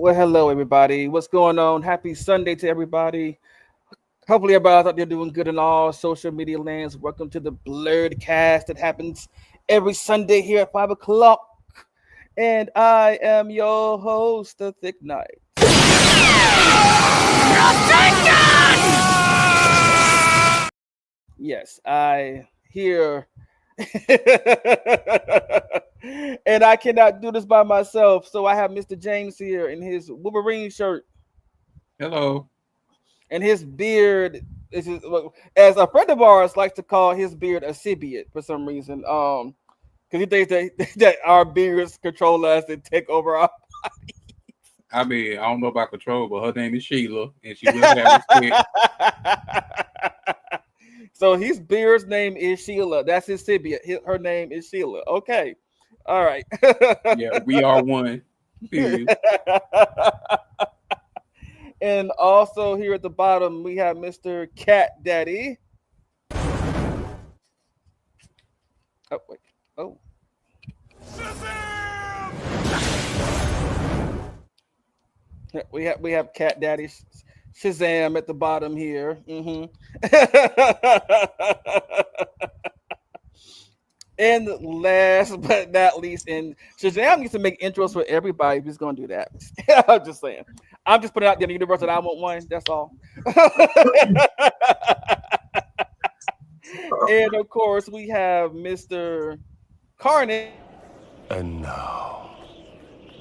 Well, hello everybody. What's going on? Happy Sunday to everybody. Hopefully everybody's out there doing good in all social media lands. Welcome to the Blurred Cast that happens every Sunday here at 5 o'clock. And I am your host, the Thick Knight. Yes, I hear. And I cannot do this by myself. So I have Mr. James here in his Wolverine shirt. Hello. And his beard is as a friend of ours likes to call his beard a symbiote for some reason. Because he thinks that our beards control us and take over our body. I mean, I don't know about control, but her name is Sheila, and she will have respect. So his beard's name is Sheila. That's his symbiote. Her name is Sheila. Okay. All right. Yeah, we are one. And also here at the bottom, we have Mr. Cat Daddy. Oh, wait. Oh. We have Cat Daddy Shazam at the bottom here. And last but not least, and Shazam needs to make intros for everybody if he's going to do that. I'm just saying. I'm just putting out there in the universe that I want one. That's all. And of course, we have Mr. Carnage. And now,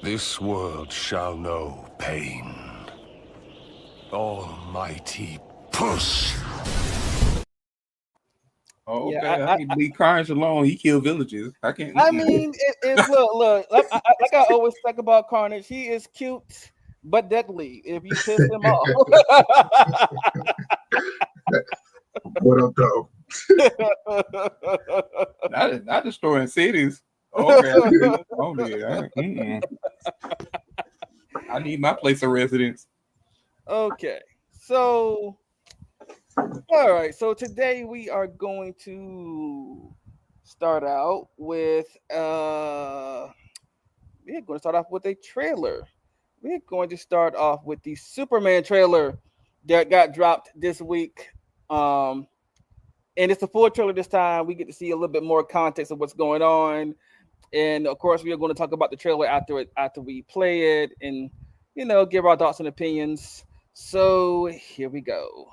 this world shall know pain. Almighty push. Oh, okay. Yeah, I can leave Carnage alone. He killed villages. I can't. I mean, it's look. Like I always talk about Carnage. He is cute but deadly if you piss him off. What up, though? not destroying cities. Okay. I need my place of residence. Okay, so all right. So today we are going to start out with we're going to start off with a trailer. We're going to start off with the Superman trailer that got dropped this week. And it's a full trailer this time. We get to see a little bit more context of what's going on. And of course, we are going to talk about the trailer after we play it and, give our thoughts and opinions. So here we go.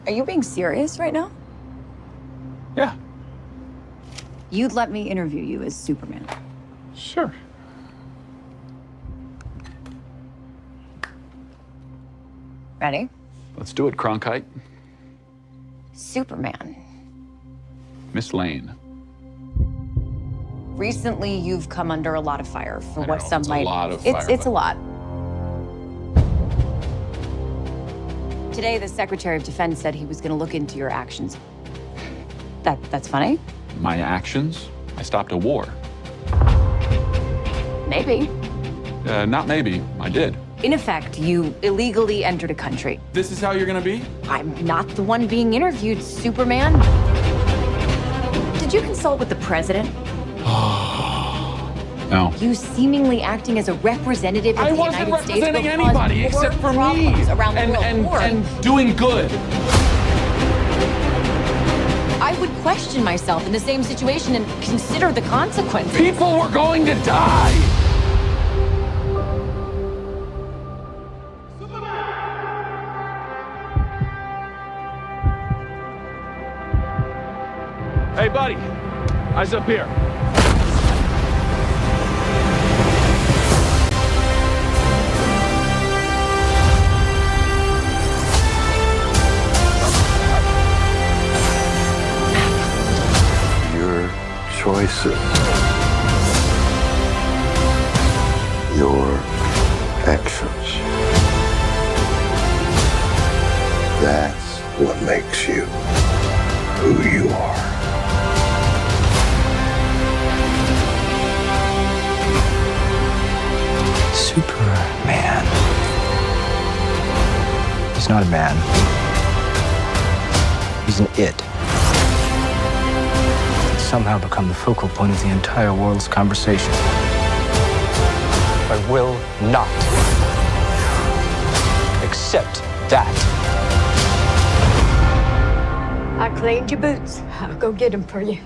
Are you being serious right now? Yeah. You'd let me interview you as Superman. Sure. Ready? Let's do it, Cronkite. Superman. Miss Lane. Recently, you've come under a lot of fire for I what know, some it's a might. lot of fire, It's but- a lot. Today, the Secretary of Defense said he was going to look into your actions. That's funny? My actions? I stopped a war. Maybe. Not maybe. I did. In effect, you illegally entered a country. This is how you're gonna be? I'm not the one being interviewed, Superman. Did you consult with the president? No. You seemingly acting as a representative of the United States will representing cause anybody more except for me. problems around the world. And doing good. I would question myself in the same situation and consider the consequences. People were going to die. Hey, buddy. Eyes up here. Your choices. Your actions. That's what makes you who you are. Superman. He's not a man. He's an it. somehow become the focal point of the entire world's conversation. I will not accept that. I cleaned your boots. I'll go get them for you.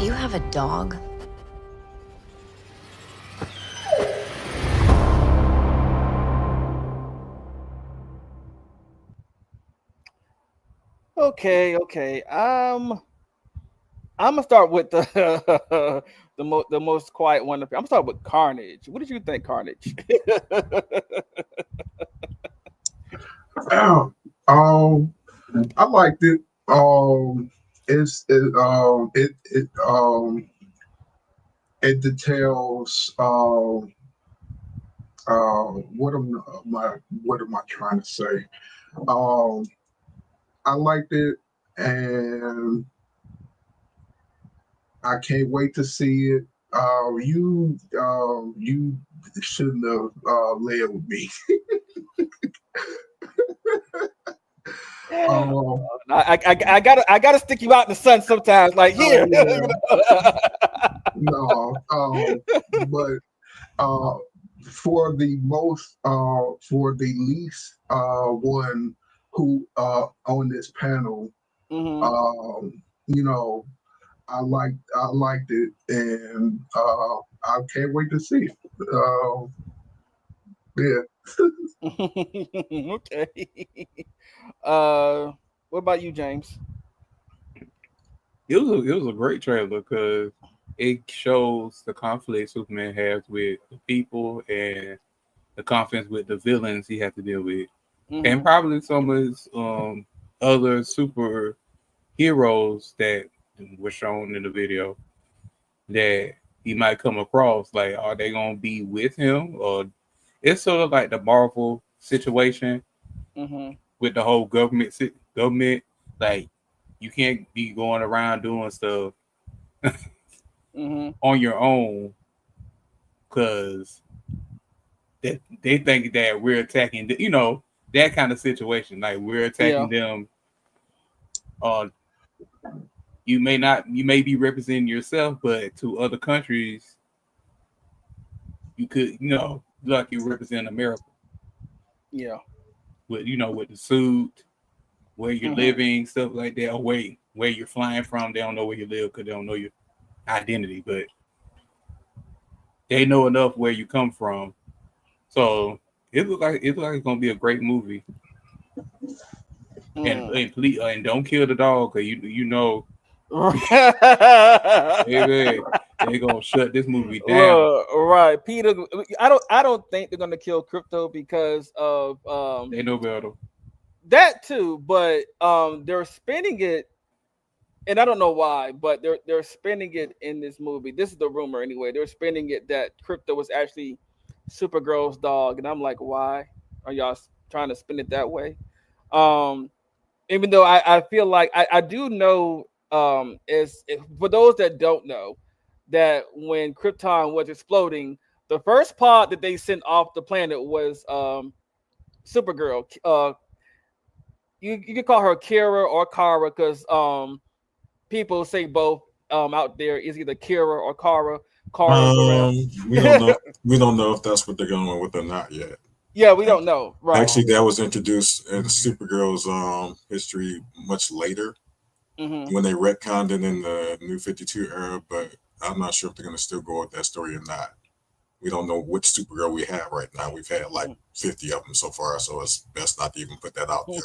You have a dog? Okay. I'm gonna start with the the most quiet one. I'm gonna start with Carnage. What did you think, Carnage? I liked it. It details what am I trying to say? I liked it, and I can't wait to see it. You shouldn't have led with me. I gotta stick you out in the sun sometimes. Like here, yeah. No, but for the least one who on this panel, you know, I liked it, and I can't wait to see it. Yeah. Okay. What about you, James? It was a great trailer because it shows the conflict Superman has with the people and the conflicts with the villains he has to deal with, and probably some of his other super heroes that were shown in the video that he might come across. Like, are they gonna be with him, or it's sort of like the Marvel situation with the whole government. Like, you can't be going around doing stuff on your own because they think that we're attacking, that kind of situation. Like, we're attacking them. You may be representing yourself, but to other countries, you could, like you represent America. Yeah. With the suit, where you're living, stuff like that, or where you're flying from. They don't know where you live because they don't know your identity, but they know enough where you come from. So it look like it's gonna be a great movie. And please, and don't kill the dog, because baby, they gonna shut this movie down. Right, Peter. I don't think they're gonna kill Crypto because of they know better. That too, but they're spinning it, and I don't know why, but they're spinning it in this movie. This is the rumor anyway. They're spinning it that Crypto was actually Supergirl's dog, and I'm like, why are y'all trying to spin it that way? Even though I feel like I do know, for those that don't know, that when Krypton was exploding, the first pod that they sent off the planet was Supergirl. You can call her Kira or Kara, because people say both out there is either Kira or Kara. We don't know. We don't know if that's what they're going with or not yet. Yeah, we don't know. Right. Actually, that was introduced in Supergirl's history much later when they retconned it in the New 52 era. But I'm not sure if they're going to still go with that story or not. We don't know which Supergirl we have right now. We've had like 50 of them so far, so it's best not to even put that out there.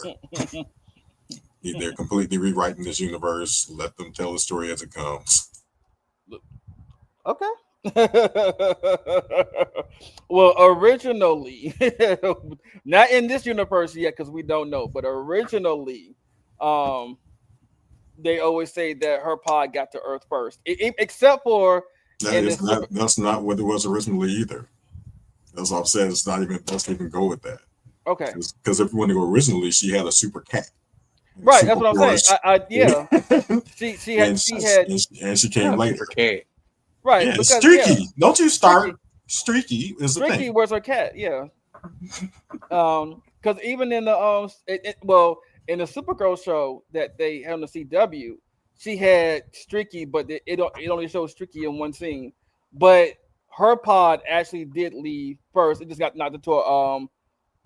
They're completely rewriting this universe. Let them tell the story as it comes. Okay. Well, originally, not in this universe yet, because we don't know, but originally, they always say that her pod got to Earth first, except for that's not what it was originally either. That's what I'm saying. It's not even let's even go with that. Okay. Because if you want to go originally, she had a super cat. Right, that's what I'm saying. Yeah. she had and she came later. Super cat. Right. Yeah, because, Streaky. Yeah. Don't you start. Streaky is the Streaky thing. was her cat, yeah. Because even in the in the Supergirl show that they had on the CW, she had Streaky, but it only shows Streaky in one scene. But her pod actually did leave first. It just got knocked into a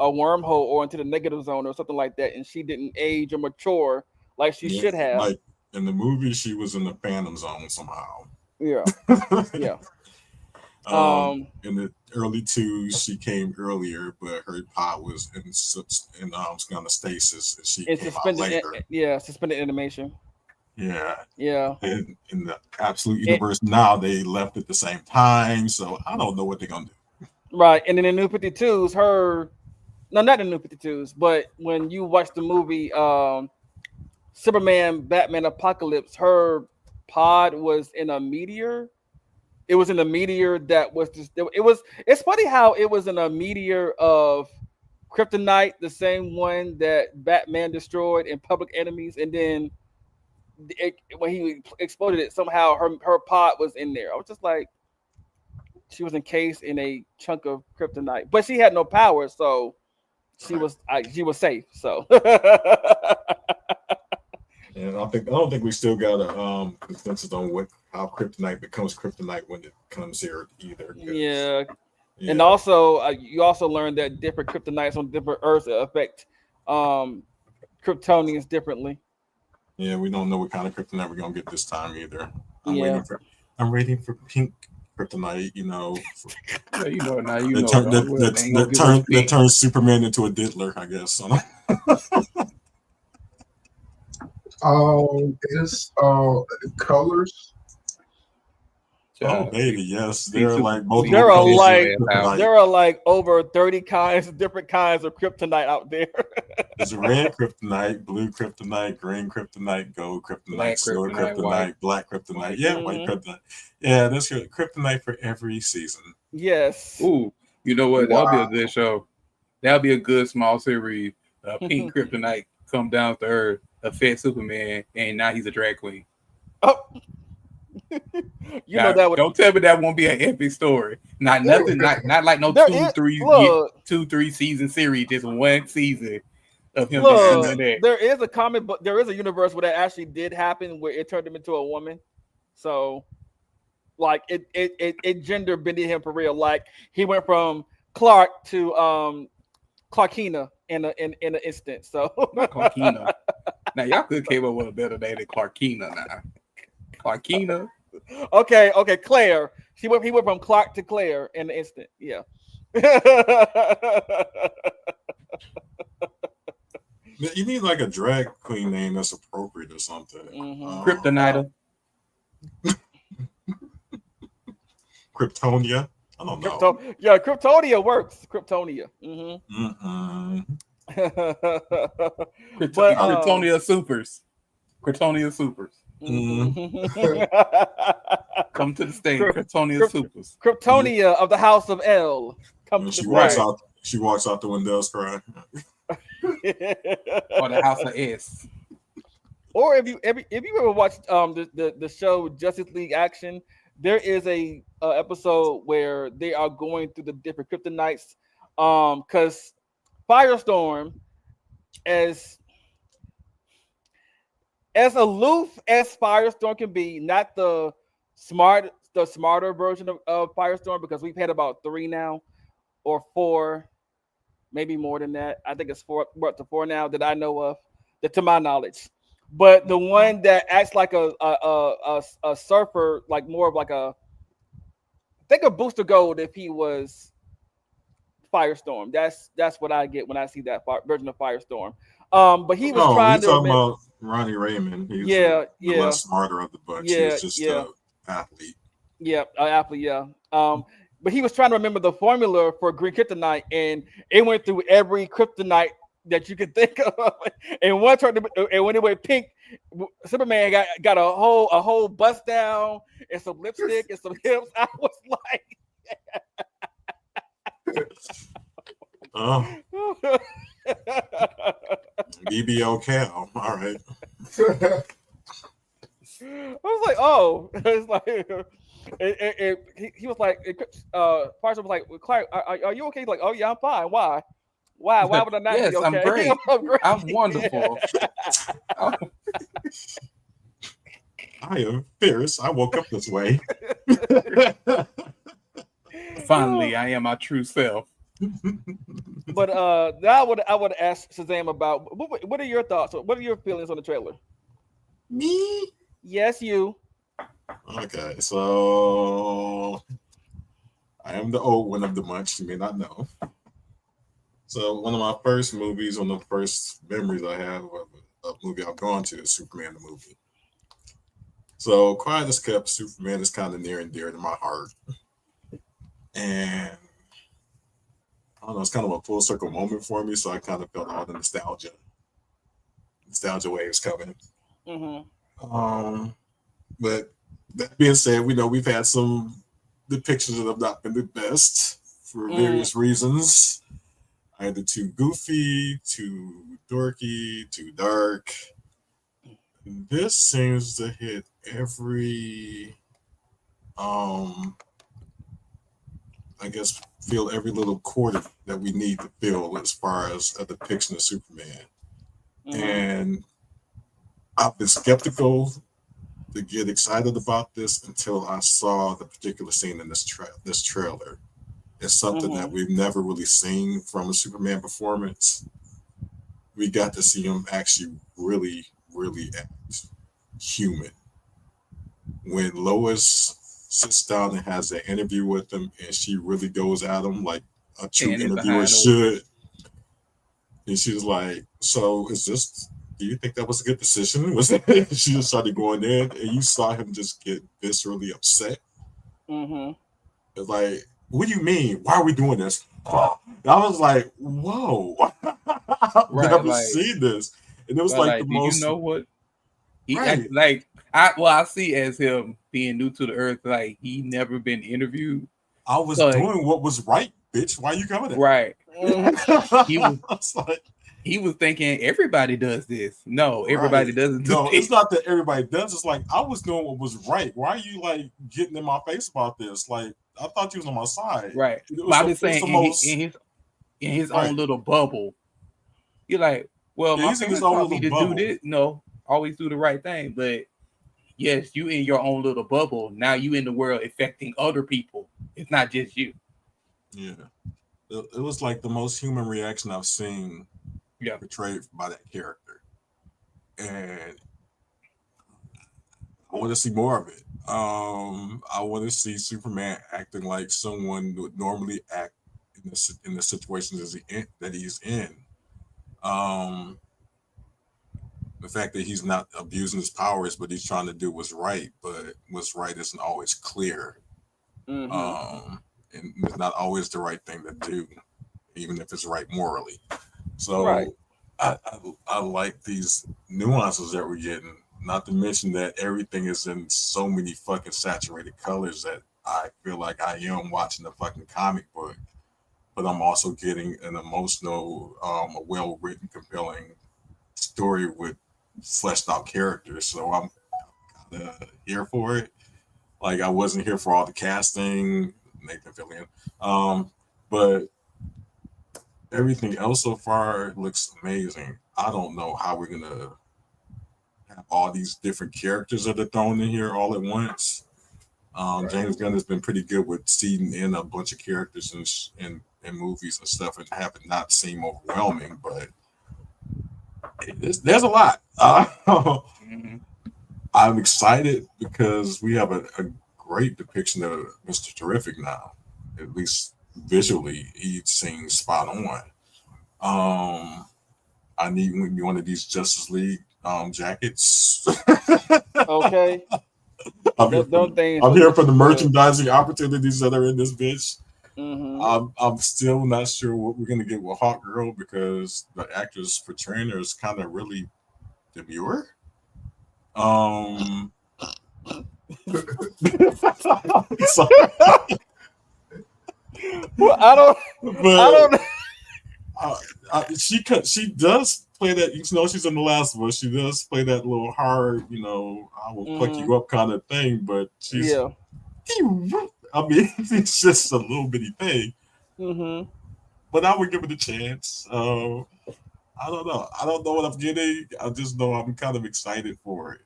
wormhole or into the negative zone or something like that, and she didn't age or mature like she should have. Like in the movie, she was in the Phantom Zone somehow. Yeah. Yeah. In the early 2s, she came earlier, but her pod was in kind of stasis, and she came out later. Suspended animation. Yeah. And in the absolute universe now, they left at the same time, so I don't know what they're gonna do. Right, and in the New 52s, not the New 52s, but when you watch the movie Superman, Batman, Apocalypse, her pod was in a meteor. It was in a meteor that was just. It's funny how it was in a meteor of kryptonite, the same one that Batman destroyed in Public Enemies, and then when he exploded it, somehow her pod was in there. I was just like, she was encased in a chunk of kryptonite, but she had no power, so she was safe. So. And I don't think we still got a consensus on how kryptonite becomes kryptonite when it comes here either. Yeah. And also you also learned that different kryptonites on different Earths affect Kryptonians differently. Yeah, we don't know what kind of kryptonite we're gonna get this time either. I'm waiting for pink kryptonite. That turns Superman into a diddler, I guess. It's colors. Oh baby, yes. There are like over 30 different kinds of kryptonite out there. There's red kryptonite, blue kryptonite, green kryptonite, gold kryptonite, silver kryptonite, black kryptonite, white kryptonite. Yeah, there's kryptonite for every season. Yes. Ooh, you know what? That'll be a good show. That'll be a good small series. Pink kryptonite come down to Earth, affect Superman, and now he's a drag queen. Oh. Know that would... Don't tell me that won't be an epic story. Not nothing. Not like no 2-3 season series. Just one season of him. There is a comic book. There is a universe where that actually did happen, where it turned him into a woman. So, like it gender bended him for real. Like he went from Clark to Clarkina in an instant. So not Clarkina. Now y'all could came up with a better name than Clarkina. Now Clarkina. Okay, Claire. He went from Clark to Claire in an instant. Yeah. You need like a drag queen name that's appropriate or something. Kryptonita. Kryptonia. I don't know. Kryptonia works. Kryptonia. Kryptonia Supers. Kryptonia Supers. Come to the stage, Kryptonia Supers. Kryptonia of the House of L. She walks out the windows crying. Or the House of S. Or if you ever watched the show Justice League Action, there is a episode where they are going through the different kryptonites. Because Firestorm, as aloof as Firestorm can be, not the smarter version of Firestorm, because we've had about 3 now, or 4, maybe more than that. I think it's 4, up to 4 now that I know of, that to my knowledge. But the one that acts like a surfer, like more of like think of Booster Gold if he was Firestorm. That's what I get when I see that version of Firestorm. But he was trying to talking about Ronnie Raymond. He's the less smarter of the bunch. He's just an athlete. Yeah, athlete. Yeah. But he was trying to remember the formula for green kryptonite, and it went through every kryptonite that you could think of. And when it went pink, Superman got a whole bust down and some lipstick and some hips. I was like, Oh, BBL Cal. All right. I was like, oh, it's like, he was like, Parson was like, well, Clark, are you okay? He's like, oh yeah, I'm fine. Why? Why would I not Yes, be okay? I'm great. I'm great. I'm wonderful. I am fierce. I woke up this way. Finally, I am my true self. But now I would ask Shazam about what are your thoughts? What are your feelings on the trailer? Me? Yes, you. Okay, so I am the old one of the bunch. You may not know. So one of my first movies, one of the first memories I have of a movie I've gone to is Superman the movie. So quiet as kept, Superman is kind of near and dear to my heart. And I don't know, it's kind of a full circle moment for me. So I kind of felt all the nostalgia waves coming. Mm-hmm. But that being said, we know we've had some depictions that have not been the best for various reasons. Either too goofy, too dorky, too dark. This seems to hit every, I guess, feel every little chord that we need to feel as far as a depiction of Superman. And I've been skeptical to get excited about this until I saw the particular scene in this trailer. It's something that we've never really seen from a Superman performance. We got to see him actually really, really act human. When Lois sits down and has an interview with him and she really goes at him like a true interviewer should. And she's like, so do you think that was a good decision? She just started going in and you saw him just get viscerally upset. It's like, what do you mean? Why are we doing this? I was like, whoa. I've never seen this. And it was like the most. You know what? Right. I see as him being new to the earth, like he never been interviewed. I was doing what was right, bitch. Why are you coming at me? Right. He was thinking everybody does this. No, everybody doesn't do this. It's not that everybody does. It's like I was doing what was right. Why are you like getting in my face about this? Like I thought you was on my side. Right. But I'm just saying in his own little bubble. You're like, well, my parents taught me to do this. No, always do the right thing. But yes, you in your own little bubble. Now you in the world affecting other people. It's not just you. Yeah. It was like the most human reaction I've seen portrayed by that character. And I want to see more of it. I want to see Superman acting like someone would normally act in the situations that he's in. The fact that he's not abusing his powers, but he's trying to do what's right, but what's right isn't always clear. And it's not always the right thing to do, even if it's right morally. So I like these nuances that we're getting. Not to mention that everything is in so many fucking saturated colors that I feel like I am watching a fucking comic book, but I'm also getting an emotional, a well-written, compelling story with fleshed out characters. So I'm kind of here for it. Like I wasn't here for all the casting, Nathan Fillion, but everything else so far looks amazing. I don't know how we're gonna have all these different characters that are thrown in here all at once. James Gunn has been pretty good with seeding in a bunch of characters in movies and stuff and having not seem overwhelming, but there's a lot. I'm excited because we have a great depiction of Mr. Terrific now. At least visually, he seems spot on. I need one of these Justice League jackets. Okay. I'm here for the merchandising opportunities that are in this bitch. I'm still not sure what we're gonna get with Hawk Girl because the actress portraying her is kind of really demure. Well, I don't. She does play that. You know, she's in The Last of Us. She does play that little hard, you know, I will pluck you up kind of thing. But she's, I mean, it's just a little bitty thing. Mm-hmm. But I would give it a chance. I don't know. I don't know what I'm getting. I just know I'm kind of excited for it.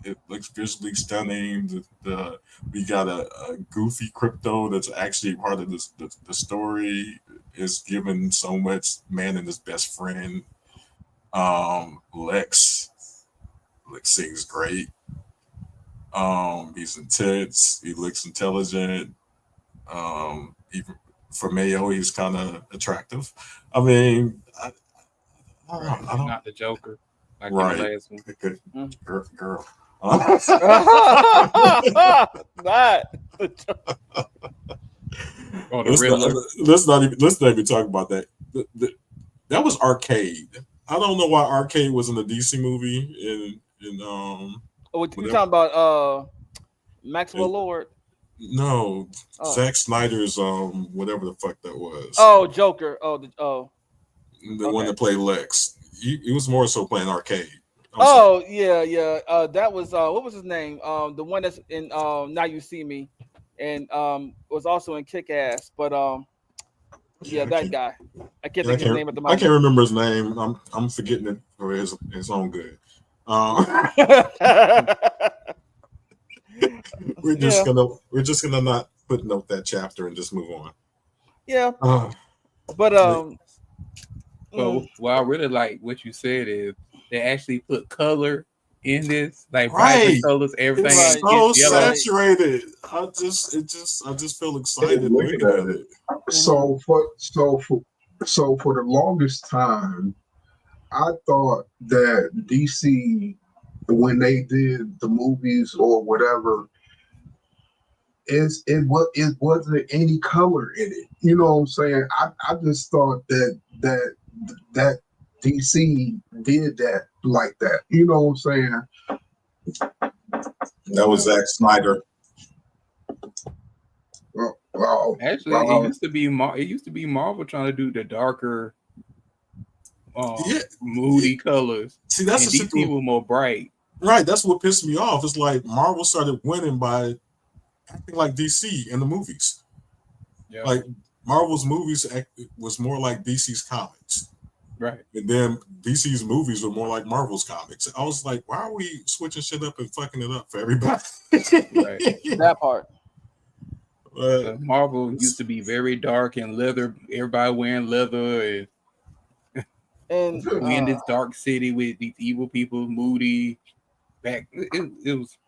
It looks visually stunning. We got a goofy crypto that's actually part of the story. Is given so much man and his best friend. Lex sings great. He's intense. He looks intelligent. Even for Mayo, he's kind of attractive. I mean, I don't not the Joker like right. in the last one. Good girl. Not the Joker. Let's not even talk about that. That was Arcade. I don't know why Arcade was in the DC movie. What you talking about? Maxwell Lord? No, Zack Snyder's whatever the fuck that was. Oh, Joker. The one that played Lex. He was more so playing Arcade. Yeah. That was what was his name? The one that's in Now You See Me, and was also in Kick Ass. But that guy. I can't think of his name at the moment. I can't remember his name. I'm forgetting it for his own good. We're just gonna not footnote that chapter and just move on. Yeah. But what I really like what you said is they actually put color in this, like bright colors, everything. It's so saturated. I just feel excited looking at it. So for the longest time, I thought that DC, when they did the movies or whatever, it wasn't any color in it. You know what I'm saying? I just thought that DC did that like that. You know what I'm saying? That was Zack Snyder. Actually, it used to be Marvel trying to do the darker, moody colors. See, that's and DC were more bright. Right, that's what pissed me off. It's like Marvel started winning by acting like DC in the movies. Yeah. Like Marvel's movies was more like DC's comics. Right. And then DC's movies were more like Marvel's comics. I was like, why are we switching shit up and fucking it up for everybody? Right. That part. Marvel used to be very dark and leather. Everybody wearing leather and in this dark city with these evil people, moody. It was.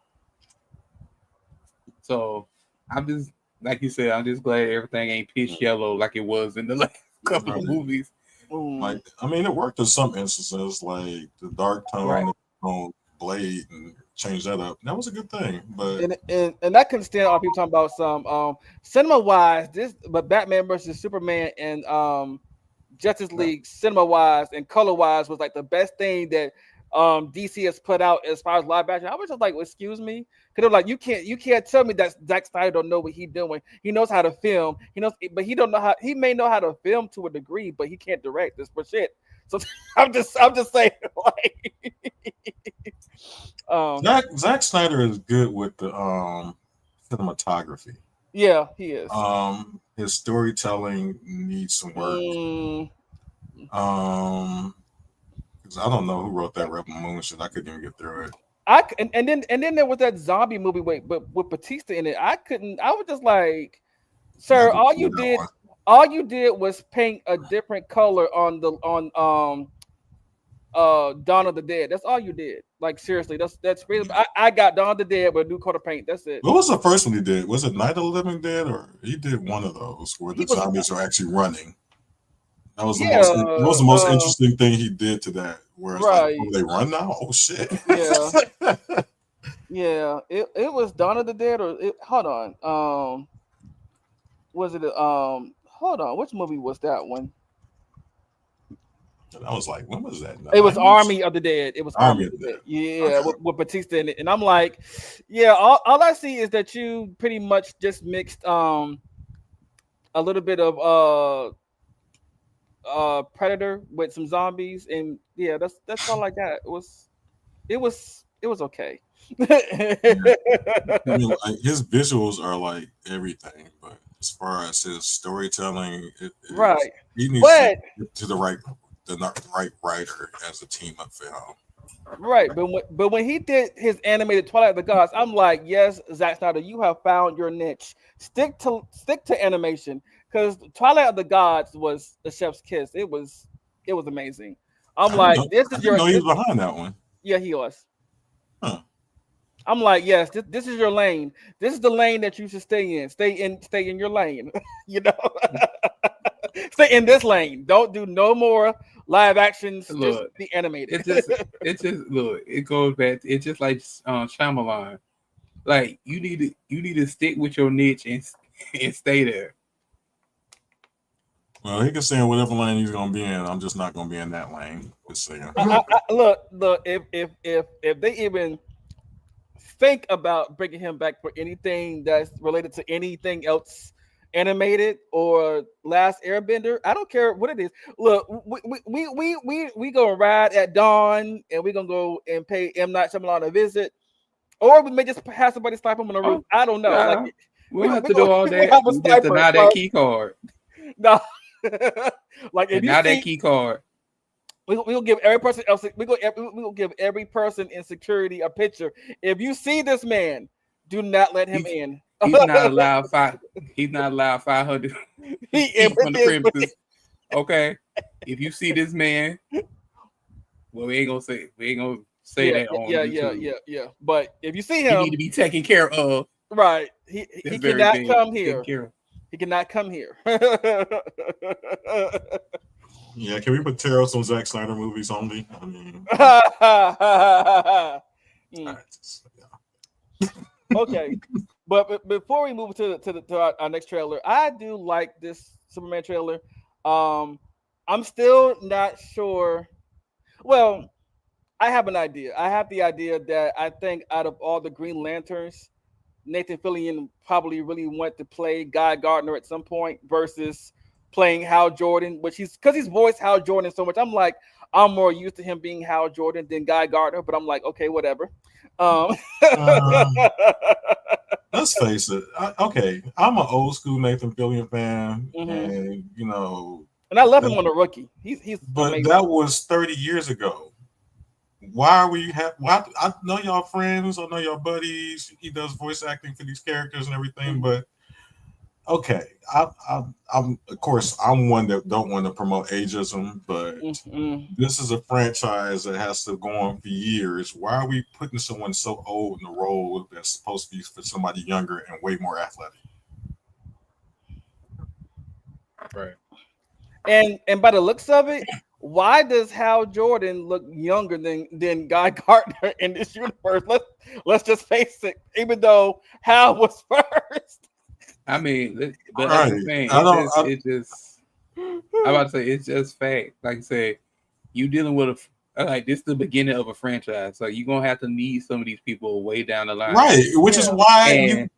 So I'm just, like you said, I'm just glad everything ain't pitch yellow like it was in the last couple of movies. Like, I mean, it worked in some instances, like the dark tone on Blade and change that up. That was a good thing, but and I couldn't stand all people talking about some cinema wise. But Batman versus Superman and Justice League cinema wise and color wise was like the best thing that DC has put out as far as live action. I was just like, well, excuse me, because they're like, you can't tell me that Zack Snyder don't know what he's doing. He knows how to film. He knows, but he don't know how. He may know how to film to a degree, but he can't direct this for shit. So I'm just saying, like, Zack Snyder is good with the cinematography. Yeah, he is. His storytelling needs some work. I don't know who wrote that Rebel Moon shit. I couldn't even get through it. And then there was that zombie movie with Batista in it. I was just like, sir, all you did was paint a different color on Dawn of the Dead. That's all you did. Like, seriously, that's really. I got Dawn of the Dead with a new coat of paint. That's it. What was the first one he did? Was it Night of the Living Dead, or he did one of those where the zombies are actually running? That was the most interesting thing he did to that. Where it's like, oh, they run now? Oh shit! Yeah, yeah. It was Dawn of the Dead, or hold on. Was it hold on? Which movie was that one? And I was like, when was that? It was Army of the Dead. It was Army of the Dead. Yeah, okay. with Batista in it. And I'm like, yeah, all I see is that you pretty much just mixed a little bit of Predator with some zombies, and yeah, that's all I got. It was okay. I mean, like, his visuals are like everything, but as far as his storytelling, it is Right, he needs to but get to the right writer as a team up film. right, but when he did his animated Twilight of the Gods, I'm like, yes, Zack Snyder, you have found your niche. Stick to animation, because Twilight of the Gods was the chef's kiss. It was amazing. I'm like, this I is didn't your know he this, was behind that one. yeah, he was. Huh. I'm like, yes, this is your lane. This is the lane that you should stay in. Stay in your lane. you know, stay in this lane. Don't do no more live actions. Just Look, be animated. it just look. It goes back. It's just like Shyamalan. Like you need to stick with your niche and stay there. Well, he can stay in whatever lane he's gonna be in. I'm just not gonna be in that lane. Just saying. Look. If they even think about bringing him back for anything that's related to anything else animated or Last Airbender, I don't care what it is. Look, we gonna ride at dawn, and we gonna go and pay M. Night Shyamalan a visit, or we may just have somebody snipe him on the roof. Oh, I don't know. Like, we don't have we to do all we that. have a We just sniper. deny that key card. No. Like, if And you now that see, key card. we'll give every person else. We'll give every person in security a picture. If you see this man, do not let him in. He's not allowed five. He's not allowed 500 feet from the premises. Okay. If you see this man, well, we ain't gonna say that on YouTube. Yeah. But if you see He him, need to be taken care of. right, he This very cannot thing, come taken here. care of. He cannot come here. Yeah, can we put tarot on Zack Snyder movies only? I mean, Okay, but before we move to our next trailer, I do like this Superman trailer. I'm still not sure. Well, I have an idea. I have the idea that I think out of all the Green Lanterns, Nathan Fillion probably really want to play Guy Gardner at some point versus playing Hal Jordan, which because he's voiced Hal Jordan so much. I'm more used to him being Hal Jordan than Guy Gardner, but I'm like, okay, whatever. Let's face it. Okay, I'm an old school Nathan Fillion fan, and and I love him on The Rookie. He's but amazing. that was 30 years ago. Why I know y'all friends, I know y'all buddies. He does voice acting for these characters and everything, but okay, I'm of course I'm one that don't want to promote ageism, but this is a franchise that has to go on for years. Why are we putting someone so old in the role that's supposed to be for somebody younger and way more athletic? Right. And by the looks of it, why does Hal Jordan look younger than Guy Gardner in this universe? Let's just face it. Even though Hal was first. I mean, but Right. I'm saying I'm about to say it's just fact. Like I said, you dealing with this is the beginning of a franchise, so you're gonna have to need some of these people way down the line, right? Which is why And-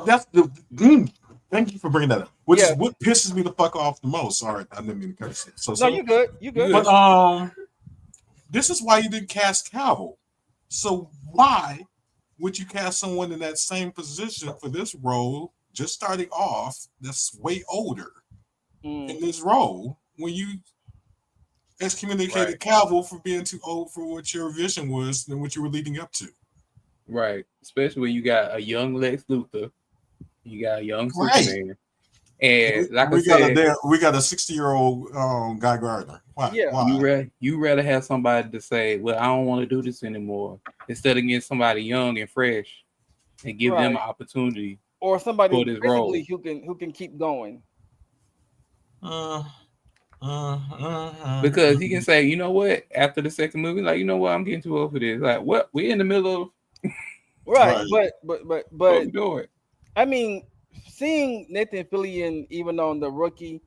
that's the. Thank you for bringing that up. Which is what pisses me the fuck off the most. Sorry, I didn't mean to curse it. So you good. You good. But this is why you didn't cast Cavill. So why would you cast someone in that same position for this role, just starting off, that's way older in this role, when you excommunicated Cavill for being too old for what your vision was and what you were leading up to? Right. Especially when you got a young Lex Luthor, you got a young Right. Superman, and like we I said, we got a 60-year-old Guy Gardner. Why? Yeah. Why? you rather have somebody to say, "Well, I don't want to do this anymore," instead of getting somebody young and fresh and give them an opportunity or somebody for this role. basically who can keep going. Because he can say, you know what, after the second movie, like, you know what, I'm getting too old for this. Like, what? We're in the middle of Right. what But we doing. I mean, seeing Nathan Fillion even on The Rookie,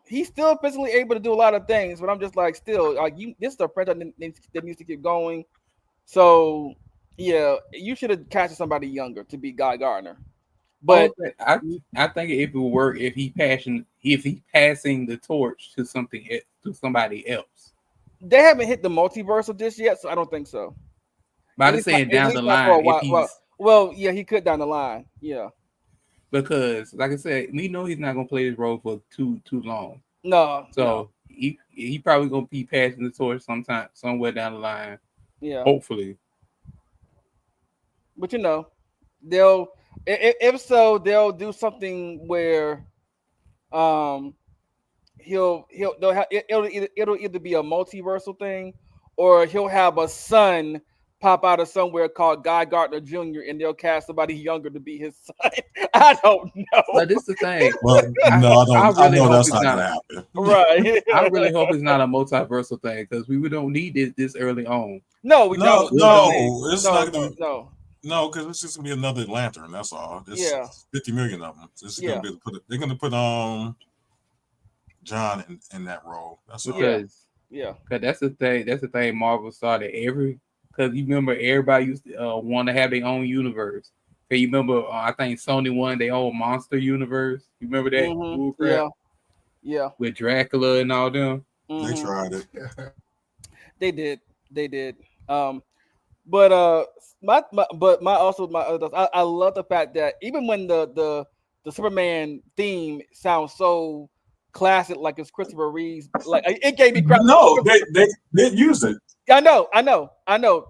he's still physically able to do a lot of things, but I'm just like, still, like, this is a franchise that needs to keep going. So yeah, you should have casted somebody younger to be Guy Gardner. But I think if it would work if he passing the torch to somebody else. they haven't hit the multiverse of this yet, so I don't think so. But I'm saying down the line, if he's yeah, he could down the line, yeah. Because, like I said, we know he's not gonna play this role for too long. No, so he probably gonna be passing the torch sometime somewhere down the line. Yeah, hopefully. But they'll if so, they'll do something where it'll either be a multiversal thing, or he'll have a son pop out of somewhere called Guy Gardner Jr. and they'll cast somebody younger to be his son. I don't know. But this is the thing. Well, no, I know that's not gonna happen. Right. I really hope it's not a multiversal thing because we don't need this early on. No, we don't. It's not gonna. No, because it's just gonna be another Lantern. That's all. It's 50 million of them. Gonna be they're gonna put John in that role. That's all. Because that's the thing. That's the thing. Marvel started because you remember everybody used to want to have their own universe. Okay, you remember? I think Sony won their own monster universe. You remember that? Mm-hmm. Yeah. With Dracula and all them. Mm-hmm. They tried it. They did. But I love the fact that even when the Superman theme sounds so classic, like it's Christopher Reeves, like it gave me crap. No, they used it. I know.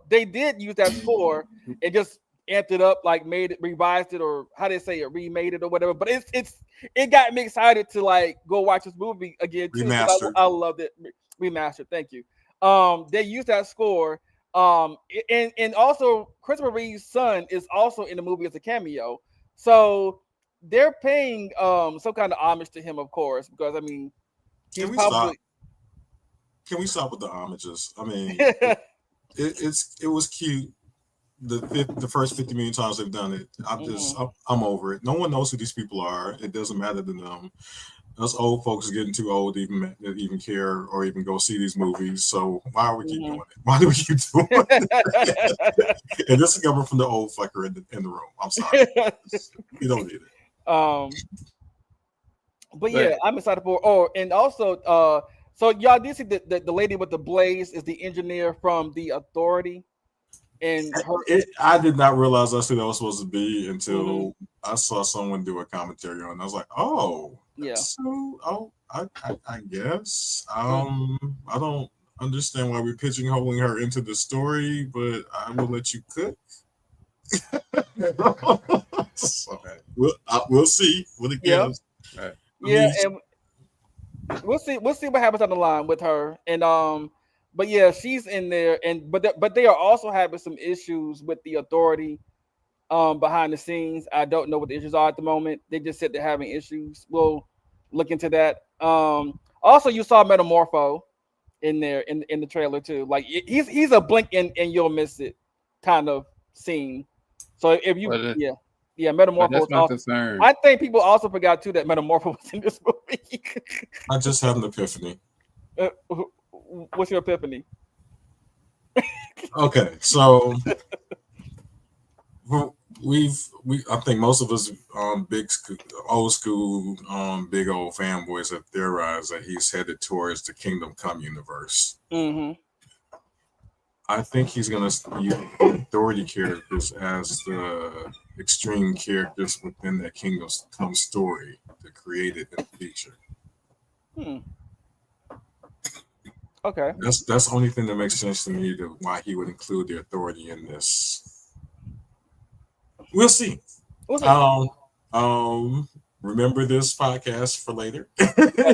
They did use that score and just amped it up, like revised it, or how they say it, remade it or whatever. But it got me excited to like go watch this movie again too. I loved it. Remastered. Thank you. They used that score. And also Christopher Reeve's son is also in the movie as a cameo. So they're paying some kind of homage to him, of course, because I mean, Can we stop with the homages? I mean, it was cute. The first 50 million times they've done it. I'm over it. No one knows who these people are. It doesn't matter to them. Us old folks are getting too old to even care or even go see these movies. So why are we keep doing it? Why do we keep doing it? And this is coming from the old fucker in the room. I'm sorry. You don't need it. But yeah, I'm excited for. And also, so y'all did see the lady with the blaze is the engineer from The Authority. And I did not realize that's who that was supposed to be until I saw someone do a commentary on it. I was like, oh, yeah. So, I guess. I don't understand why we're pigeonholing her into the story, but I will let you cook. So, we'll see what it gives. Right. And we'll see what happens on the line with her. And but yeah, she's in there, and but they are also having some issues with The Authority behind the scenes. I don't know what the issues are at the moment. They just said they're having issues. We'll look into that. Also, you saw Metamorpho in there in the trailer too. Like he's a blink and you'll miss it kind of scene. So if you Metamorpho. That's my concern. I think people also forgot too that Metamorpho was in this movie. I just had an epiphany. What's your epiphany? Okay, so I think most of us old school big old fanboys have theorized that he's headed towards the Kingdom Come universe. Mm-hmm. I think he's gonna use authority characters as the extreme characters within that Kingdom Come story to create it in the future. Okay. That's the only thing that makes sense to me to why he would include the Authority in this. We'll see. Remember this podcast for later.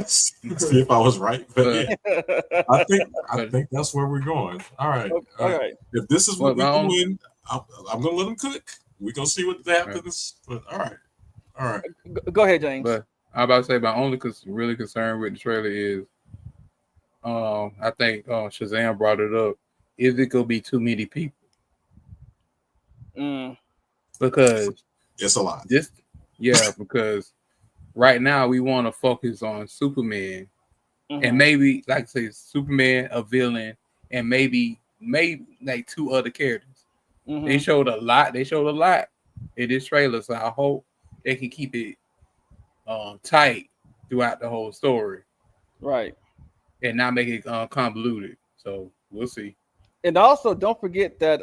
See if I was right. But yeah, I think that's where we're going. All right. If this is what we can win, I'm gonna let him cook. We're gonna see what happens. But all right. Go ahead, James. But I'm about to say my only really concern with the trailer is I think Shazam brought it up. Is it gonna be too many people? Because it's a lot. Because right now we want to focus on Superman and maybe like say Superman, a villain, and maybe like two other characters. They showed a lot in this trailer, so I hope they can keep it tight throughout the whole story, right, and not make it convoluted. So we'll see. and also don't forget that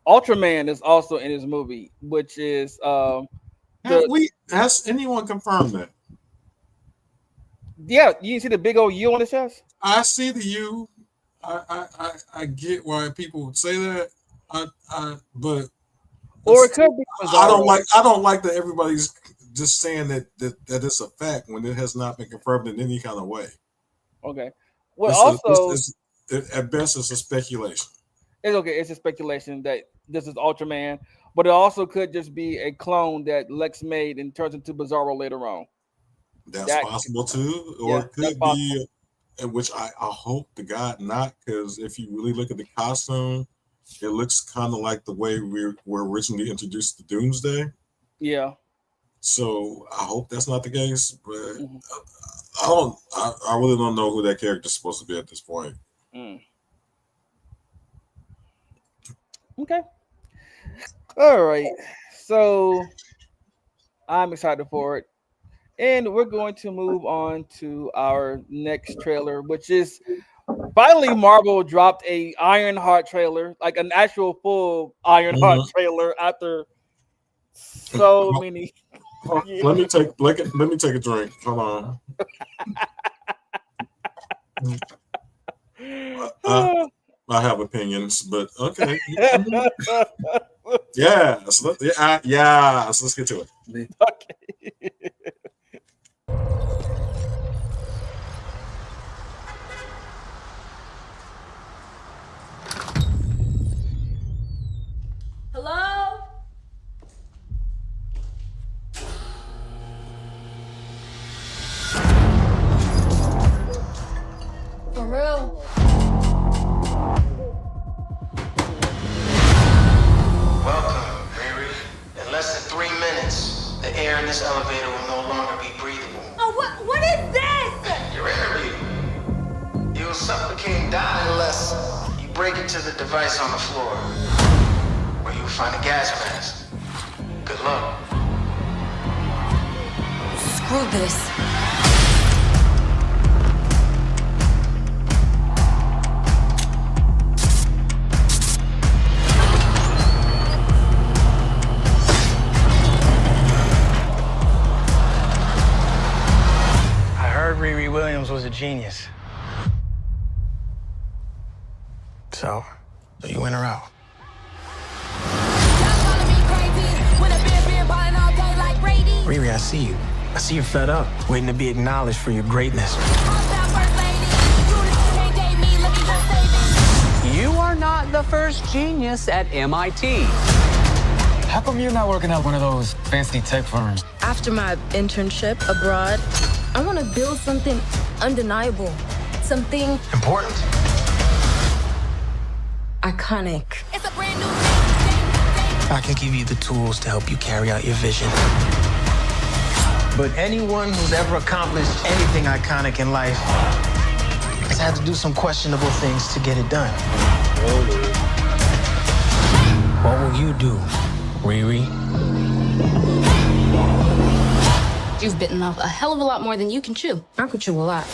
Ultraman is also in his movie, which is has anyone confirmed that? Yeah, you didn't see the big old U on his chest? I see the U. I get why people would say that. But or it could be I don't like that everybody's just saying that it's a fact when it has not been confirmed in any kind of way. Okay. Well, at best it's a speculation. It's okay. It's a speculation that this is Ultraman, but it also could just be a clone that Lex made and turns into Bizarro later on. That's possible too, or it could be, which I hope to God not, because if you really look at the costume, it looks kind of like the way we were originally introduced to Doomsday. Yeah. So I hope that's not the case, but I really don't know who that character is supposed to be at this point. Okay. All right. So I'm excited for it. And we're going to move on to our next trailer, which is finally Marvel dropped a Ironheart trailer, like an actual full Ironheart trailer after so many. Let me take a drink. Hold on. I have opinions, but okay. So let's get to it. Okay. Hello? For real? Welcome, Riri. In less than 3 minutes, the air in this elevator will no longer be breathable. Oh, what is this? Your interview. You'll suffocate and die unless you break into the device on the floor, where you'll find a gas mask. Good luck. Screw this. Riri Williams was a genius. So you in or out? Riri, I see you. I see you're fed up, waiting to be acknowledged for your greatness. You are not the first genius at MIT. How come you're not working at one of those fancy tech firms? After my internship abroad, I want to build something undeniable. Something important. Iconic. It's a brand new I can give you the tools to help you carry out your vision. But anyone who's ever accomplished anything iconic in life has had to do some questionable things to get it done. What will you do, Riri? You've bitten off a hell of a lot more than you can chew. I could chew a lot.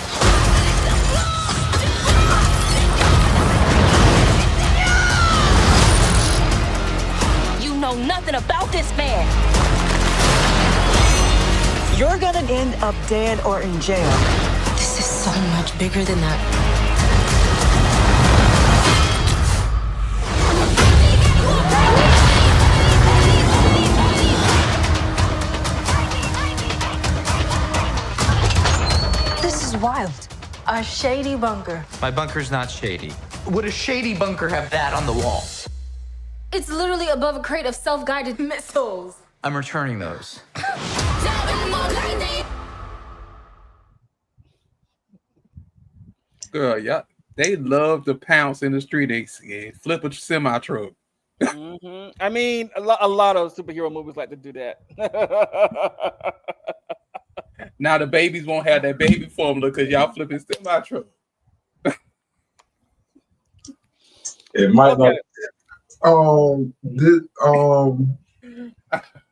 You know nothing about this man. You're gonna end up dead or in jail. This is so much bigger than that. Wild. A shady bunker. My bunker's not shady. Would a shady bunker have that on the wall? It's literally above a crate of self-guided missiles. I'm returning those. Girl, yeah, they love to pounce in the street. They flip a semi truck. I mean, a lot of superhero movies like to do that. Now the babies won't have that baby formula because y'all flipping semi truck. It might not.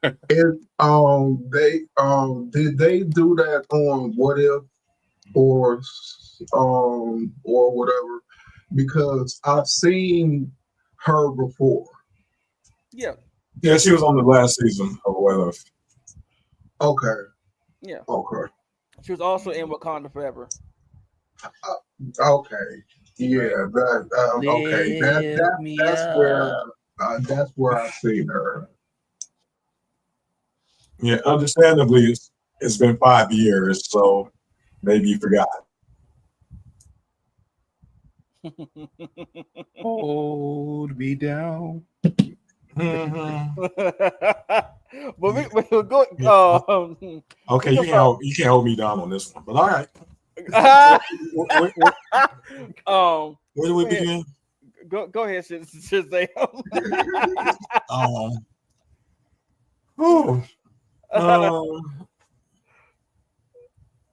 And they did they do that on What If or whatever? Because I've seen her before. Yeah. Yeah, she was on the last season of What If. Okay. Yeah. Okay. She was also in Wakanda Forever. Okay. Yeah. That. Okay. That's where I seen her. Yeah, understandably, it's been 5 years, so maybe you forgot. Hold me down. We'll go. Okay, you can't hold me down on this one, but all right. Where do we begin? Go ahead, Shazam.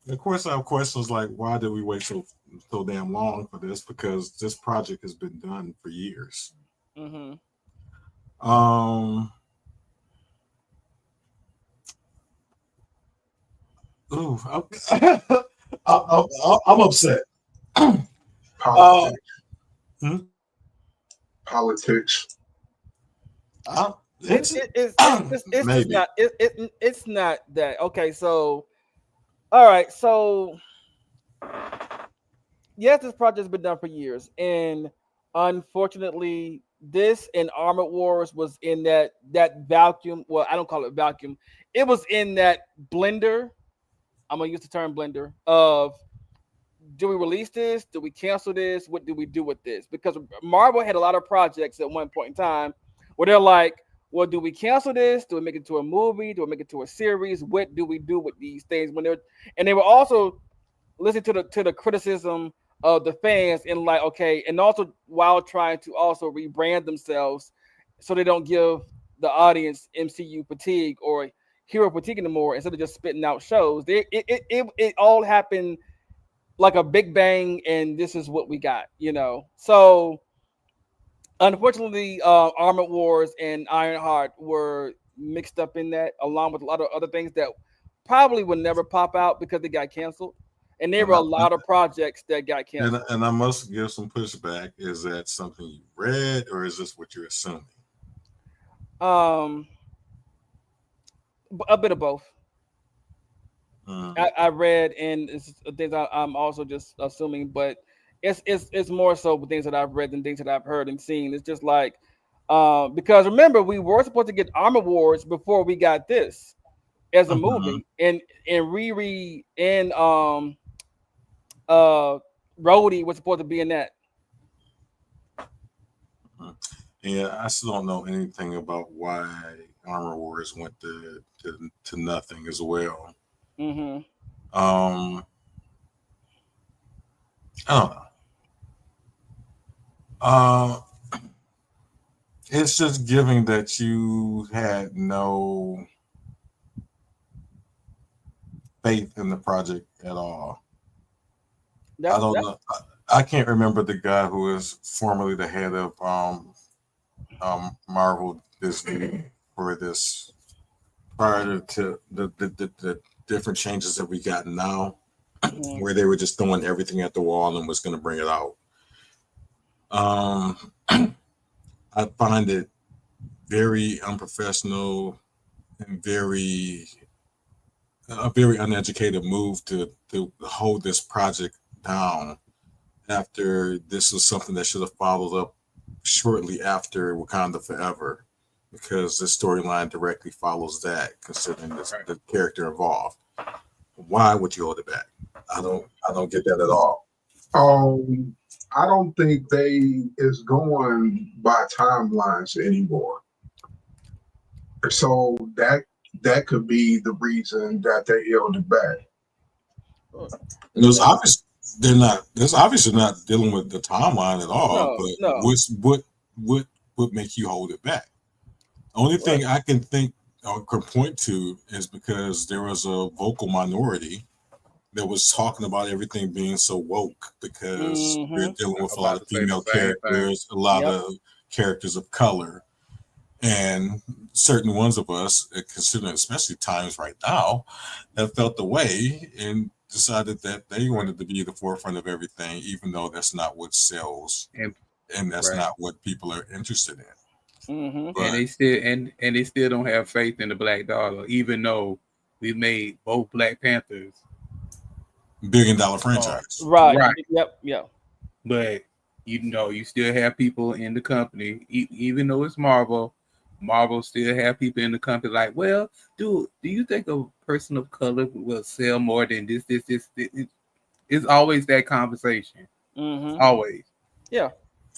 Of course, I have questions like, why did we wait so damn long for this? Because this project has been done for years. Mm-hmm. I'm upset. Politics. It's maybe. it's not that. Okay, so all right, so yes, this project's been done for years, and unfortunately, this and Armored Wars was in that vacuum. Well, I don't call it vacuum. It was in that blender. I'm gonna use the term blender of, do we release this? Do we cancel this? What do we do with this? Because Marvel had a lot of projects at one point in time where they're like, well, do we cancel this? Do we make it to a movie? Do we make it to a series? What do we do with these things when they were also listening to the criticism of the fans and like, okay, and also while trying to also rebrand themselves so they don't give the audience MCU fatigue or hero fatigue anymore, instead of just spitting out shows. It all happened like a big bang, and this is what we got, So unfortunately, Armored Wars and Ironheart were mixed up in that, along with a lot of other things that probably would never pop out because they got canceled. And there were a lot of projects that got canceled. And I must give some pushback. Is that something you read, or is this what you're assuming? A bit of both. I read, and it's things I'm also just assuming, but it's more so with things that I've read than things that I've heard and seen. It's just like, because remember, we were supposed to get Armored Wars before we got this as a movie, and Riri and Rhodey was supposed to be in that. Yeah, I still don't know anything about why Armor Wars went to nothing as well. Mm-hmm. I don't know. It's just giving that you had no faith in the project at all. I don't know. I can't remember the guy who was formerly the head of Marvel Disney for this prior to the different changes that we got now, where they were just throwing everything at the wall and was going to bring it out. I find it very unprofessional and a very uneducated move to hold this project down after this was something that should have followed up shortly after Wakanda Forever, because the storyline directly follows that, considering the character involved. Why would you hold it back? I don't get that at all. I don't think they is going by timelines anymore. So that could be the reason that they held it back. It's obvious they're not. It's obviously not dealing with the timeline at all. But what would make you hold it back? Only thing I can think or could point to is because there was a vocal minority that was talking about everything being so woke, because we're dealing with a lot of female characters, a lot of characters of color, And certain ones of us, considering especially times right now, have felt the way and decided that they wanted to be the forefront of everything, even though that's not what sells and that's not what people are interested in. And they still don't have faith in the Black Dollar, even though we made both Black Panthers $1 billion franchise. Right. Yep. But you still have people in the company, even though it's Marvel. Marvel still have people in the company like, well, dude, do you think a person of color will sell more than this? It's always that conversation. Always. Yeah.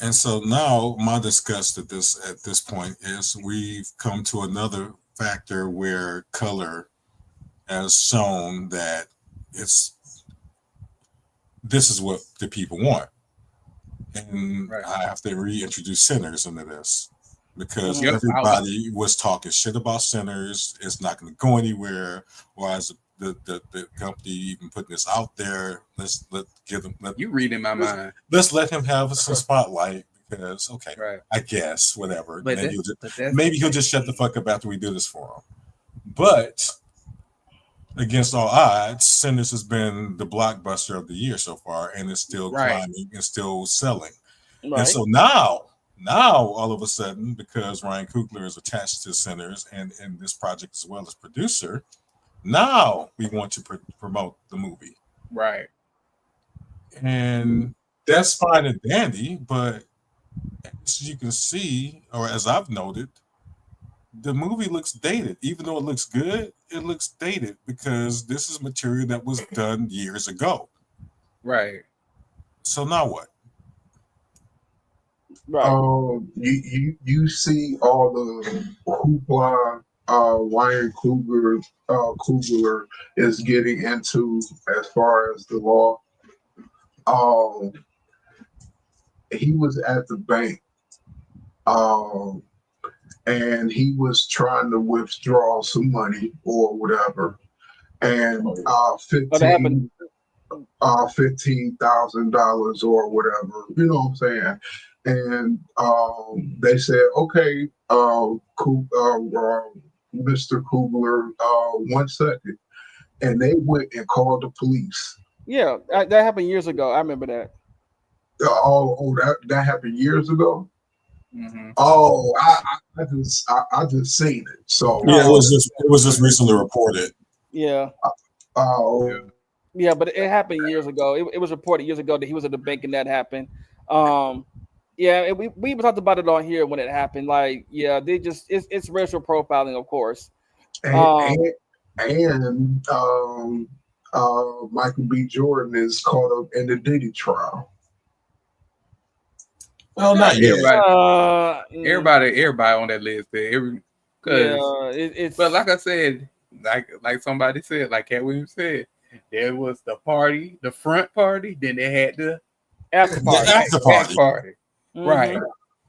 And so now my disgust at this point is we've come to another factor where color has shown that this is what the people want. And I have to reintroduce Sinners into this because everybody was talking shit about Sinners. It's not going to go anywhere. Why is the company even putting this out there? Let's give him. You reading my mind. Let's let him have some spotlight because I guess whatever. But maybe he'll just shut the fuck up after we do this for him. But against all odds, Sinners has been the blockbuster of the year so far, and it's still climbing and still selling. Right. And so now all of a sudden, because Ryan Coogler is attached to Sinners and this project as well as producer, now we want to promote the movie. Right. And that's fine and dandy, but as you can see, or as I've noted, the movie looks dated. Even though it looks good, it looks dated because this is material that was done years ago. Right. So now what? Right. You see all the hoopla Ryan Coogler is getting into as far as the law. He was at the bank. And he was trying to withdraw some money or whatever, and $15,000 or whatever, you know what I'm saying? And they said, okay, Mr. Coogler, 1 second, and they went and called the police. Yeah, that happened years ago. I remember that. That happened years ago. Mm-hmm. Oh, I just seen it. So yeah, it was just recently reported. Yeah. Yeah, but it happened years ago. It was reported years ago that he was at the bank and that happened. Yeah, and we talked about it on here when it happened. Like, yeah, they just it's racial profiling, of course. And Michael B. Jordan is caught up in the Diddy trial. Well, not yet. Everybody on that list there. But like I said, like somebody said, like Cat Williams said, there was the party, the front party, then they had the after party. Mm-hmm. Right.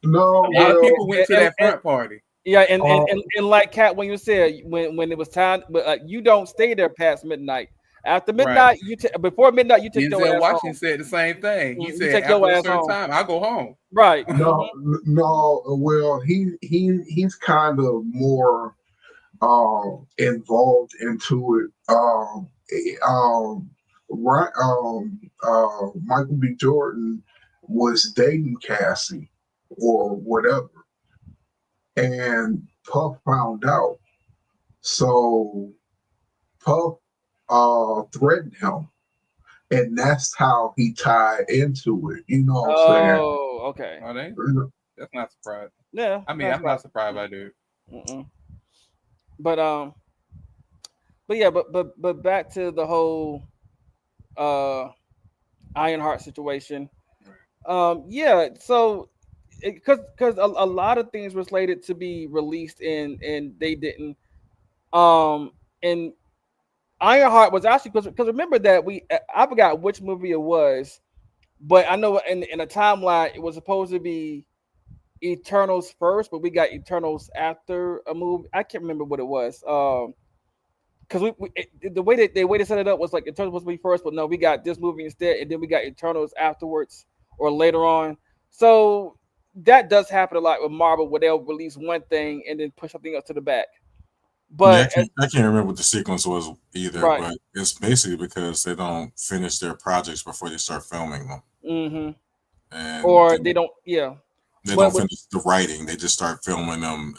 No, a lot of people went to that front party. Yeah, and like Cat Williams said, when it was time, but you don't stay there past midnight. After midnight, before midnight, you take your ass Washington home. said the same thing. He said take after your a ass certain home. time, I go home. Right. No. Well, he's kind of more involved into it. Michael B. Jordan was dating Cassie or whatever, and Puff found out. So Puff threatened him, and that's how he tied into it. You know what I'm saying? Oh, okay. That's not surprising. Yeah, I mean, I'm not surprised by that. But yeah, but back to the whole Ironheart situation. Yeah, so because a lot of things were slated to be released and they didn't. And Ironheart was actually because remember that I forgot which movie it was, but I know in a timeline it was supposed to be Eternals first, but we got Eternals after a movie. I can't remember what it was. Because the way that they set it up was like Eternals was supposed to be first, but no, we got this movie instead, and then we got Eternals afterwards or later on. So that does happen a lot with Marvel, where they'll release one thing and then push something else to the back. Yeah, But I can't remember what the sequence was either, right. but it's basically because they don't finish their projects before they start filming them, Mm-hmm. and Or they don't. Yeah. they But don't with finish the writing. They just start filming them.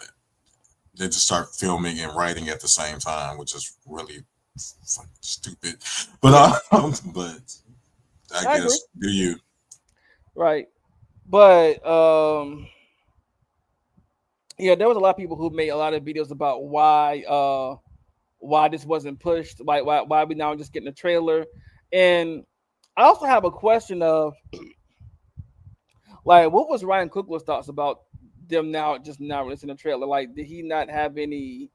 They just start filming and writing at the same time, which is really stupid. But but I I agree. guess do you? Right. But yeah, there was a lot of people who made a lot of videos about why this wasn't pushed, why we now just getting a trailer. And I also have a question of like, what was Ryan Coogler's thoughts about them now releasing a trailer? Like, did he not have any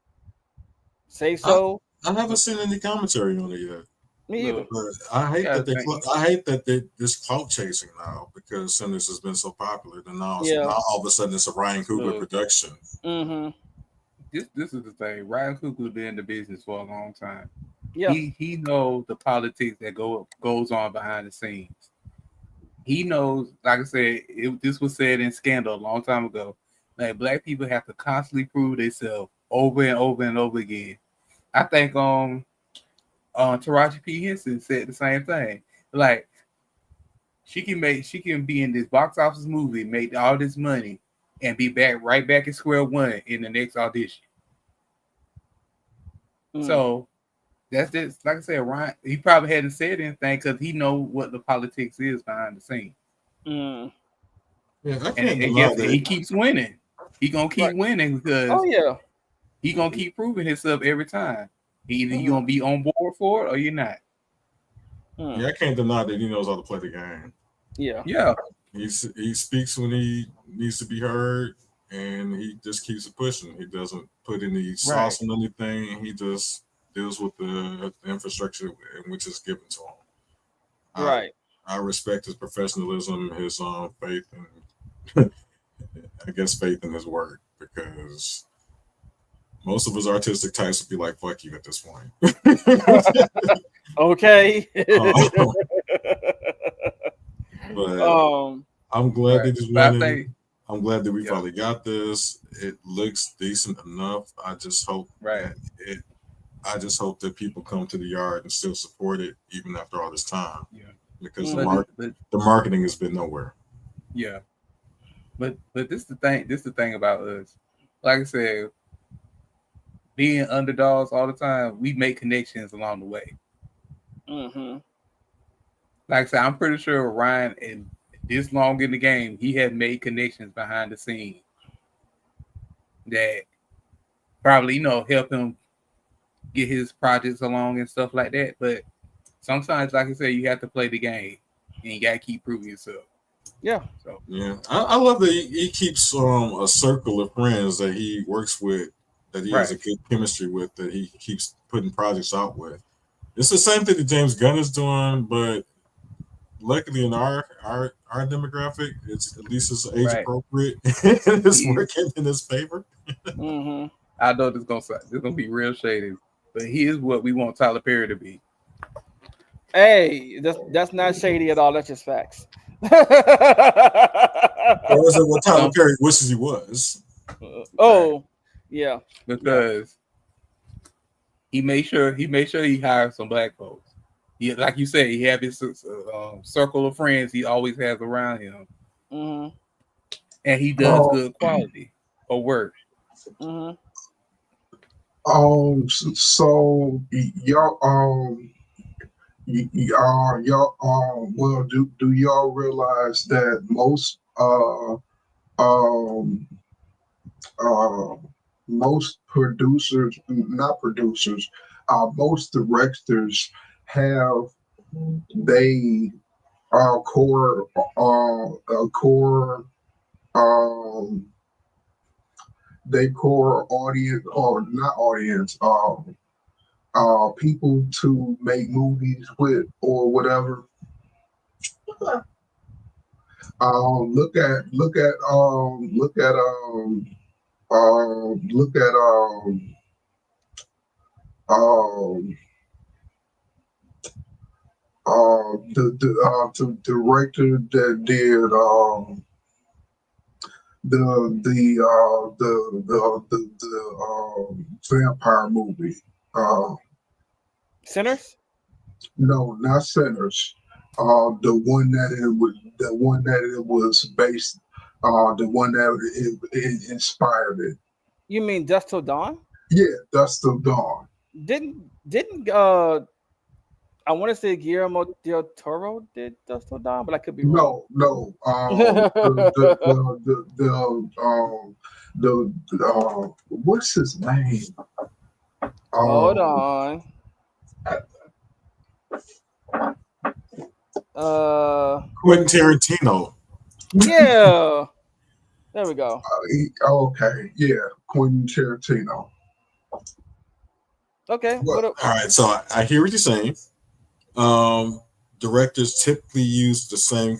say I, so? I haven't seen any commentary on it yet. Me either. But I hate that think. I hate that they this clout chasing now because Sinners has been so popular. And now all of a sudden it's a Ryan Coogler production. Mm-hmm. This is the thing. Ryan Coogler been in the business for a long time. Yeah. He knows the politics that goes on behind the scenes. He knows, like I said, this was said in Scandal a long time ago. Like black people have to constantly prove themselves over and over and over again. I think Taraji P. Henson said the same thing. Like she can be in this box office movie, make all this money, and be right back at square one in the next audition. So that's just like I said, Ryan. He probably hadn't said anything because he know what the politics is behind the scenes. Yeah, I And can't guess he keeps winning. He gonna keep winning because he gonna keep proving himself every time. Either you gonna be on board for it or you're not. Yeah, I can't deny that he knows how to play the game. Yeah. He speaks when he needs to be heard, and he just keeps it pushing. He doesn't put any sauce on anything. He just deals with the infrastructure in which is given to him. Right. I respect his professionalism, his faith, and I guess faith in his work, because most of his artistic types would be like, "Fuck you" at this point. Okay. But I'm glad that he's winning. I'm glad that we finally got this. It looks decent enough. I just hope that people come to the yard and still support it even after all this time. Yeah. Because the marketing has been nowhere. Yeah. But this is the thing. This is the thing about us. Like I said, being underdogs all the time, we make connections along the way. Mm-hmm. Like I said, I'm pretty sure Ryan, in this long in the game, he had made connections behind the scenes that probably, help him get his projects along and stuff like that. But sometimes, like I said, you have to play the game and you got to keep proving yourself. Yeah. So yeah, I love that he keeps a circle of friends that he works with, that he has a good chemistry with, that he keeps putting projects out with. It's the same thing that James Gunn is doing, but luckily in our demographic, it's at least it's age appropriate. It's working in his favor. I know this gonna be real shady, but he is what we want Tyler Perry to be. Hey, that's not shady at all. That's just facts. Or is it what Tyler Perry wishes he was? Yeah, because he made sure he hired some black folks. He, like you said, he have his circle of friends he always has around him, and he does good quality of work. So y'all well, do y'all realize that most producers, not producers, most directors have core audience, or not audience, people to make movies with or whatever. Look at the director that did vampire movie. Sinners? No, not Sinners. The one that it was based, the one that it inspired it. You mean Dust Till Dawn? Yeah, Dust Till Dawn. Didn't I want to say Guillermo del Toro did Dust Till Dawn, but I could be wrong. No. What's his name? Hold on. Quentin Tarantino. Yeah. There we go. Okay, yeah, Quentin Tarantino. Okay. All right, so I hear what you're saying. Directors typically use the same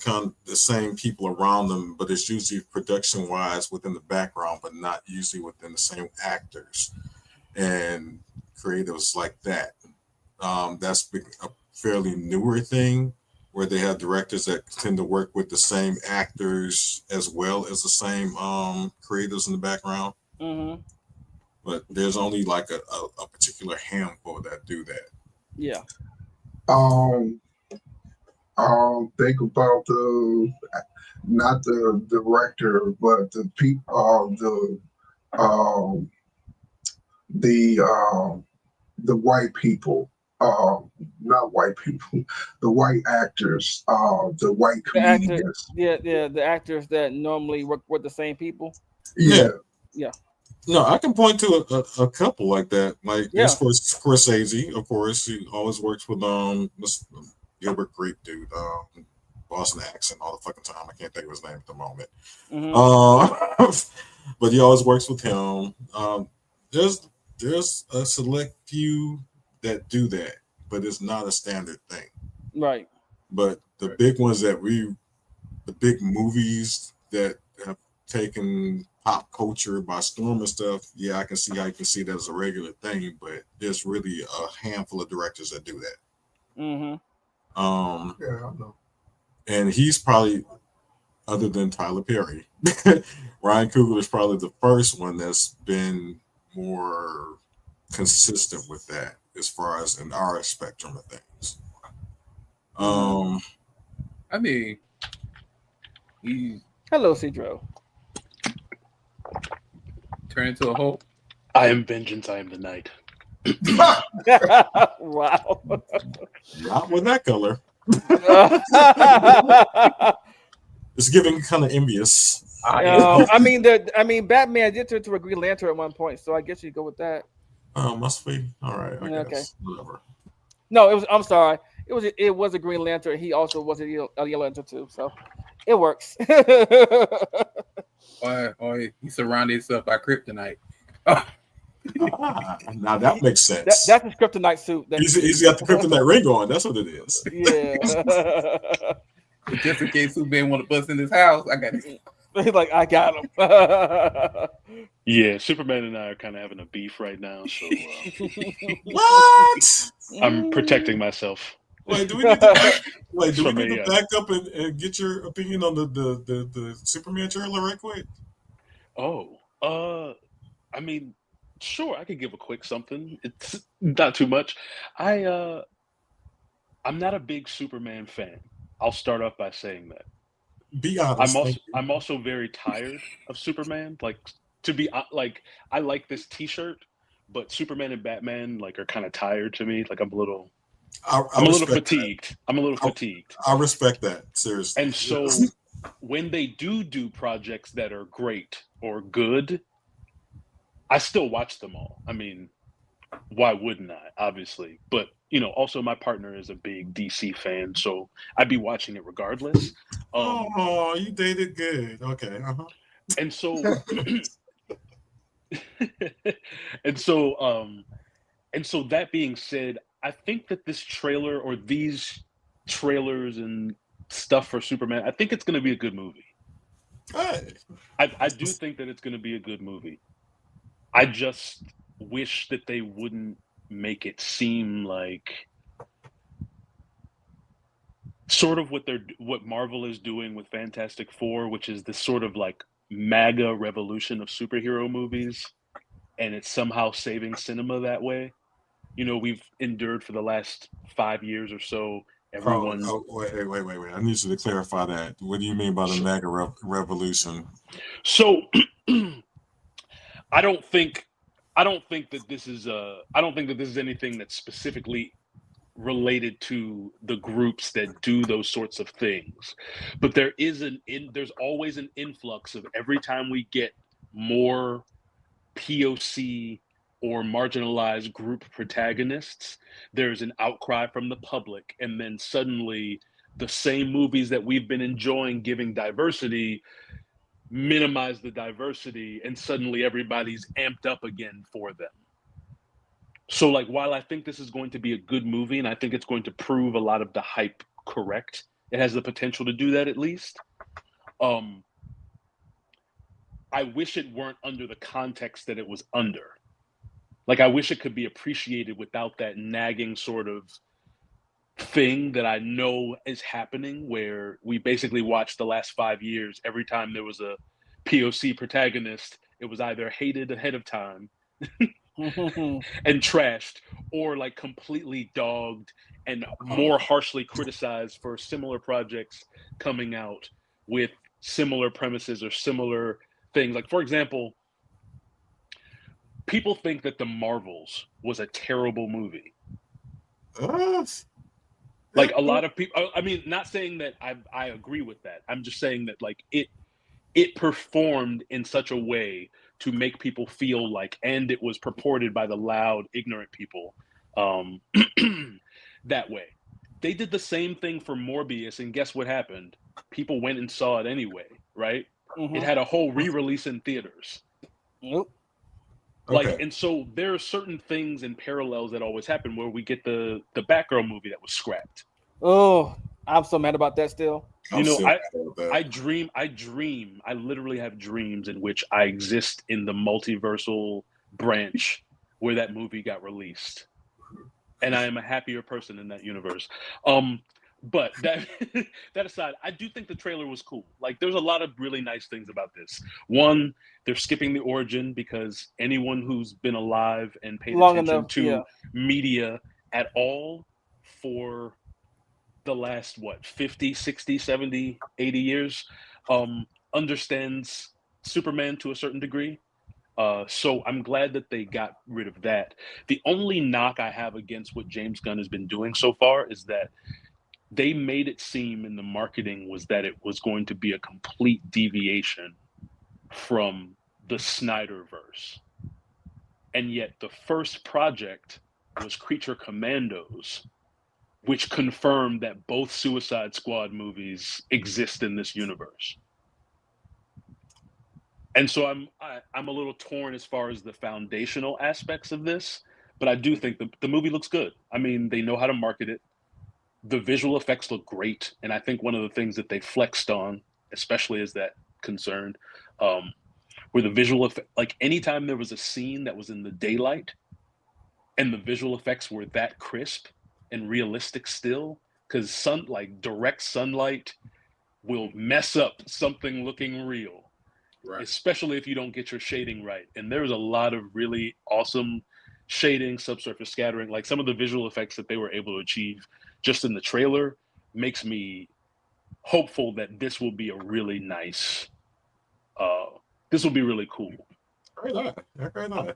people around them, but it's usually production wise within the background, but not usually within the same actors and creatives like that. That's a fairly newer thing where they have directors that tend to work with the same actors as well as the same creatives in the background. Mm-hmm. But there's only like a particular handful that do that. Yeah. Think about not the director, but the people, the white people, not white people, the white actors, the white comedians. The actors that normally work with the same people. Yeah. No, I can point to a couple like that. Like there's Scorsese, of course. He always works with this Gilbert Grape dude, Boston accent all the fucking time. I can't think of his name at the moment. Mm-hmm. But he always works with him. There's a select few that do that, but it's not a standard thing. Right. But the big ones the big movies that have taken pop culture by storm and stuff, yeah, I can see how you can see that as a regular thing, but there's really a handful of directors that do that. Mm-hmm. Yeah, I know. And he's probably, other than Tyler Perry, Ryan Coogler is probably the first one that's been more consistent with that as far as in our spectrum of things. I mean, hello, Cedro. Turn into a Hulk. I am vengeance. I am the night. Wow. Not with that color. It's giving kind of envious. I mean, Batman did turn into a Green Lantern at one point, so I guess you go with that. Oh, must be all right. I Okay. guess. Whatever. No, it was. I'm sorry. It was a Green Lantern. He also was a Yellow Lantern too, so it works. He surrounded himself by kryptonite. Now that makes sense. That's his kryptonite suit. He's got the kryptonite ring on. That's what it is. Yeah. Just in case Superman want to bust in his house, I got it. He's like, I got him. Yeah, Superman and I are kind of having a beef right now, so what? I'm protecting myself. Wait, do we need to back up and get your opinion on the Superman trailer right quick? I mean, sure, I could give a quick something. It's not too much. I'm not a big Superman fan. I'll start off by saying that. Be honest. I'm also very tired of Superman. Like, to be like, I like this T-shirt, but Superman and Batman like are kind of tired to me. Like I'm a little fatigued. I'm a little fatigued. I respect that, seriously. And so when they do projects that are great or good, I still watch them all. I mean, why wouldn't I? Obviously, but also my partner is a big DC fan, so I'd be watching it regardless. Oh, you dated good. Okay. Uh-huh. And so, and so that being said, I think that this trailer or these trailers and stuff for Superman, I think it's going to be a good movie. Hey. I do think that it's going to be a good movie. I just wish that they wouldn't make it seem like sort of what Marvel is doing with Fantastic Four, which is this sort of like MAGA revolution of superhero movies, and it's somehow saving cinema that way. You know, we've endured for the last 5 years or so. Everyone. Wait. I need you to clarify that. What do you mean by the MAGA revolution? So, I don't think that this is anything that's specifically related to the groups that do those sorts of things, but there's always an influx of every time we get more POC or marginalized group protagonists, there's an outcry from the public, and then suddenly the same movies that we've been enjoying giving diversity minimize the diversity, and suddenly everybody's amped up again for them. So, like, while I think this is going to be a good movie, and I think it's going to prove a lot of the hype correct, it has the potential to do that at least. I wish it weren't under the context that it was under. Like, I wish it could be appreciated without that nagging sort of thing that I know is happening, where we basically watched the last 5 years. Every time there was a POC protagonist, it was either hated ahead of time and trashed, or like completely dogged and more harshly criticized for similar projects coming out with similar premises or similar things. Like, for example, people think that The Marvels was a terrible movie. Like, a lot of people, I mean, not saying that I agree with that. I'm just saying that, like, it performed in such a way to make people feel like, and it was purported by the loud, ignorant people that way. They did the same thing for Morbius, and guess what happened? People went and saw it anyway, right? Mm-hmm. It had a whole re-release in theaters. Nope. Like, Okay. and so there are certain things and parallels that always happen, where we get the Batgirl movie that was scrapped. Oh, I'm so mad about that still. You know, I literally have dreams in which I exist in the multiversal branch where that movie got released. And I am a happier person in that universe. But that that aside, I do think the trailer was cool. Like, there's a lot of really nice things about this. One, they're skipping the origin, because anyone who's been alive and paid Long attention enough, to yeah. media at all for the last, 50, 60, 70, 80 years, understands Superman to a certain degree. So I'm glad that they got rid of that. The only knock I have against what James Gunn has been doing so far is that they made it seem in the marketing was that it was going to be a complete deviation from the Snyderverse. And yet the first project was Creature Commandos, which confirmed that both Suicide Squad movies exist in this universe. And so I'm a little torn as far as the foundational aspects of this, but I do think the movie looks good. I mean, they know how to market it. The visual effects look great, and I think one of the things that they flexed on, especially as that concerned, were the visual effect. Like, anytime there was a scene that was in the daylight, and the visual effects were that crisp and realistic still, because direct sunlight will mess up something looking real, right? Especially if you don't get your shading right. And there's a lot of really awesome shading, subsurface scattering, like some of the visual effects that they were able to achieve just in the trailer makes me hopeful that this will be a really nice, this will be really cool. Very nice.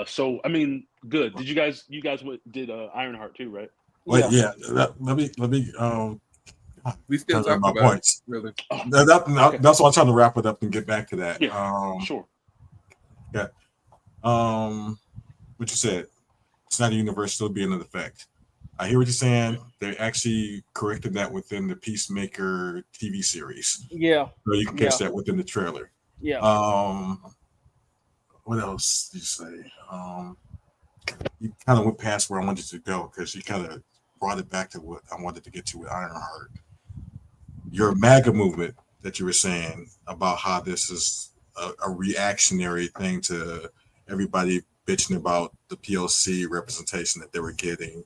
So, I mean, good. Did you guys did Ironheart too, right? Wait, yeah. Let me. We still talking talking about about points. Really. That's why I'm trying to wrap it up and get back to that. Yeah, sure. Yeah. What you said, Snyder Universe still being in effect. I hear what you're saying. They actually corrected that within the Peacemaker TV series. Yeah. So you can catch that within the trailer. Yeah. What else did you say? You kind of went past where I wanted to go, because you kind of brought it back to what I wanted to get to with Ironheart. Your MAGA movement that you were saying about how this is a reactionary thing to everybody bitching about the POC representation that they were getting,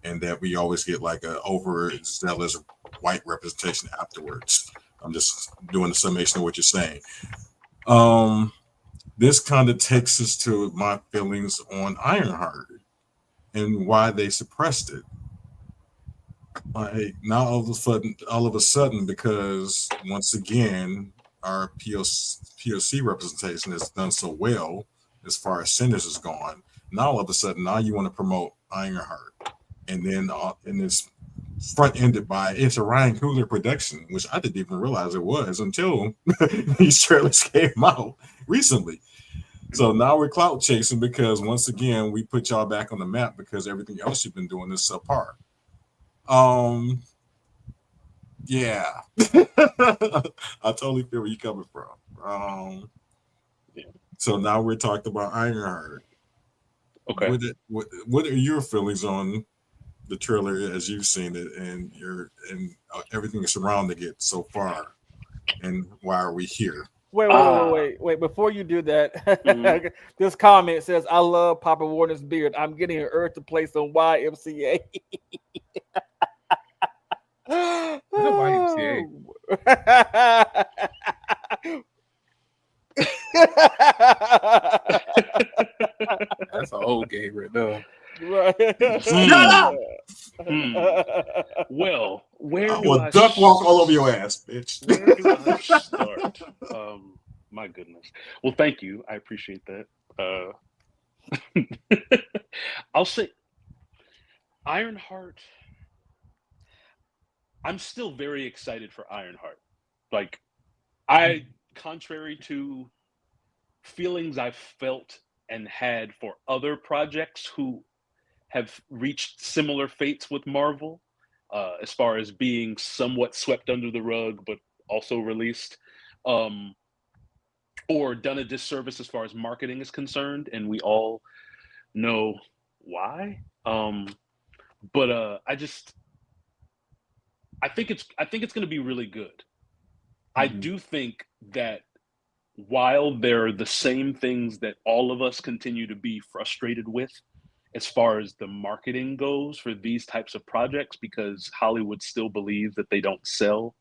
and that we always get like a overzealous white representation afterwards. I'm just doing the summation of what you're saying. This kind of takes us to my feelings on Ironheart and why they suppressed it. Like now, all of a sudden, because once again, our POC representation has done so well as far as Sinners is gone. Now, all of a sudden, now you want to promote Ironheart, and then and it's front ended by it's a Ryan Coogler production, which I didn't even realize it was until these trailers came out recently. So now we're clout chasing because once again we put y'all back on the map because everything else you've been doing is subpar. Yeah, I totally feel where you're coming from. So now we're talking about Ironheart. Okay. What are your feelings on the trailer as you've seen it and everything surrounding it so far, and why are we here? Wait! Before you do that, this comment says, "I love Papa Warner's beard. I'm getting an urge to play some YMCA." YMCA. That's an old game right now. Right. Shut up! Well, where I do will I duck walk all over your ass, bitch. Where do I start? My goodness. Well, thank you. I appreciate that. I'll say Ironheart. I'm still very excited for Ironheart. Like, contrary to feelings I've felt and had for other projects who have reached similar fates with Marvel, as far as being somewhat swept under the rug, but also released, or done a disservice as far as marketing is concerned, and we all know why. But I think it's going to be really good. I do think that while they're the same things that all of us continue to be frustrated with as far as the marketing goes for these types of projects, because Hollywood still believes that they don't sell.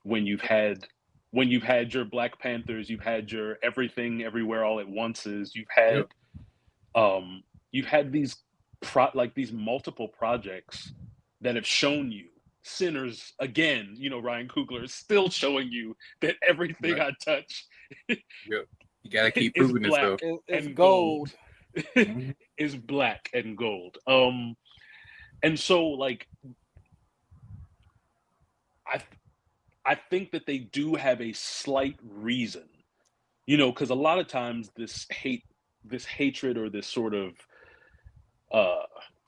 When you've had your Black Panthers, you've had your Everything Everywhere All at Onces, you've had these these multiple projects that have shown you Sinners again. Ryan Coogler is still showing you that everything I touch you gotta keep proving this stuff. It's gold. Is black and gold. And so like I think that they do have a slight reason, because a lot of times this hatred or this sort of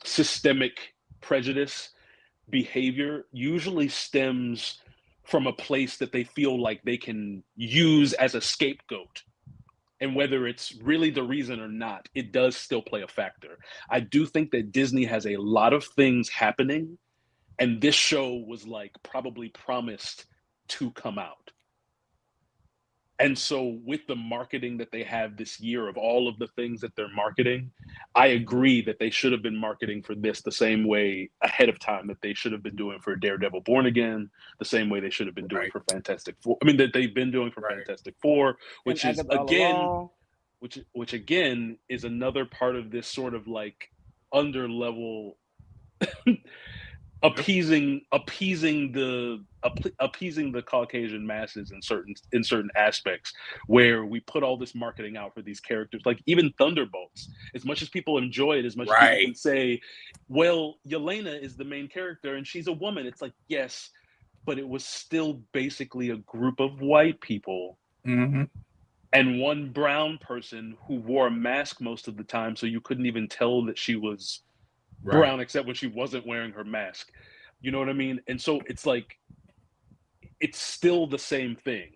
systemic prejudice behavior usually stems from a place that they feel like they can use as a scapegoat. And whether it's really the reason or not, it does still play a factor. I do think that Disney has a lot of things happening, and this show was probably promised to come out. And so with the marketing that they have this year of all of the things that they're marketing, I agree that they should have been marketing for this the same way ahead of time that they should have been doing for Daredevil Born Again, the same way they should have been doing for Fantastic Four. I mean, that they've been doing for Fantastic Four, which is again, which again is another part of this sort of underlevel appeasing the Caucasian masses in certain aspects, where we put all this marketing out for these characters, like even Thunderbolts. As much as people enjoy it, as much as people can say, well, Yelena is the main character and she's a woman. It's like, yes, but it was still basically a group of white people and one brown person who wore a mask most of the time, so you couldn't even tell that she was brown except when she wasn't wearing her mask. You know what I mean? And so it's like, it's still the same thing.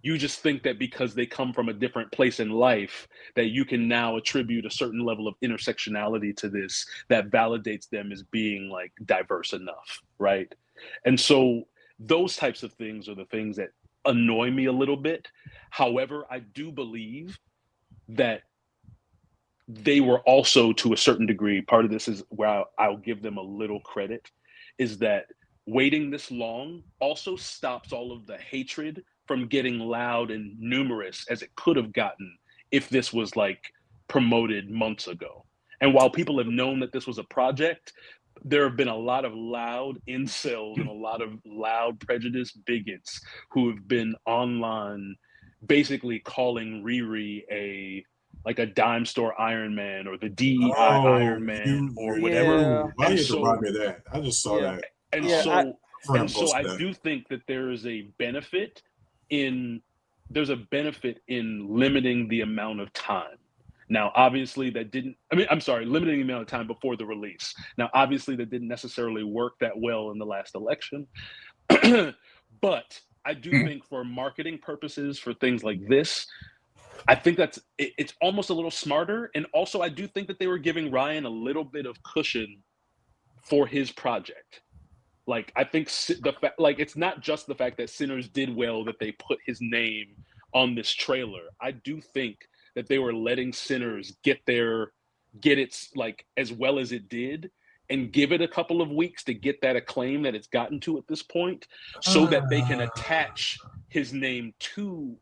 You just think that because they come from a different place in life that you can now attribute a certain level of intersectionality to this that validates them as being diverse enough, right? And so those types of things are the things that annoy me a little bit. However, I do believe that they were also, to a certain degree, part of this is where I'll give them a little credit, is that waiting this long also stops all of the hatred from getting loud and numerous as it could have gotten if this was like promoted months ago. And while people have known that this was a project, there have been a lot of loud incels and a lot of loud prejudiced bigots who have been online basically calling Riri a dime store Iron Man or the DEI Iron Man or whatever. Why And you so remind me of that? I just saw that. and Yeah, so friend and so I posted that. do think that there is a benefit in limiting the amount of time. Now, obviously, limiting the amount of time before the release. Now, obviously, that didn't necessarily work that well in the last election. But I do think for marketing purposes, for things like this, I think it's almost a little smarter. And also, I do think that they were giving Ryan a little bit of cushion for his project. Like, I think it's not just the fact that Sinners did well that they put his name on this trailer. I do think that they were letting Sinners get its like as well as it did and give it a couple of weeks to get that acclaim that it's gotten to at this point so that they can attach his name to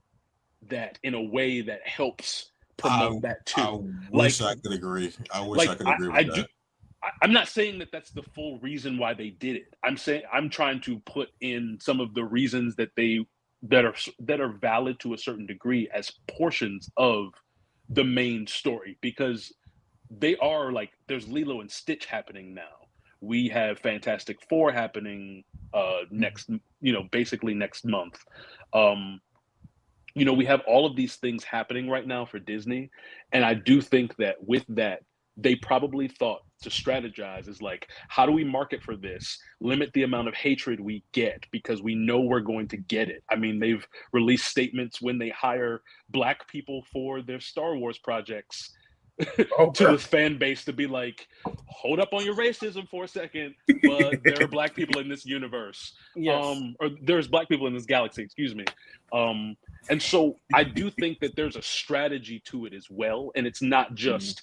that in a way that helps promote that too. I wish I could agree. I wish I could agree with that. I'm not saying that that's the full reason why they did it. I'm trying to put in some of the reasons that are valid to a certain degree as portions of the main story, because they are like, there's Lilo and Stitch happening now. We have Fantastic Four happening basically next month. We have all of these things happening right now for Disney, and I do think that with that, they probably thought to strategize is like, how do we market for this, limit the amount of hatred we get, because we know we're going to get it. I mean, they've released statements when they hire Black people for their Star Wars projects to the fan base to be like, hold up on your racism for a second, but there are Black people in this universe. Yes. Or there's Black people in this galaxy, excuse me. And so I do think that there's a strategy to it as well. And it's not just,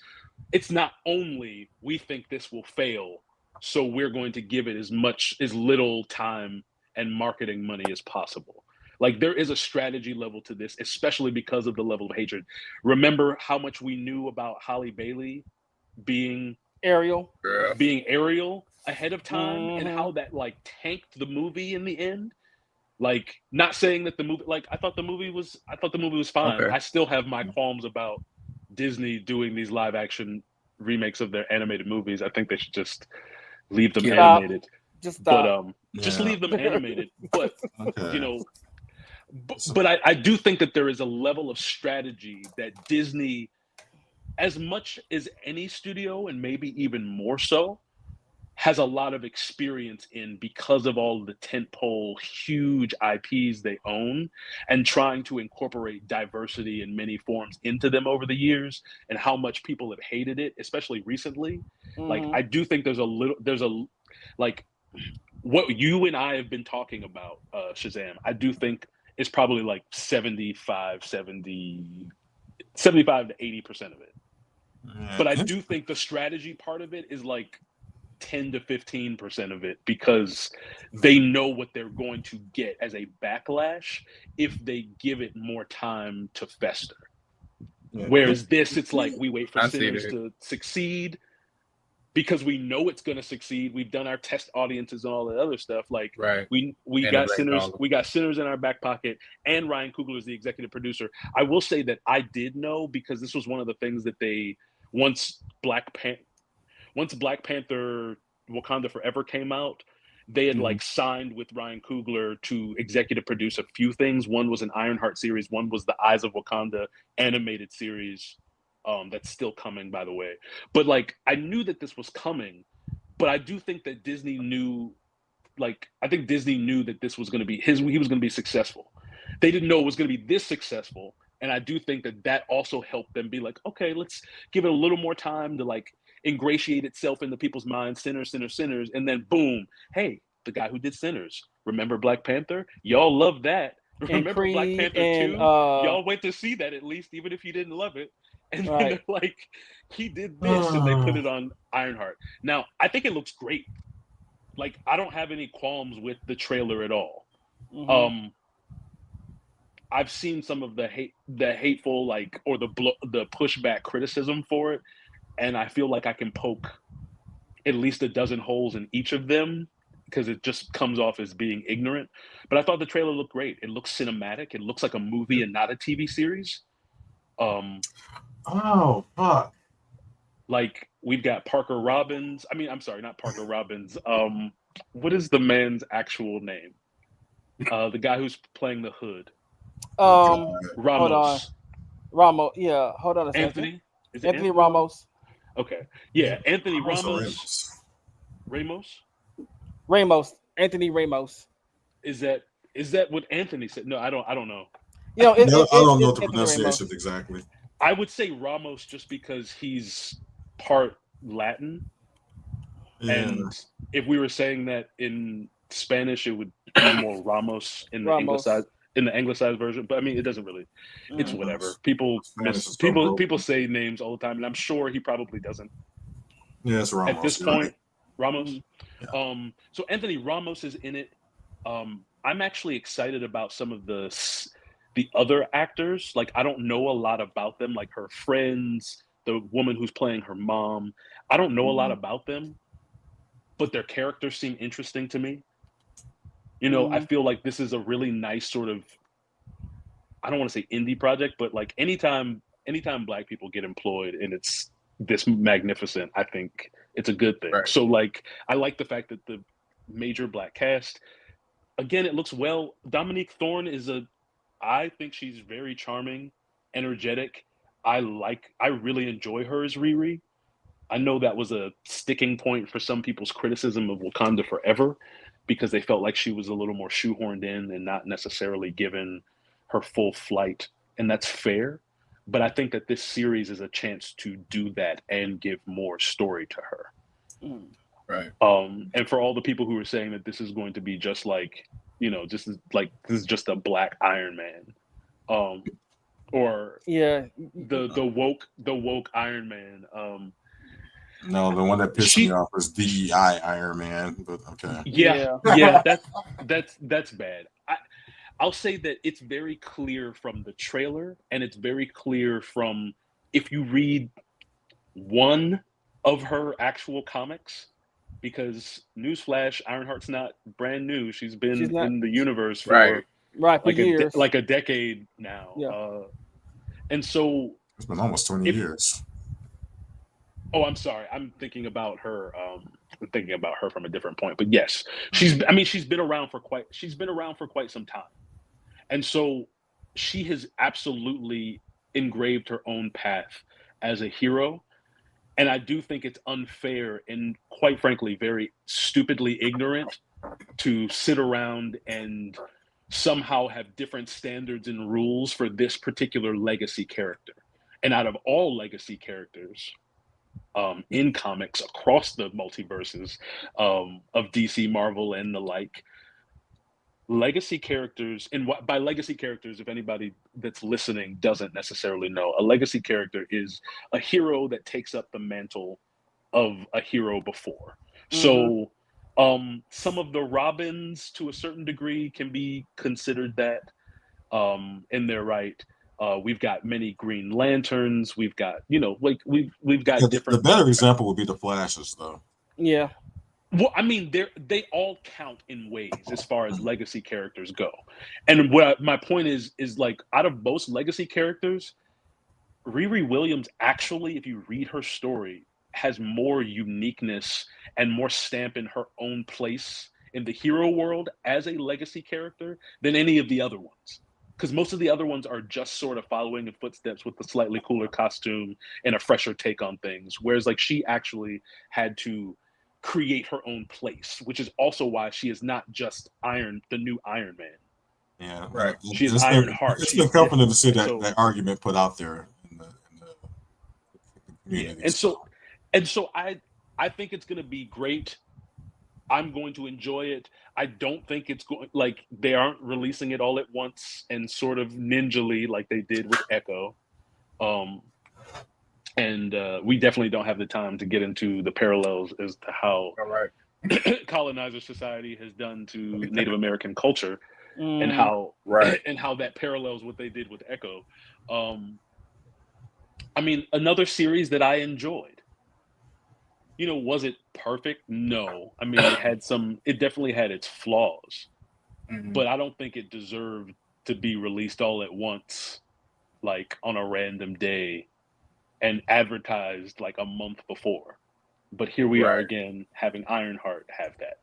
it's not only we think this will fail, so we're going to give it as little time and marketing money as possible. Like, there is a strategy level to this, especially because of the level of hatred. Remember how much we knew about Halle Bailey being Ariel ahead of time, and how that like tanked the movie in the end. Like, not saying that the movie, like, I thought the movie was fine. Okay. I still have my qualms about Disney doing these live action remakes of their animated movies. I think they should just leave them animated. Just stop. But just leave them animated. But but I do think that there is a level of strategy that Disney, as much as any studio, and maybe even more so, has a lot of experience in, because of all the tentpole huge IPs they own, and trying to incorporate diversity in many forms into them over the years, and how much people have hated it, especially recently. Like, I do think there's like what you and I have been talking about, Shazam, I do think is probably like 75 to 80% of it. But I do think the strategy part of it is like 10 to 15% of it, because they know what they're going to get as a backlash if they give it more time to fester. Whereas this, it's like, we wait for Sinners to succeed because we know it's going to succeed. We've done our test audiences and all that other stuff. Like, we got Sinners in our back pocket, and Ryan Coogler is the executive producer. I will say that I did know, because this was one of the things that they, once Black Panther Wakanda Forever came out, they had like signed with Ryan Coogler to executive produce a few things. One was an Ironheart series. One was the Eyes of Wakanda animated series. That's still coming, by the way. But like, I knew that this was coming, but I do think that Disney knew, like, I think Disney knew that this was going to be he was going to be successful. They didn't know it was going to be this successful. And I do think that also helped them be like, okay, let's give it a little more time to like ingratiate itself into people's minds. Sinners, and then boom, hey, the guy who did Sinners, remember Black Panther? Y'all love that. Remember Creed Black Panther 2? Y'all went to see that, at least, even if you didn't love it. And then they're like, he did this, and they put it on Ironheart. Now, I think it looks great. Like, I don't have any qualms with the trailer at all. I've seen some of the hateful or the pushback criticism for it, and I feel like I can poke at least a dozen holes in each of them because it just comes off as being ignorant. But I thought the trailer looked great. It looks cinematic. It looks like a movie and not a TV series. Oh fuck! Like we've got Parker Robbins. I mean, I'm sorry, not Parker Robbins. What is the man's actual name? The guy who's playing the Hood. Ramos. Hold on. Ramos. Yeah. Hold on a second. Anthony. Is it Anthony Ramos. Okay. Yeah. Anthony Ramos. Ramos. Anthony Ramos. Is that what Anthony said? No, I don't know. I don't know the pronunciation exactly. I would say Ramos just because he's part Latin. Yeah. And if we were saying that in Spanish, it would be more Ramos in the anglicized version. But I mean, it doesn't really. It's whatever. People say names all the time, and I'm sure he probably doesn't. Yeah, it's Ramos. At this point, Ramos. Yeah. So Anthony Ramos is in it. I'm actually excited about some of the other actors. Like, I don't know a lot about them. Like her friends, the woman who's playing her mom. I don't know a lot about them, but their characters seem interesting to me. You know, I feel like this is a really nice sort of, I don't want to say indie project, but like anytime Black people get employed and it's this magnificent, I think it's a good thing. Right. So like, I like the fact that the major Black cast, again, it looks well. Dominique Thorne I think she's very charming, energetic. I really enjoy her as Riri. I know that was a sticking point for some people's criticism of Wakanda Forever, because they felt like she was a little more shoehorned in and not necessarily given her full flight. And that's fair. But I think that this series is a chance to do that and give more story to her. Right. And for all the people who are saying that this is going to be just like, this is just a Black Iron Man. Or the woke Iron Man. No, the one that pissed me off was DEI Iron Man, but okay. Yeah, that's bad. I'll say that it's very clear from the trailer, and it's very clear from if you read one of her actual comics, because newsflash, Ironheart's not brand new. She's been in the universe for years. Like a decade now. Yeah. And so it's been almost 20 years. Oh, I'm sorry. I'm thinking about her. I'm thinking about her from a different point. But yes, she's been around for quite some time. And so she has absolutely engraved her own path as a hero. And I do think it's unfair and, quite frankly, very stupidly ignorant to sit around and somehow have different standards and rules for this particular legacy character. And out of all legacy characters in comics across the multiverses of DC, Marvel, and the like, legacy characters, and by legacy characters, if anybody that's listening doesn't necessarily know, a legacy character is a hero that takes up the mantle of a hero before. So some of the Robins, to a certain degree, can be considered that, in their right. We've got many Green Lanterns. We've got, we've got different. The better example would be the Flashes, though. Yeah. Well, I mean, they all count in ways as far as legacy characters go. And my point is like, out of most legacy characters, Riri Williams actually, if you read her story, has more uniqueness and more stamp in her own place in the hero world as a legacy character than any of the other ones. Because most of the other ones are just sort of following in footsteps with a slightly cooler costume and a fresher take on things. Whereas like she actually had to create her own place, which is also why she is not just the new Iron Man. Yeah, right. She is Ironheart. It's been comforting to see that argument put out there in the community. And so I think it's going to be great. I'm going to enjoy it. I don't think it's going, like, they aren't releasing it all at once and sort of ninjally like they did with Echo. And we definitely don't have the time to get into the parallels as to how colonizer society has done to Native American culture. and how Right. and how that parallels what they did with Echo. I mean, another series that I enjoyed. You know, was it perfect? No. I mean, it definitely had its flaws, but I don't think it deserved to be released all at once, like on a random day and advertised like a month before. But here we are again having Ironheart have that.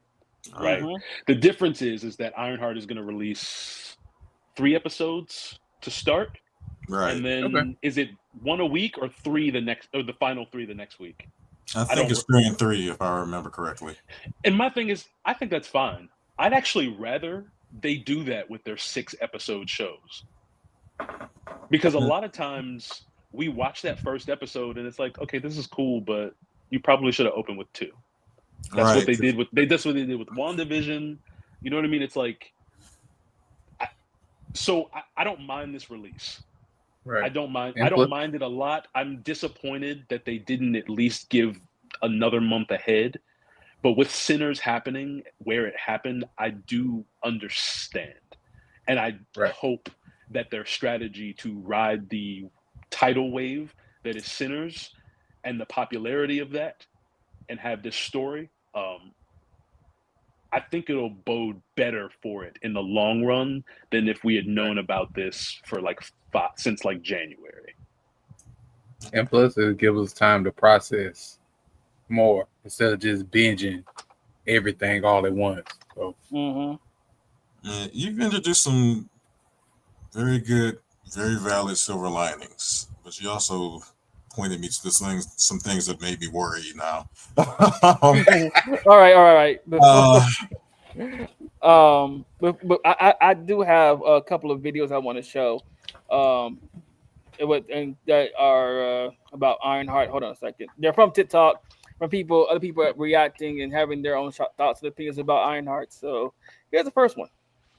Right. The difference is that Ironheart is going to release 3 episodes to start. Right. And then is it 1 a week or 3 the next, or the final 3 the next week? I think it's 3 and 3 if I remember correctly. And my thing is, I think that's fine. I'd actually rather they do that with their 6-episode shows. Because a lot of times we watch that first episode and it's like, okay, this is cool, but you probably should have opened with 2. That's what they did with WandaVision. You know what I mean? It's like, I don't mind this release. Right. I don't mind it a lot. I'm disappointed that they didn't at least give another month ahead. But with Sinners happening where it happened, I do understand. And I hope that their strategy to ride the tidal wave that is Sinners and the popularity of that and have this story, I think it'll bode better for it in the long run than if we had known about this for since January. And plus, it'll give us time to process more instead of just binging everything all at once. So, you've introduced some very good, very valid silver linings, but you also pointed me to some things that made me worry now. All right. But I do have a couple of videos I want to show. That are about Ironheart. Hold on a second. They're from TikTok, from other people reacting and having their own thoughts and opinions about Ironheart. So here's the first one.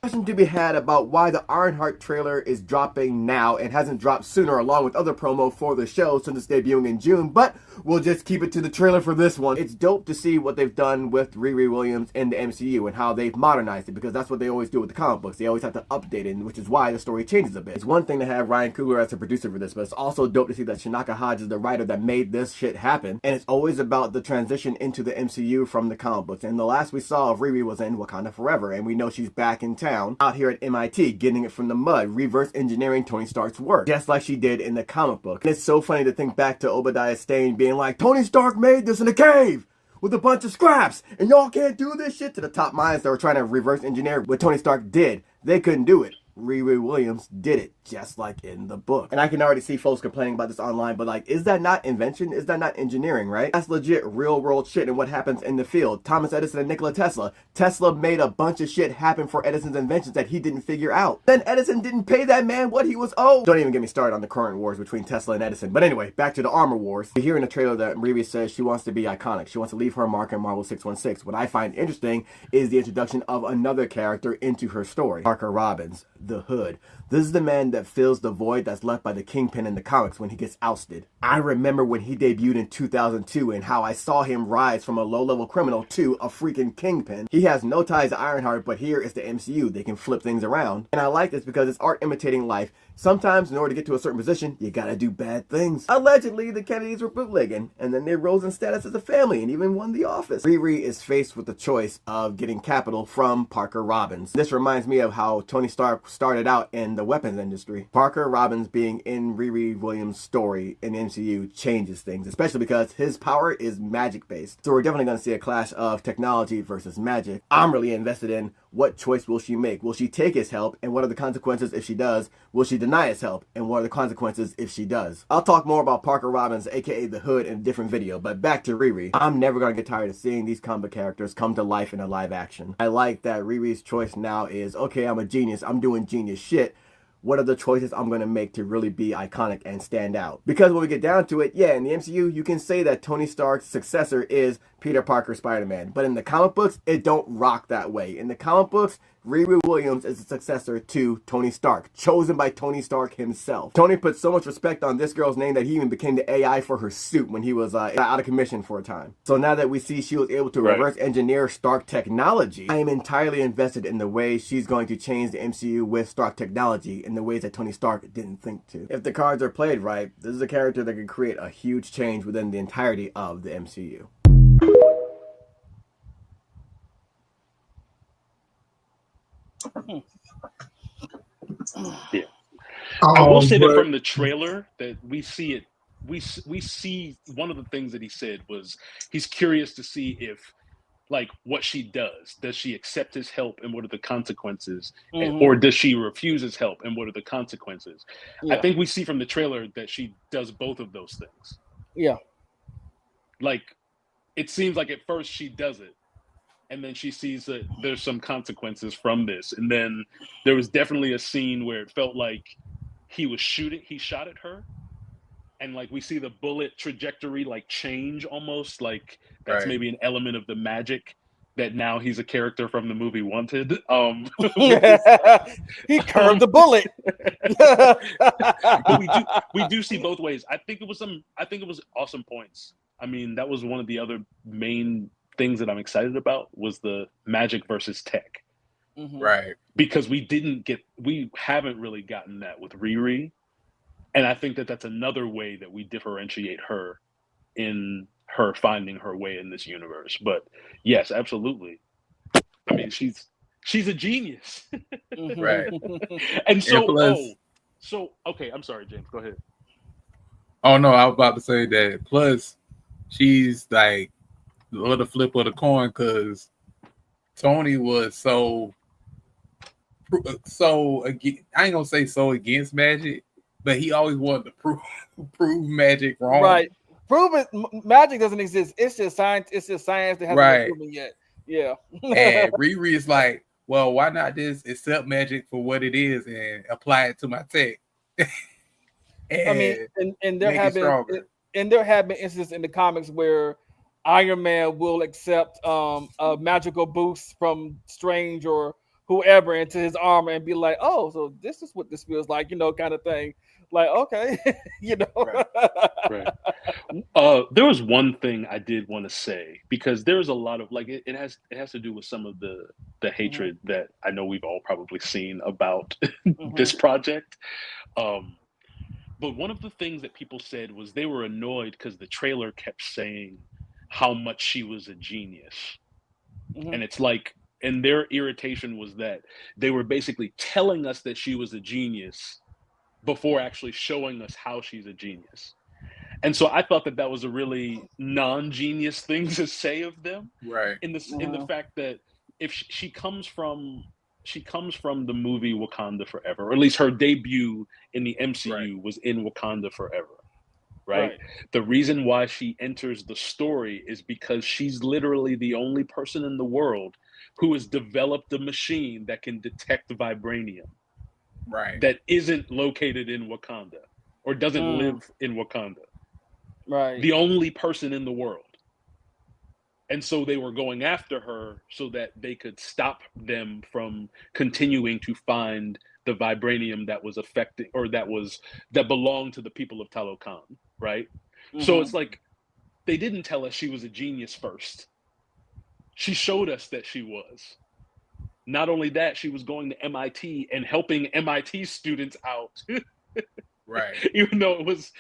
Question to be had about why the Ironheart trailer is dropping now and hasn't dropped sooner along with other promo for the show since it's debuting in June, but we'll just keep it to the trailer for this one. It's dope to see what they've done with Riri Williams in the MCU and how they've modernized it, because that's what they always do with the comic books. They always have to update it, which is why the story changes a bit. It's one thing to have Ryan Coogler as a producer for this, but it's also dope to see that Shinaka Hodge is the writer that made this shit happen, and it's always about the transition into the MCU from the comic books. And the last we saw of Riri was in Wakanda Forever, and we know she's back in town out here at MIT, getting it from the mud, reverse engineering Tony Stark's work, just like she did in the comic book. And it's so funny to think back to Obadiah Stane being like, Tony Stark made this in a cave with a bunch of scraps, and y'all can't do this shit, to the top minds that were trying to reverse engineer what Tony Stark did. They couldn't do it. Riri Williams did it, just like in the book. And I can already see folks complaining about this online, but is that not invention? Is that not engineering, right? That's legit real world shit and what happens in the field. Thomas Edison and Nikola Tesla. Tesla made a bunch of shit happen for Edison's inventions that he didn't figure out. Then Edison didn't pay that man what he was owed. Don't even get me started on the current wars between Tesla and Edison. But anyway, back to the armor wars. We hear in the trailer that Riri says she wants to be iconic. She wants to leave her mark in Marvel 616. What I find interesting is the introduction of another character into her story. Parker Robbins, the Hood. This is the man that fills the void that's left by the Kingpin in the comics when he gets ousted. I remember when he debuted in 2002 and how I saw him rise from a low-level criminal to a freaking Kingpin. He has no ties to Ironheart, but here is the MCU. They can flip things around. And I like this because it's art imitating life. Sometimes in order to get to a certain position, you gotta do bad things. Allegedly, the Kennedys were bootlegging, and then they rose in status as a family and even won the office. Riri is faced with the choice of getting capital from Parker Robbins. This reminds me of how Tony Stark started out in the weapons industry. Parker Robbins being in Riri Williams' story in the MCU changes things, especially because his power is magic based. So we're definitely going to see a clash of technology versus magic. I'm really invested in what choice will she make. Will she take his help, and what are the consequences if she does? Will she deny his help, and what are the consequences if she does? I'll talk more about Parker Robbins, aka the Hood, in a different video, but back to Riri. I'm never going to get tired of seeing these comic characters come to life in a live action. I like that Riri's choice now is, okay, I'm a genius, I'm doing genius shit. What are the choices I'm going to make to really be iconic and stand out? Because when we get down to it, yeah, in the MCU, you can say that Tony Stark's successor is Peter Parker Spider-Man. But in the comic books, it don't rock that way. In the comic books, Riri Williams is the successor to Tony Stark, chosen by Tony Stark himself. Tony put so much respect on this girl's name that he even became the AI for her suit when he was out of commission for a time. So now that we see she was able to reverse engineer Stark technology, I am entirely invested in the way she's going to change the MCU with Stark technology in the ways that Tony Stark didn't think to. If the cards are played right, this is a character that can create a huge change within the entirety of the MCU. Yeah, I will say that from the trailer that we see it, we see one of the things that he said was he's curious to see if like what she does she accept his help and what are the consequences, or does she refuse his help and what are the consequences? I think we see from the trailer that she does both of those things. Yeah, like it seems like at first she does it and then she sees that there's some consequences from this, and then there was definitely a scene where it felt like he shot at her, and like we see the bullet trajectory like change almost, like that's maybe an element of the magic that now he's a character from the movie Wanted. He curved the bullet. But we do see both ways. I think it was awesome points. I mean, that was one of the other main things that I'm excited about was the magic versus tech. Right. Because we haven't really gotten that with Riri. And I think that that's another way that we differentiate her in her finding her way in this universe. But yes, absolutely. I mean, she's a genius. Right. And so, plus, okay, I'm sorry, James, go ahead. Oh no, I was about to say that. Plus, she's like the other flip of the coin because Tony was so I ain't gonna say so against magic, but he always wanted to prove magic wrong. Right. Magic doesn't exist. It's just science. It's just science that hasn't been proven yet. Yeah. And Riri is like, well, why not just accept magic for what it is and apply it to my tech? I mean, and there have been instances in the comics where Iron Man will accept a magical boost from Strange or whoever into his armor and be like, oh, so this is what this feels like, kind of thing. Like, okay, Right. There was one thing I did want to say, because there's a lot of like it has to do with some of the hatred that I know we've all probably seen about this project. But one of the things that people said was they were annoyed because the trailer kept saying how much she was a genius. And it's like, and their irritation was that they were basically telling us that she was a genius before actually showing us how she's a genius. And so I thought that was a really non-genius thing to say of them. Right. In the fact that if she comes from the movie Wakanda Forever, or at least her debut in the MCU was in Wakanda Forever. Right? The reason why she enters the story is because she's literally the only person in the world who has developed a machine that can detect vibranium. Right. That isn't located in Wakanda or doesn't live in Wakanda. Right. The only person in the world. And so they were going after her so that they could stop them from continuing to find the vibranium that was affected, or that belonged to the people of Talokan, right? So it's like they didn't tell us she was a genius first. She showed us that she was. Not only that, she was going to MIT and helping MIT students out. Right. Even though it was,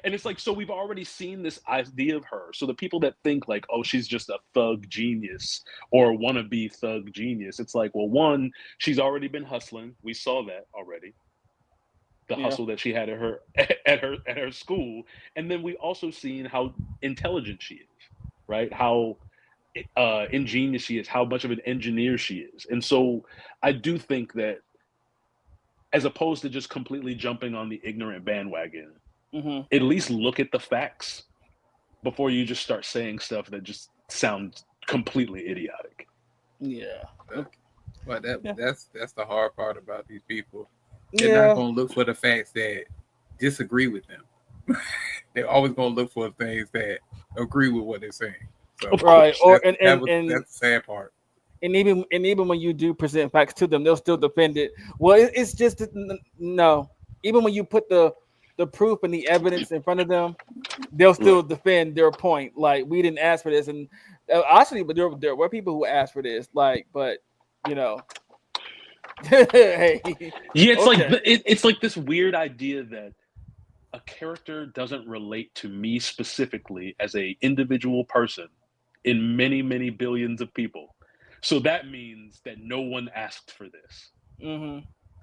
and it's like, so we've already seen this idea of her. So the people that think like, oh, she's just a thug genius or wannabe thug genius, it's like, well, one, she's already been hustling. We saw that already. The hustle that she had at her school. And then we also seen how intelligent she is, right? How ingenious she is, how much of an engineer she is. And so I do think that, as opposed to just completely jumping on the ignorant bandwagon, at least look at the facts before you just start saying stuff that just sounds completely idiotic. Yeah. But that's the hard part about these people. They're not going to look for the facts that disagree with them. They're always going to look for things that agree with what they're saying. So, right. That's the sad part. and even when you do present facts to them, they'll still defend it. Well, it's just no. Even when you put the proof and the evidence in front of them, they'll still defend their point. Like, we didn't ask for this, and actually, but there were people who asked for this. Like, but you know, hey, yeah, it's okay. like it's like this weird idea that a character doesn't relate to me specifically as a individual person in many, many billions of people. So that means that no one asked for this. Mm-hmm.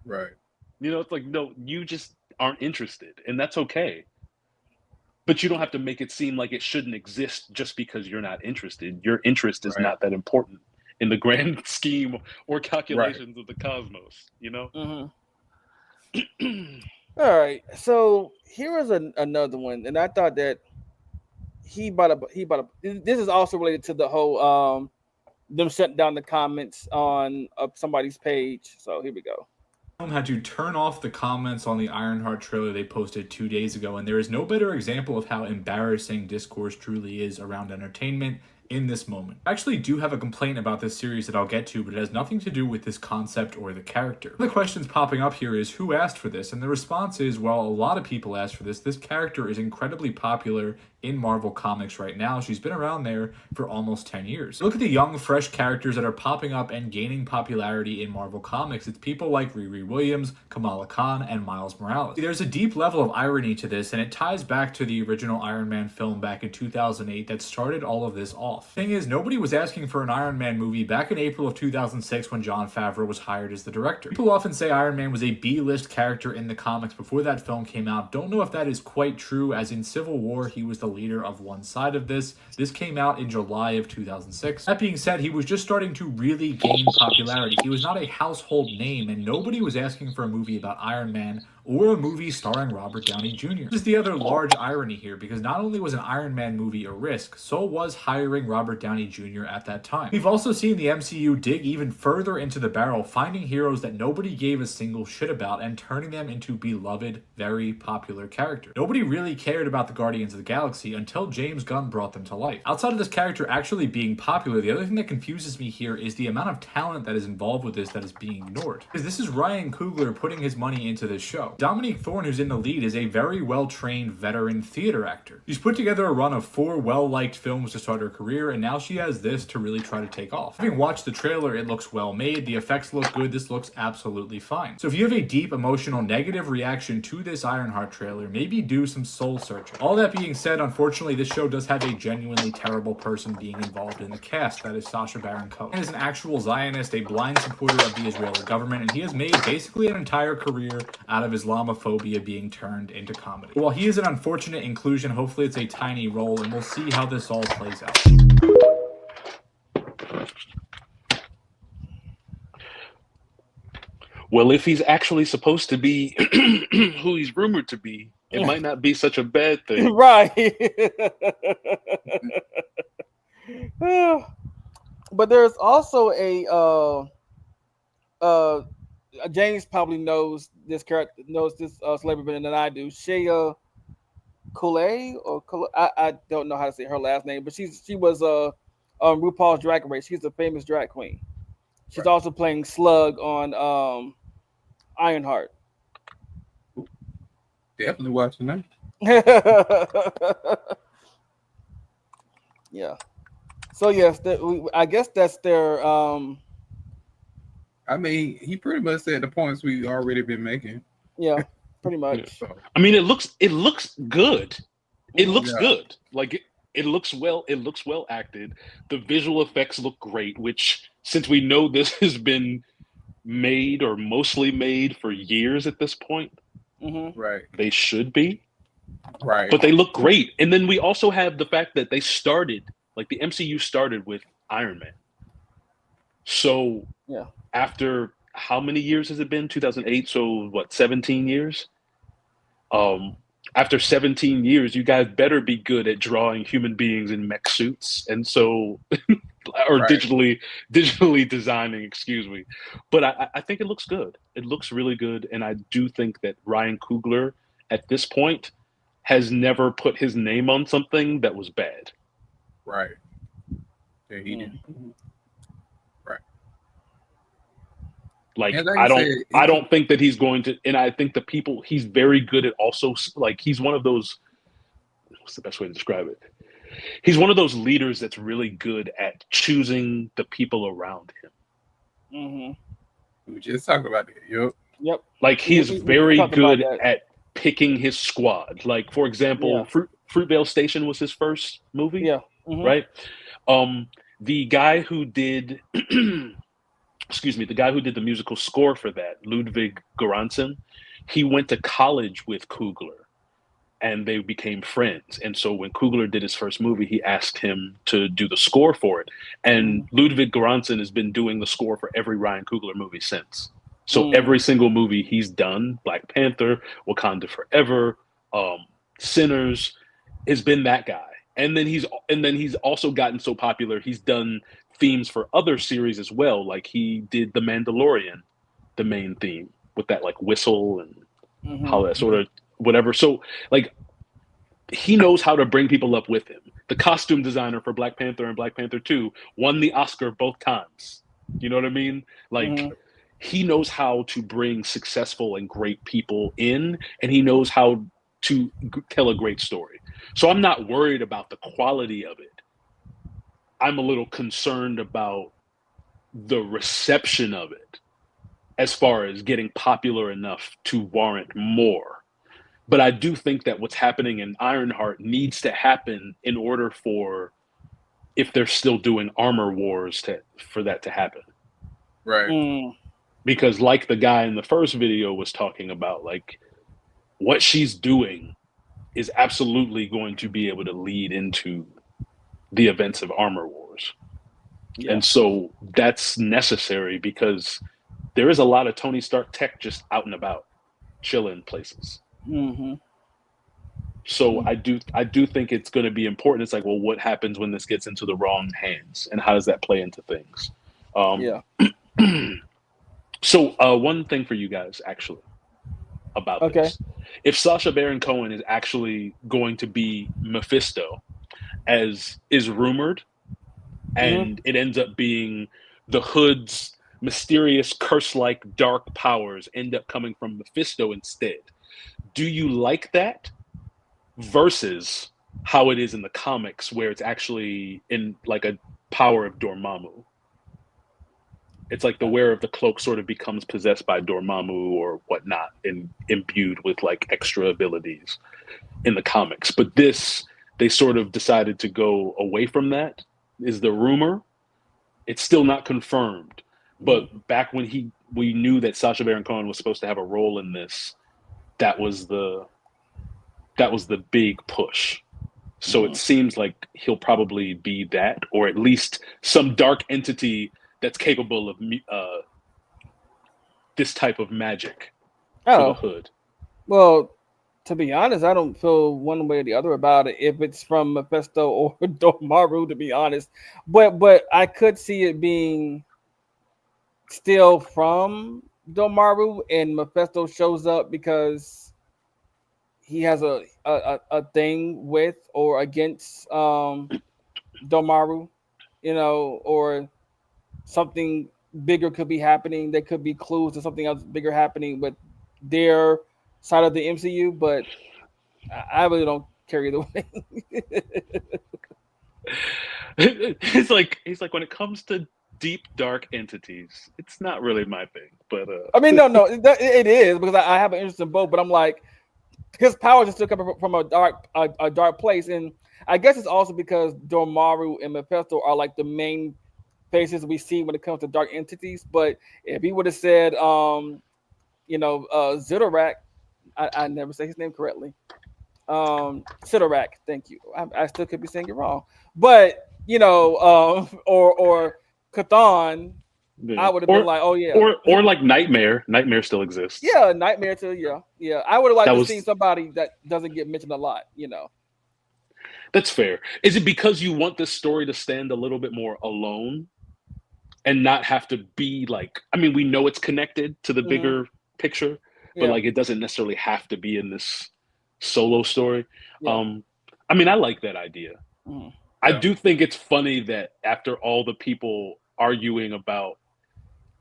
Right. You know, it's like, no, you just aren't interested, and that's okay. But you don't have to make it seem like it shouldn't exist just because you're not interested. Your interest is not that important in the grand scheme or calculations of the cosmos, you know? Mm-hmm. All right. So here is another one, and I thought that he brought up. This is also related to the whole them shutting down the comments on somebody's page. So here we go. Had to turn off the comments on the Ironheart trailer they posted 2 days ago, and there is no better example of how embarrassing discourse truly is around entertainment in this moment. I actually do have a complaint about this series that I'll get to, but it has nothing to do with this concept or the character. The questions popping up here is, who asked for this? And the response is, well, a lot of people asked for this. This character is incredibly popular in Marvel Comics right now. She's been around there for almost 10 years. Look at the young, fresh characters that are popping up and gaining popularity in Marvel Comics. It's people like Riri Williams, Kamala Khan, and Miles Morales. There's a deep level of irony to this, and it ties back to the original Iron Man film back in 2008 that started all of this off. Thing is, nobody was asking for an Iron Man movie back in April of 2006 when Jon Favreau was hired as the director. People often say Iron Man was a B-list character in the comics before that film came out. Don't know if that is quite true, as in Civil War, he was the leader of one side of this. This came out in July of 2006. That being said, he was just starting to really gain popularity. He was not a household name, and nobody was asking for a movie about Iron Man or a movie starring Robert Downey Jr. This is the other large irony here, because not only was an Iron Man movie a risk, so was hiring Robert Downey Jr. at that time. We've also seen the MCU dig even further into the barrel, finding heroes that nobody gave a single shit about and turning them into beloved, very popular characters. Nobody really cared about the Guardians of the Galaxy until James Gunn brought them to life. Outside of this character actually being popular, the other thing that confuses me here is the amount of talent that is involved with this that is being ignored. Because this is Ryan Coogler putting his money into this show. Dominique Thorne, who's in the lead, is a very well-trained veteran theater actor. She's put together a run of 4 well-liked films to start her career, and now she has this to really try to take off. Having watched the trailer, it looks well made, the effects look good, this looks absolutely fine. So if you have a deep, emotional, negative reaction to this Ironheart trailer, maybe do some soul searching. All that being said, unfortunately, this show does have a genuinely terrible person being involved in the cast. That is Sacha Baron Cohen. He is an actual Zionist, a blind supporter of the Israeli government, and he has made basically an entire career out of Islamophobia being turned into comedy. While he is an unfortunate inclusion, hopefully it's a tiny role, and we'll see how this all plays out. Well, if he's actually supposed to be who he's rumored to be, it might not be such a bad thing. Right. But there's also James probably knows this character, knows this celebrity better than I do. Shea Coulee, or I don't know how to say her last name, but she was RuPaul's Drag Race. She's a famous drag queen. She's also playing Slug on Ironheart. Definitely watching that. Yeah. So yes, I guess that's their. I mean, he pretty much said the points we've already been making. Yeah, pretty much. I mean, it looks good. It looks good. Like it looks well. It looks well acted. The visual effects look great. Which, since we know this has been made or mostly made for years at this point, right? They should be. Right. But they look great. And then we also have the fact that they started, like the MCU started with Iron Man. So yeah, after how many years has it been? 2008. So what, 17 years? After 17 years, you guys better be good at drawing human beings in mech suits. And so, or digitally designing, excuse me. But I think it looks good. It looks really good. And I do think that Ryan Coogler at this point has never put his name on something that was bad. Right. Yeah, he did. Right. Like, And like I you don't, said, I don't think that he's going to. And I think the people, he's very good at also, like, he's one of those. What's the best way to describe it? He's one of those leaders that's really good at choosing the people around him. Mm-hmm. we just talked about it. Yep. Yep. Like, he is We very talked about good that. at picking his squad. Like, for example, Fruitvale Station was his first movie, Yeah. Mm-hmm. right? The guy who did, excuse me, the guy who did the musical score for that, Ludwig Göransson, he went to college with Coogler, and they became friends. And so when Coogler did his first movie, he asked him to do the score for it. And Ludwig Göransson has been doing the score for every Ryan Coogler movie since. So every single movie he's done, Black Panther, Wakanda Forever, Sinners, has been that guy. And then he's also gotten so popular, he's done themes for other series as well. Like, he did The Mandalorian, the main theme, with that like whistle and how that sort of whatever. So, like, he knows how to bring people up with him. The costume designer for Black Panther and Black Panther 2 won the Oscar both times. You know what I mean? Like, he knows how to bring successful and great people in, and he knows how to tell a great story. So I'm not worried about the quality of it. I'm a little concerned about the reception of it, as far as getting popular enough to warrant more. But I do think that what's happening in Ironheart needs to happen in order for, if they're still doing Armor Wars, for that to happen. Right. Because, like the guy in the first video was talking about, like, what she's doing is absolutely going to be able to lead into the events of Armor Wars. Yeah. And so that's necessary, because there is a lot of Tony Stark tech just out and about, chilling places. So I do think it's going to be important. It's like, well, what happens when this gets into the wrong hands, and how does that play into things? So one thing for you guys, actually, about this. If Sacha Baron Cohen is actually going to be Mephisto, as is rumored, and it ends up being the Hood's mysterious curse-like dark powers end up coming from Mephisto instead, do you like that versus how it is in the comics, where it's actually in like a power of Dormammu? It's like the wearer of the cloak sort of becomes possessed by Dormammu or whatnot, and imbued with like extra abilities in the comics. But this, they sort of decided to go away from that, is the rumor. It's still not confirmed. But back when we knew that Sacha Baron Cohen was supposed to have a role in this, that was the big push. So it seems like he'll probably be that, or at least some dark entity that's capable of this type of magic for the Hood. Well, to be honest, I don't feel one way or the other about it, if it's from Mephisto or Dormammu, to be honest. But I could see it being still from Dormammu, and Mephisto shows up because he has a thing with or against Dormammu, you know, or something bigger could be happening. There could be clues to something else bigger happening with their side of the MCU, but I really don't care either way. He's like when it comes to deep dark entities, it's not really my thing. But I mean, no, it is, because I have an interest in both. But I'm like, his powers are still coming from a dark place, and I guess it's also because Dormammu and Mephisto are like the main faces we see when it comes to dark entities. But if he would have said, Zidorak, I never say his name correctly. Sidorak, thank you. I still could be saying it wrong, but or Chthon, yeah. I would have been like, oh yeah, or like Nightmare. Nightmare still exists. Yeah, Nightmare too. Yeah. I would have liked to see somebody that doesn't get mentioned a lot. That's fair. Is it because you want this story to stand a little bit more alone and not have to be like? I mean, we know it's connected to the bigger picture, but like it doesn't necessarily have to be in this solo story. I mean, I like that idea. I do think it's funny that after all the people arguing about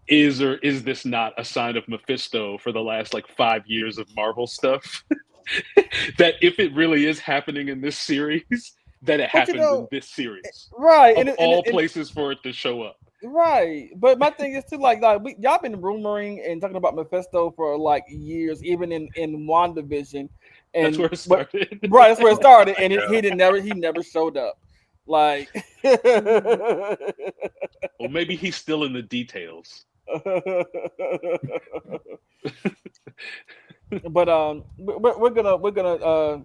is or is this not a sign of Mephisto for the last like 5 years of Marvel stuff? That if it really is happening in this series, that it happens in this series, right? Of all places for it to show up. Right, but my thing is too, like y'all been rumoring and talking about Mephisto for like years, even in WandaVision, and that's where it started. Right, that's where it started, and he never showed up. Like, well, maybe he's still in the details. But we're gonna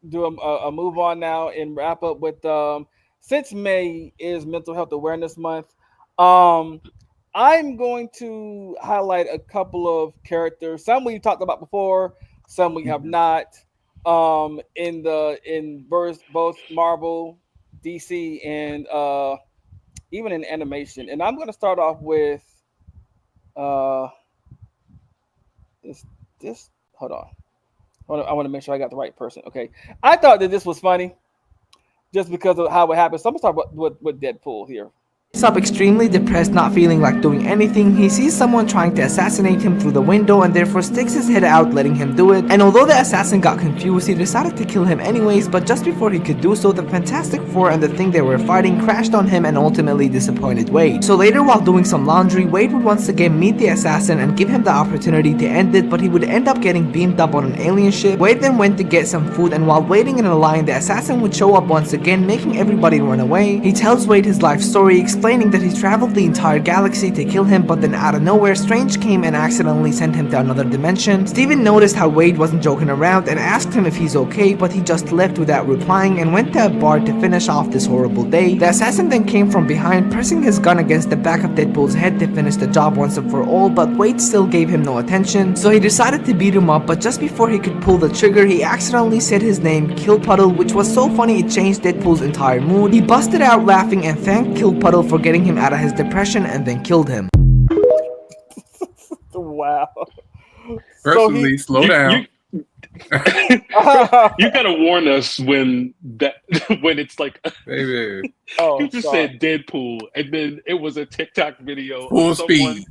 do a move on now and wrap up with since May is Mental Health Awareness Month. I'm going to highlight a couple of characters. Some we talked about before, some we have not. In both Marvel, DC, and even in animation. And I'm going to start off with this. Hold on. I want to make sure I got the right person. Okay, I thought that this was funny, just because of how it happened. So I'm gonna start with Deadpool here. Wakes up extremely depressed, not feeling like doing anything. He sees someone trying to assassinate him through the window and therefore sticks his head out, letting him do it. And although the assassin got confused, he decided to kill him anyways, but just before he could do so, the Fantastic Four and the thing they were fighting crashed on him and ultimately disappointed Wade. So later, while doing some laundry, Wade would once again meet the assassin and give him the opportunity to end it, but he would end up getting beamed up on an alien ship. Wade then went to get some food, and while waiting in a line, the assassin would show up once again, making everybody run away. He tells Wade his life story, explaining that he traveled the entire galaxy to kill him, but then out of nowhere, Strange came and accidentally sent him to another dimension. Steven noticed how Wade wasn't joking around and asked him if he's okay, but he just left without replying and went to a bar to finish off this horrible day. The assassin then came from behind, pressing his gun against the back of Deadpool's head to finish the job once and for all, but Wade still gave him no attention, so he decided to beat him up, but just before he could pull the trigger, he accidentally said his name, Kill Puddle, which was so funny it changed Deadpool's entire mood. He busted out laughing and thanked Kill Puddle for getting him out of his depression and then killed him. Wow. Personally, slow down. You gotta warn us when it's like baby. You just said Deadpool, and then it was a TikTok video full of someone, speed,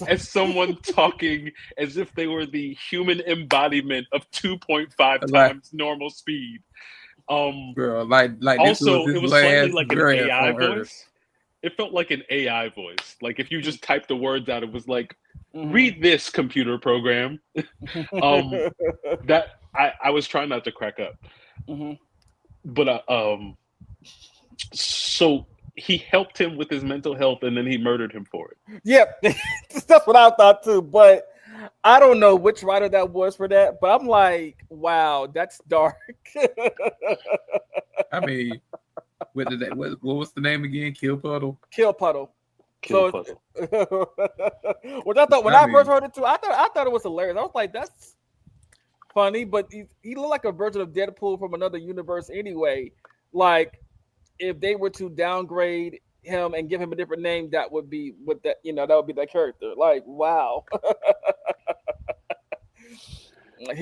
as someone talking as if they were the human embodiment of 2.5 times normal speed. Girl, like also this it was slightly like an AI voice. It felt like an AI voice. Like if you just typed the words out, it was like, read this computer program. That I was trying not to crack up. But so he helped him with his mental health and then he murdered him for it. Yep. That's what I thought too. But I don't know which writer that was for that, but I'm like, wow, that's dark. I mean, what was the name again? Kill Puddle. Kill Puddle. Kill Puddle. Which I thought when I first heard it too, I thought it was hilarious. I was like, that's funny, but he looked like a version of Deadpool from another universe anyway. Like if they were to downgrade him and give him a different name, that would be with that, that would be that character. Like, wow.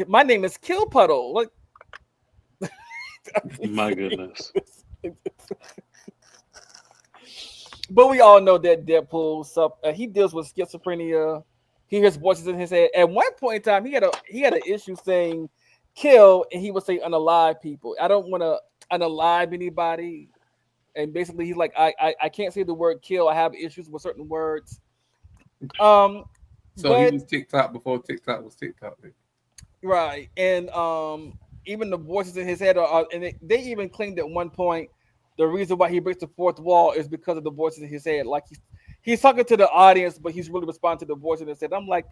My name is Kill Puddle. Like, my goodness. But we all know that Deadpool, he deals with schizophrenia. He hears voices in his head. At one point in time, he had an issue saying "kill" and he would say "unalive people." I don't want to unalive anybody. And basically, he's like, I can't say the word "kill." I have issues with certain words. So he was TikTok before TikTok was TikTok. Right, and even the voices in his head and they even claimed at one point the reason why he breaks the fourth wall is because of the voices in his head. Like he's talking to the audience, but he's really responding to the voice in his head. I'm like,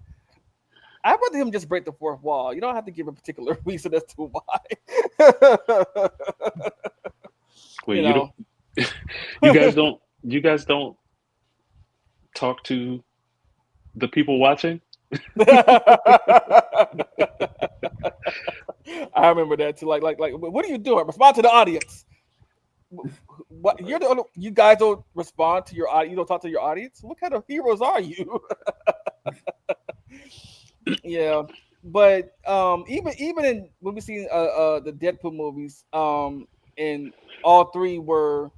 I'd rather him just break the fourth wall. You don't have to give a particular reason as to why. Wait, you guys don't talk to the people watching? I remember that too. Like, what are you doing? Respond to the audience. What you guys don't respond to your audience? You don't talk to your audience? What kind of heroes are you? Yeah, but even in when we see the Deadpool movies, and all three were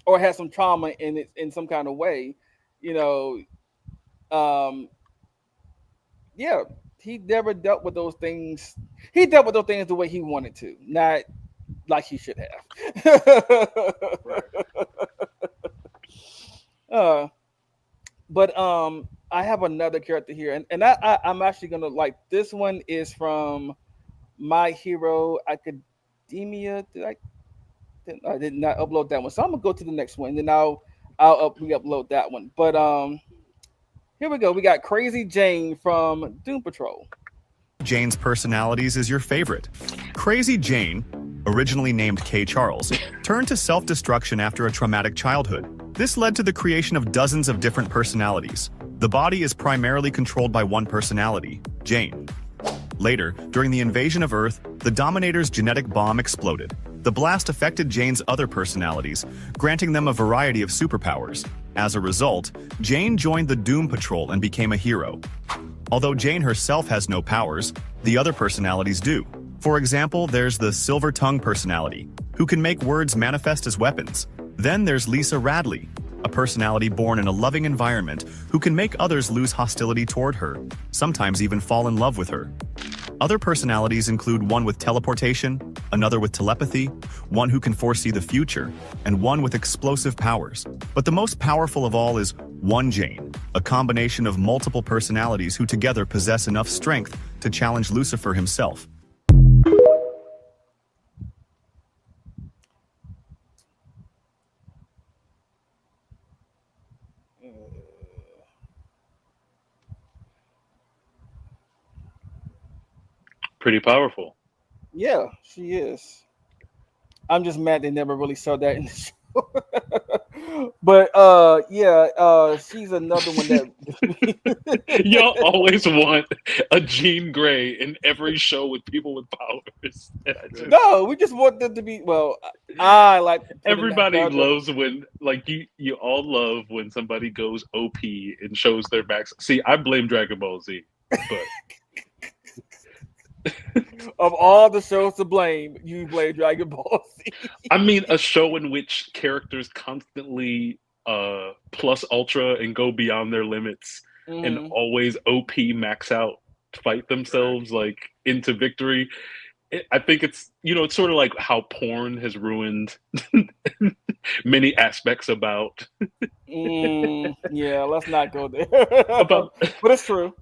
or had some trauma in it in some kind of way, Yeah, he never dealt with those things. He dealt with those things the way he wanted to, not like he should have. uh, but I have another character here, and I'm actually gonna like this one is from My Hero Academia. I did not upload that one, so I'm gonna go to the next one, and then I'll re-upload that one. But here we go. We got Crazy Jane from Doom Patrol. Jane's personalities is your favorite. Crazy Jane, originally named K. Charles, turned to self-destruction after a traumatic childhood. This led to the creation of dozens of different personalities. The body is primarily controlled by one personality, Jane. Later, during the invasion of Earth, the Dominator's genetic bomb exploded. The blast affected Jane's other personalities, granting them a variety of superpowers. As a result, Jane joined the Doom Patrol and became a hero. Although Jane herself has no powers, the other personalities do. For example, there's the Silver Tongue personality, who can make words manifest as weapons. Then there's Lisa Radley, a personality born in a loving environment who can make others lose hostility toward her, sometimes even fall in love with her. Other personalities include one with teleportation, another with telepathy, one who can foresee the future, and one with explosive powers. But the most powerful of all is One Jane, a combination of multiple personalities who together possess enough strength to challenge Lucifer himself. Pretty powerful. Yeah, she is. I'm just mad they never really saw that in the show. But she's another one that Y'all always want a Jean Grey in every show with people with powers. No, we just want them to be I like everybody loves when you all love when somebody goes OP and shows their backs. See, I blame Dragon Ball Z, but of all the shows to blame, you blame Dragon Ball Z. I mean, a show in which characters constantly plus ultra and go beyond their limits and always OP max out, fight themselves like into victory. I think it's it's sort of like how porn has ruined many aspects about. Yeah, let's not go there. But it's true.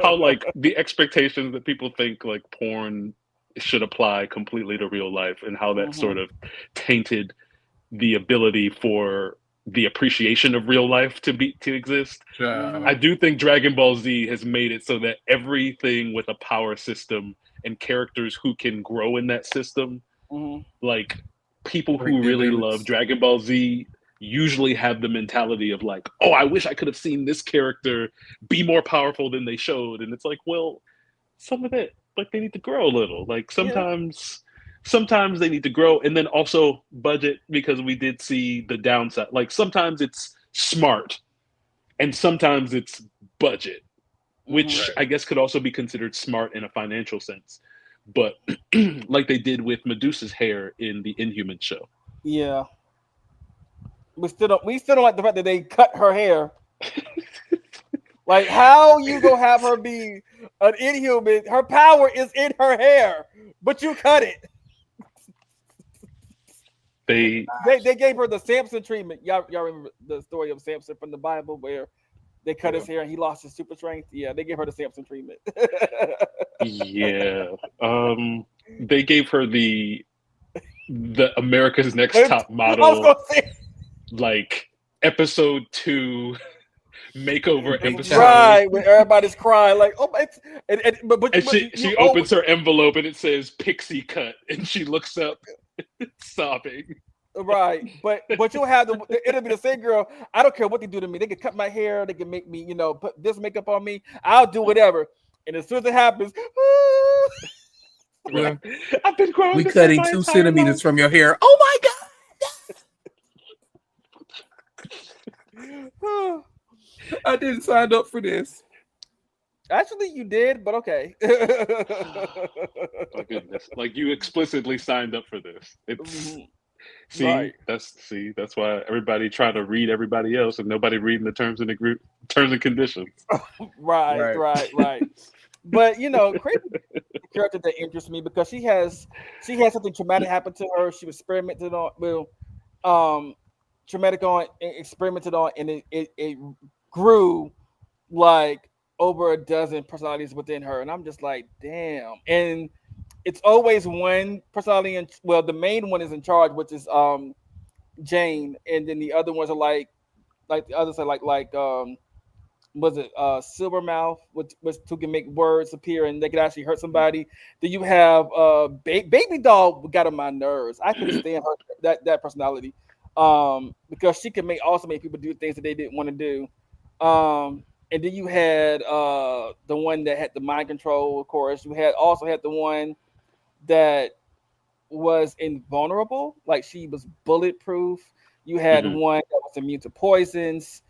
How like the expectations that people think like porn should apply completely to real life, and how that sort of tainted the ability for the appreciation of real life to exist. I do think Dragon Ball Z has made it so that everything with a power system and characters who can grow in that system, like people who really love Dragon Ball Z usually have the mentality of like, oh, I wish I could have seen this character be more powerful than they showed. And it's like, well, some of it, like they need to grow a little. Like sometimes they need to grow, and then also budget, because we did see the downside. Like sometimes it's smart and sometimes it's budget, which I guess could also be considered smart in a financial sense. But like they did with Medusa's hair in the Inhuman show. Yeah. We still don't like the fact that they cut her hair. Like, how you gonna have her be an Inhuman? Her power is in her hair, but you cut it. They gave her the Samson treatment. Y'all remember the story of Samson from the Bible where they cut his hair and he lost his super strength? Yeah, they gave her the Samson treatment. Yeah. They gave her the America's Next Top Model, like episode 2 makeover episode. Right, when everybody's crying, like, oh my, but she opens her envelope and it says "Pixie Cut," and she looks up, sobbing. Right, but you'll have it'll be the same girl. I don't care what they do to me. They can cut my hair. They can make me, put this makeup on me. I'll do whatever. And as soon as it happens, right. I've been crying. We cutting 2 centimeters from your hair. Oh my god! I didn't sign up for this. Actually, you did, but okay. Oh goodness! Like you explicitly signed up for this. It's See, that's why everybody trying to read everybody else and nobody reading the terms and conditions. Right. But Crazy is a character that interests me because she has something traumatic happen to her. She was experimented on, traumatic on, experimented on, and it grew like over a dozen personalities within her, and I'm just like, damn. And it's always one personality, the main one is in charge, which is Jane, and then the other ones are like the others are like was it Silvermouth, which who can make words appear and they can actually hurt somebody. Then you have Baby Doll got on my nerves. I couldn't stand her that personality because she can also make people do things that they didn't want to do. And then you had the one that had the mind control, of course. You also had the one that was invulnerable, like she was bulletproof. You had one that was immune to poisons.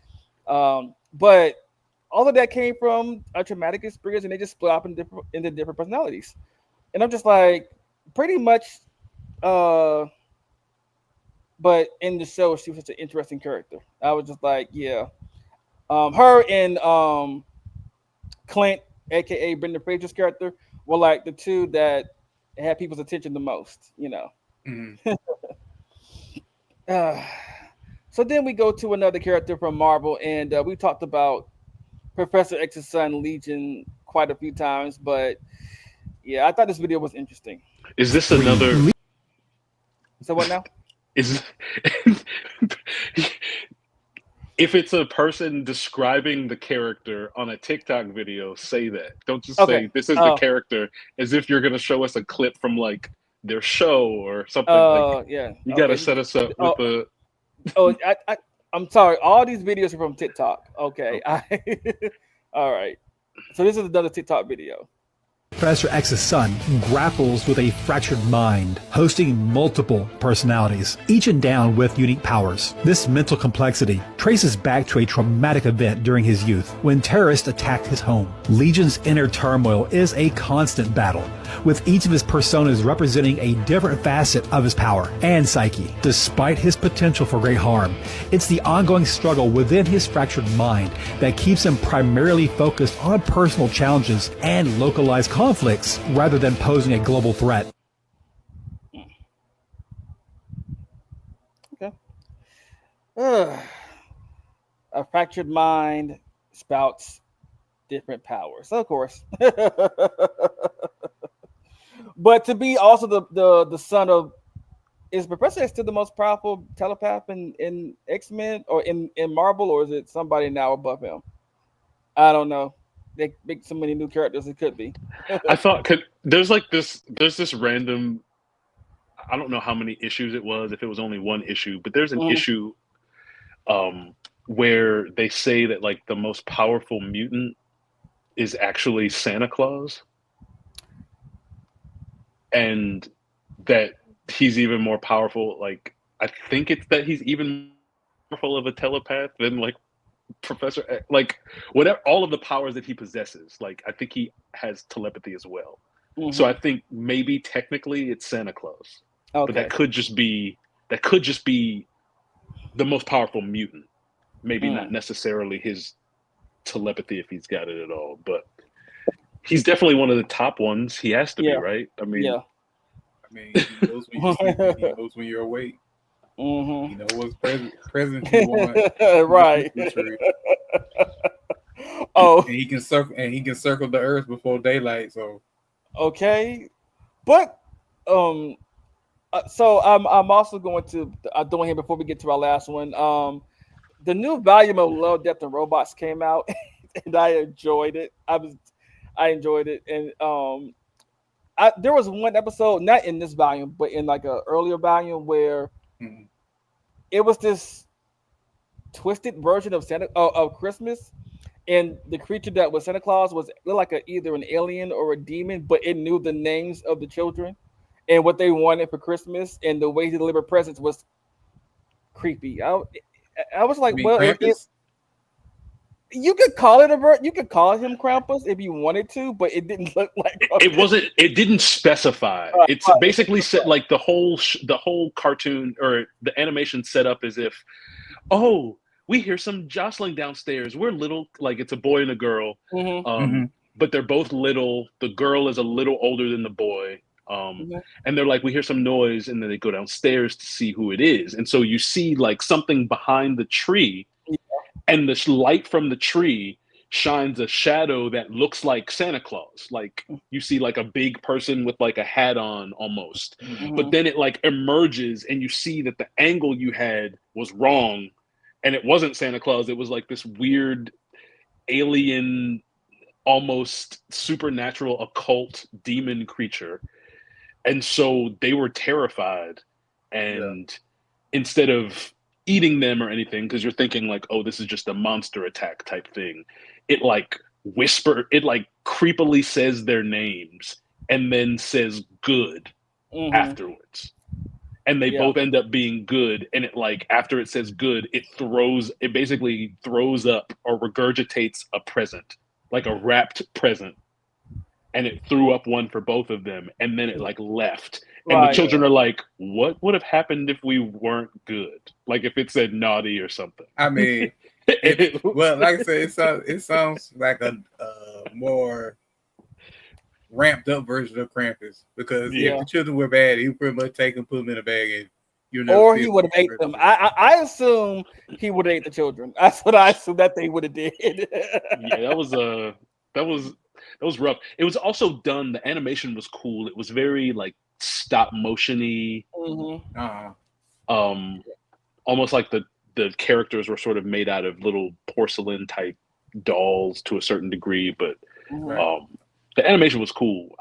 But all of that came from a traumatic experience, and they just split up into different personalities. And I'm just like, pretty much. But in the show, she was such an interesting character. I was just like, yeah. Her and Clint, aka Brendan Fraser's character, were like the two that had people's attention the most. So then we go to another character from Marvel, and we talked about Professor X's son Legion quite a few times, but yeah, I thought this video was interesting. Is this another? So what now? If it's a person describing the character on a TikTok video, say that. Don't just say this is the character as if you're going to show us a clip from like their show or something. Yeah, you got to set us up with the. I'm sorry. All these videos are from TikTok. Okay. All right. So this is another TikTok video. Professor X's son grapples with a fractured mind, hosting multiple personalities, each endowed with unique powers. This mental complexity traces back to a traumatic event during his youth when terrorists attacked his home. Legion's inner turmoil is a constant battle, with each of his personas representing a different facet of his power and psyche. Despite his potential for great harm, it's the ongoing struggle within his fractured mind that keeps him primarily focused on personal challenges and localized conflicts rather than posing a global threat. Okay. A fractured mind spouts different powers, of course. But to be also the son of, is Professor X still the most powerful telepath in X-Men or in Marvel, or is it somebody now above him? I don't know. They make so many new characters. It could be. I thought there's this random. I don't know how many issues it was. If it was only one issue, but there's an issue, where they say that like the most powerful mutant is actually Santa Claus, and that he's even more powerful. Like I think it's that he's even more powerful of a telepath than like Professor X, like whatever, all of the powers that he possesses, like I think he has telepathy as well. So I think maybe technically it's Santa Claus, but that could just be the most powerful mutant. Maybe not necessarily his telepathy if he's got it at all, but he's definitely one of the top ones. He has to be, right? I mean, he knows when you're sleeping, he knows when you're awake. You know what's present you want. Right. And he can circle the earth before daylight. So but so I'm also going to doing here before we get to our last one. The new volume of Love, Death, and Robots came out, and I enjoyed it. I enjoyed it, and there was one episode, not in this volume, but in like a earlier volume where it was this twisted version of of Christmas, and the creature that was Santa Claus looked like either an alien or a demon, but it knew the names of the children and what they wanted for Christmas, and the way he delivered presents was creepy. I was like, You could call it a bird. You could call him Krampus if you wanted to, but it didn't look like. It wasn't. It didn't specify. It's basically set like the whole cartoon or the animation set up as if, oh, we hear some jostling downstairs. We're little, like it's a boy and a girl, but they're both little. The girl is a little older than the boy, and they're like, we hear some noise, and then they go downstairs to see who it is, and so you see like something behind the tree. And the light from the tree shines a shadow that looks like Santa Claus. Like you see like a big person with like a hat on almost. But then it like emerges and you see that the angle you had was wrong. And it wasn't Santa Claus. It was like this weird alien, almost supernatural occult demon creature. And so they were terrified. And instead of eating them or anything, because you're thinking like, oh, this is just a monster attack type thing, it like creepily says their names and then says good afterwards, and they both end up being good. And it like after it says good, it basically throws up or regurgitates a present, like a wrapped present, and it threw up one for both of them, and then it like left. And the children are like, what would have happened if we weren't good? Like if it said naughty or something. I mean, well, like I said, it sounds like a more ramped up version of Krampus, because if the children were bad, he would pretty much take them, put them in a bag, and or he would have ate them. I assume he would have ate the children. That's what I assume that they would have did. That was rough. It was also done. The animation was cool. It was very like stop motion-y. Almost like the characters were sort of made out of little porcelain type dolls to a certain degree, but the animation was cool.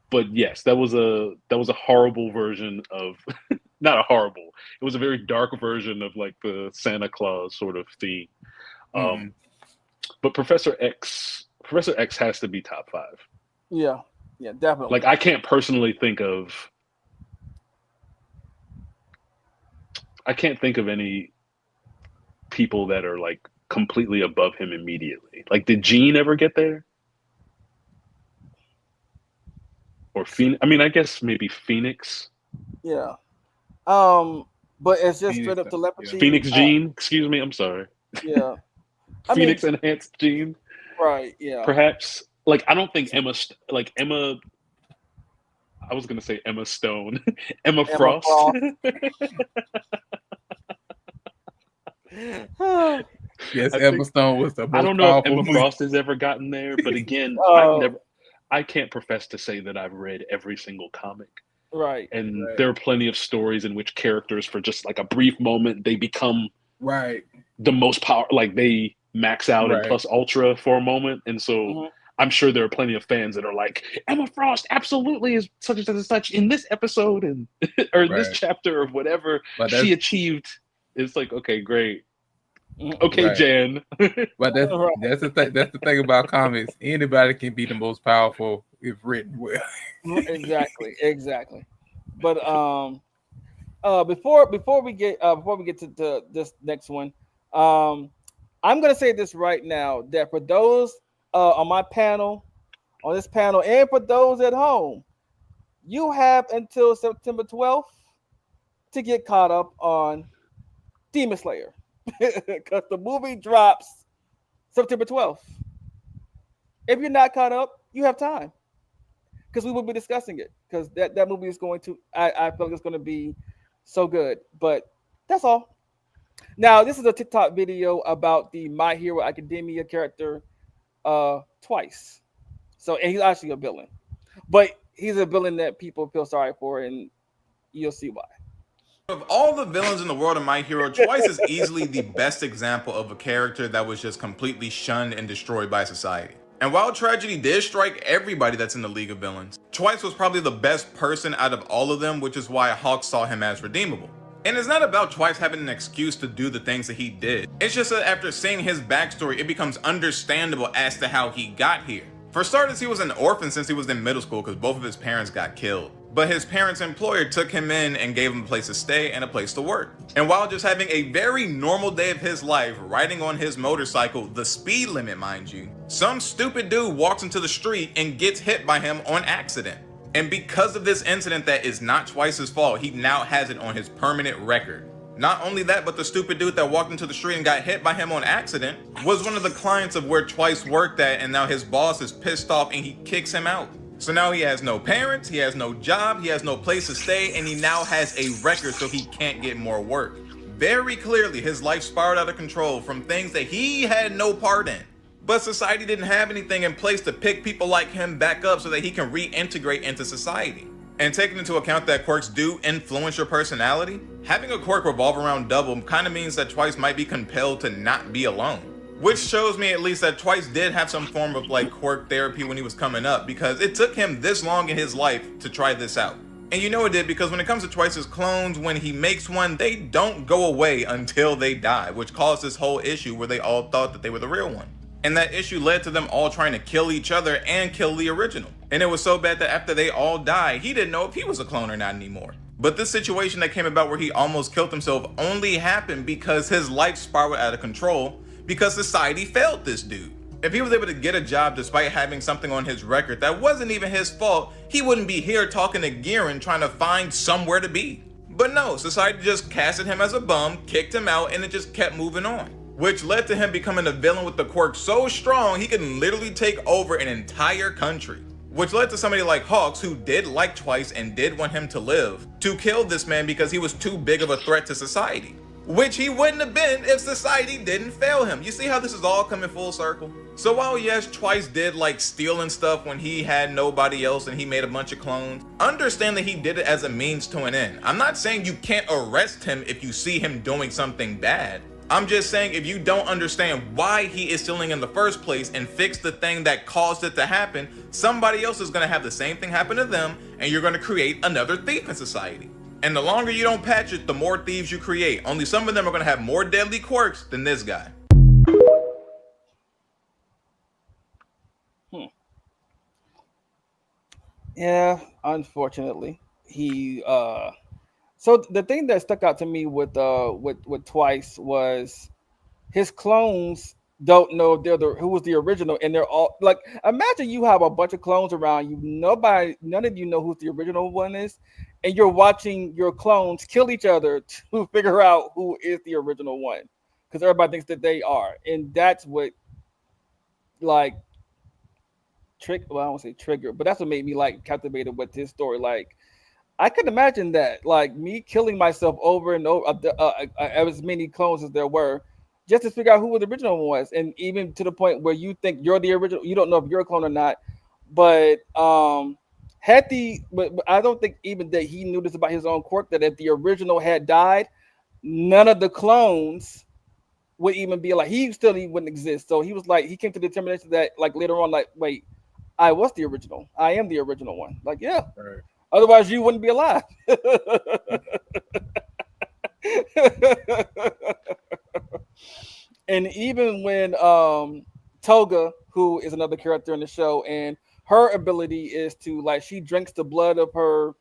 But yes, that was a horrible version of not a horrible. It was a very dark version of like the Santa Claus sort of theme. But Professor X has to be top 5. Yeah, definitely. Like I can't personally think of any people that are like completely above him immediately. Like, did Jean ever get there? Or Phoenix? I mean, I guess maybe Phoenix. Yeah. But it's just straight up telepathy. Phoenix Jean? Excuse me, I'm sorry. Yeah. Phoenix enhanced Jean. Right, yeah. Perhaps. Like, I don't think Emma, I was going to say Emma Stone. Emma Frost. Yes, Emma Stone was the most I don't know if Emma powerful Frost has ever gotten there, but again, I can't profess to say that I've read every single comic. Right. And there are plenty of stories in which characters, for just like a brief moment, they become the most power, like they max out and plus ultra for a moment. And so I'm sure there are plenty of fans that are like, Emma Frost absolutely is such and such in this episode and or this chapter or whatever she achieved. It's like, okay, great. Okay, Jan. But that's the thing about comics. Anybody can be the most powerful if written well. Exactly. But before we get to this next one, I'm gonna say this right now, that for those on this panel, and for those at home, you have until September 12th to get caught up on Demon Slayer, because the movie drops September 12th. If you're not caught up, you have time, because we will be discussing it, because that movie is going to, I feel like it's going to be so good. But that's all. Now, this is a TikTok video about the My Hero Academia character, Twice. So, and he's actually a villain, but he's a villain that people feel sorry for, and you'll see why. Of all the villains in the world of My Hero, Twice is easily the best example of a character that was just completely shunned and destroyed by society. And while tragedy did strike everybody that's in the League of Villains, Twice was probably the best person out of all of them, which is why Hawk saw him as redeemable. And it's not about Twice having an excuse to do the things that he did. It's just that after seeing his backstory, it becomes understandable as to how he got here. For starters, he was an orphan since he was in middle school because both of his parents got killed. But his parents' employer took him in and gave him a place to stay and a place to work. And while just having a very normal day of his life, riding on his motorcycle, the speed limit mind you, some stupid dude walks into the street and gets hit by him on accident. And because of this incident that is not Twice's fault, he now has it on his permanent record. Not only that, but the stupid dude that walked into the street and got hit by him on accident was one of the clients of where Twice worked at, and now his boss is pissed off and he kicks him out. So now he has no parents, he has no job, he has no place to stay, and he now has a record so he can't get more work. Very clearly, his life spiraled out of control from things that he had no part in. But society didn't have anything in place to pick people like him back up so that he can reintegrate into society. And taking into account that quirks do influence your personality, having a quirk revolve around Double kind of means that Twice might be compelled to not be alone. Which shows me at least that Twice did have some form of like quirk therapy when he was coming up, because it took him this long in his life to try this out. And you know it did, because when it comes to Twice's clones, when he makes one, they don't go away until they die, which caused this whole issue where they all thought that they were the real one. And that issue led to them all trying to kill each other and kill the original. And it was so bad that after they all died, he didn't know if he was a clone or not anymore. But this situation that came about where he almost killed himself only happened because his life spiraled out of control because society failed this dude. If he was able to get a job despite having something on his record that wasn't even his fault, he wouldn't be here talking to Giran trying to find somewhere to be. But no, society just casted him as a bum, kicked him out, and it just kept moving on. Which led to him becoming a villain with the quirk so strong he can literally take over an entire country. Which led to somebody like Hawks, who did like Twice and did want him to live, to kill this man because he was too big of a threat to society. Which he wouldn't have been if society didn't fail him. You see how this is all coming full circle? So while yes, Twice did like stealing stuff when he had nobody else and he made a bunch of clones, understand that he did it as a means to an end. I'm not saying you can't arrest him if you see him doing something bad. I'm just saying if you don't understand why he is stealing in the first place and fix the thing that caused it to happen, somebody else is going to have the same thing happen to them, and you're going to create another thief in society. And the longer you don't patch it, the more thieves you create. Only some of them are going to have more deadly quirks than this guy. Yeah, unfortunately, he so the thing that stuck out to me with Twice was his clones don't know they're who was the original, and they're all like, imagine you have a bunch of clones around you, none of you know who the original one is, and you're watching your clones kill each other to figure out who is the original one, because everybody thinks that they are, and that's what like I don't want to say trigger, but that's what made me like captivated with this story. Like, I could imagine that, like me killing myself over and over, as many clones as there were, just to figure out who the original one was, and even to the point where you think you're the original, you don't know if you're a clone or not. But but I don't think even that he knew this about his own quirk, that if the original had died, none of the clones would even be like, he wouldn't exist. So he was like, he came to the determination that like later on, like, wait, I was the original. I am the original one. Like, yeah. Right. Otherwise, you wouldn't be alive. And even when Toga, who is another character in the show, and her ability is to, like, she drinks the blood of her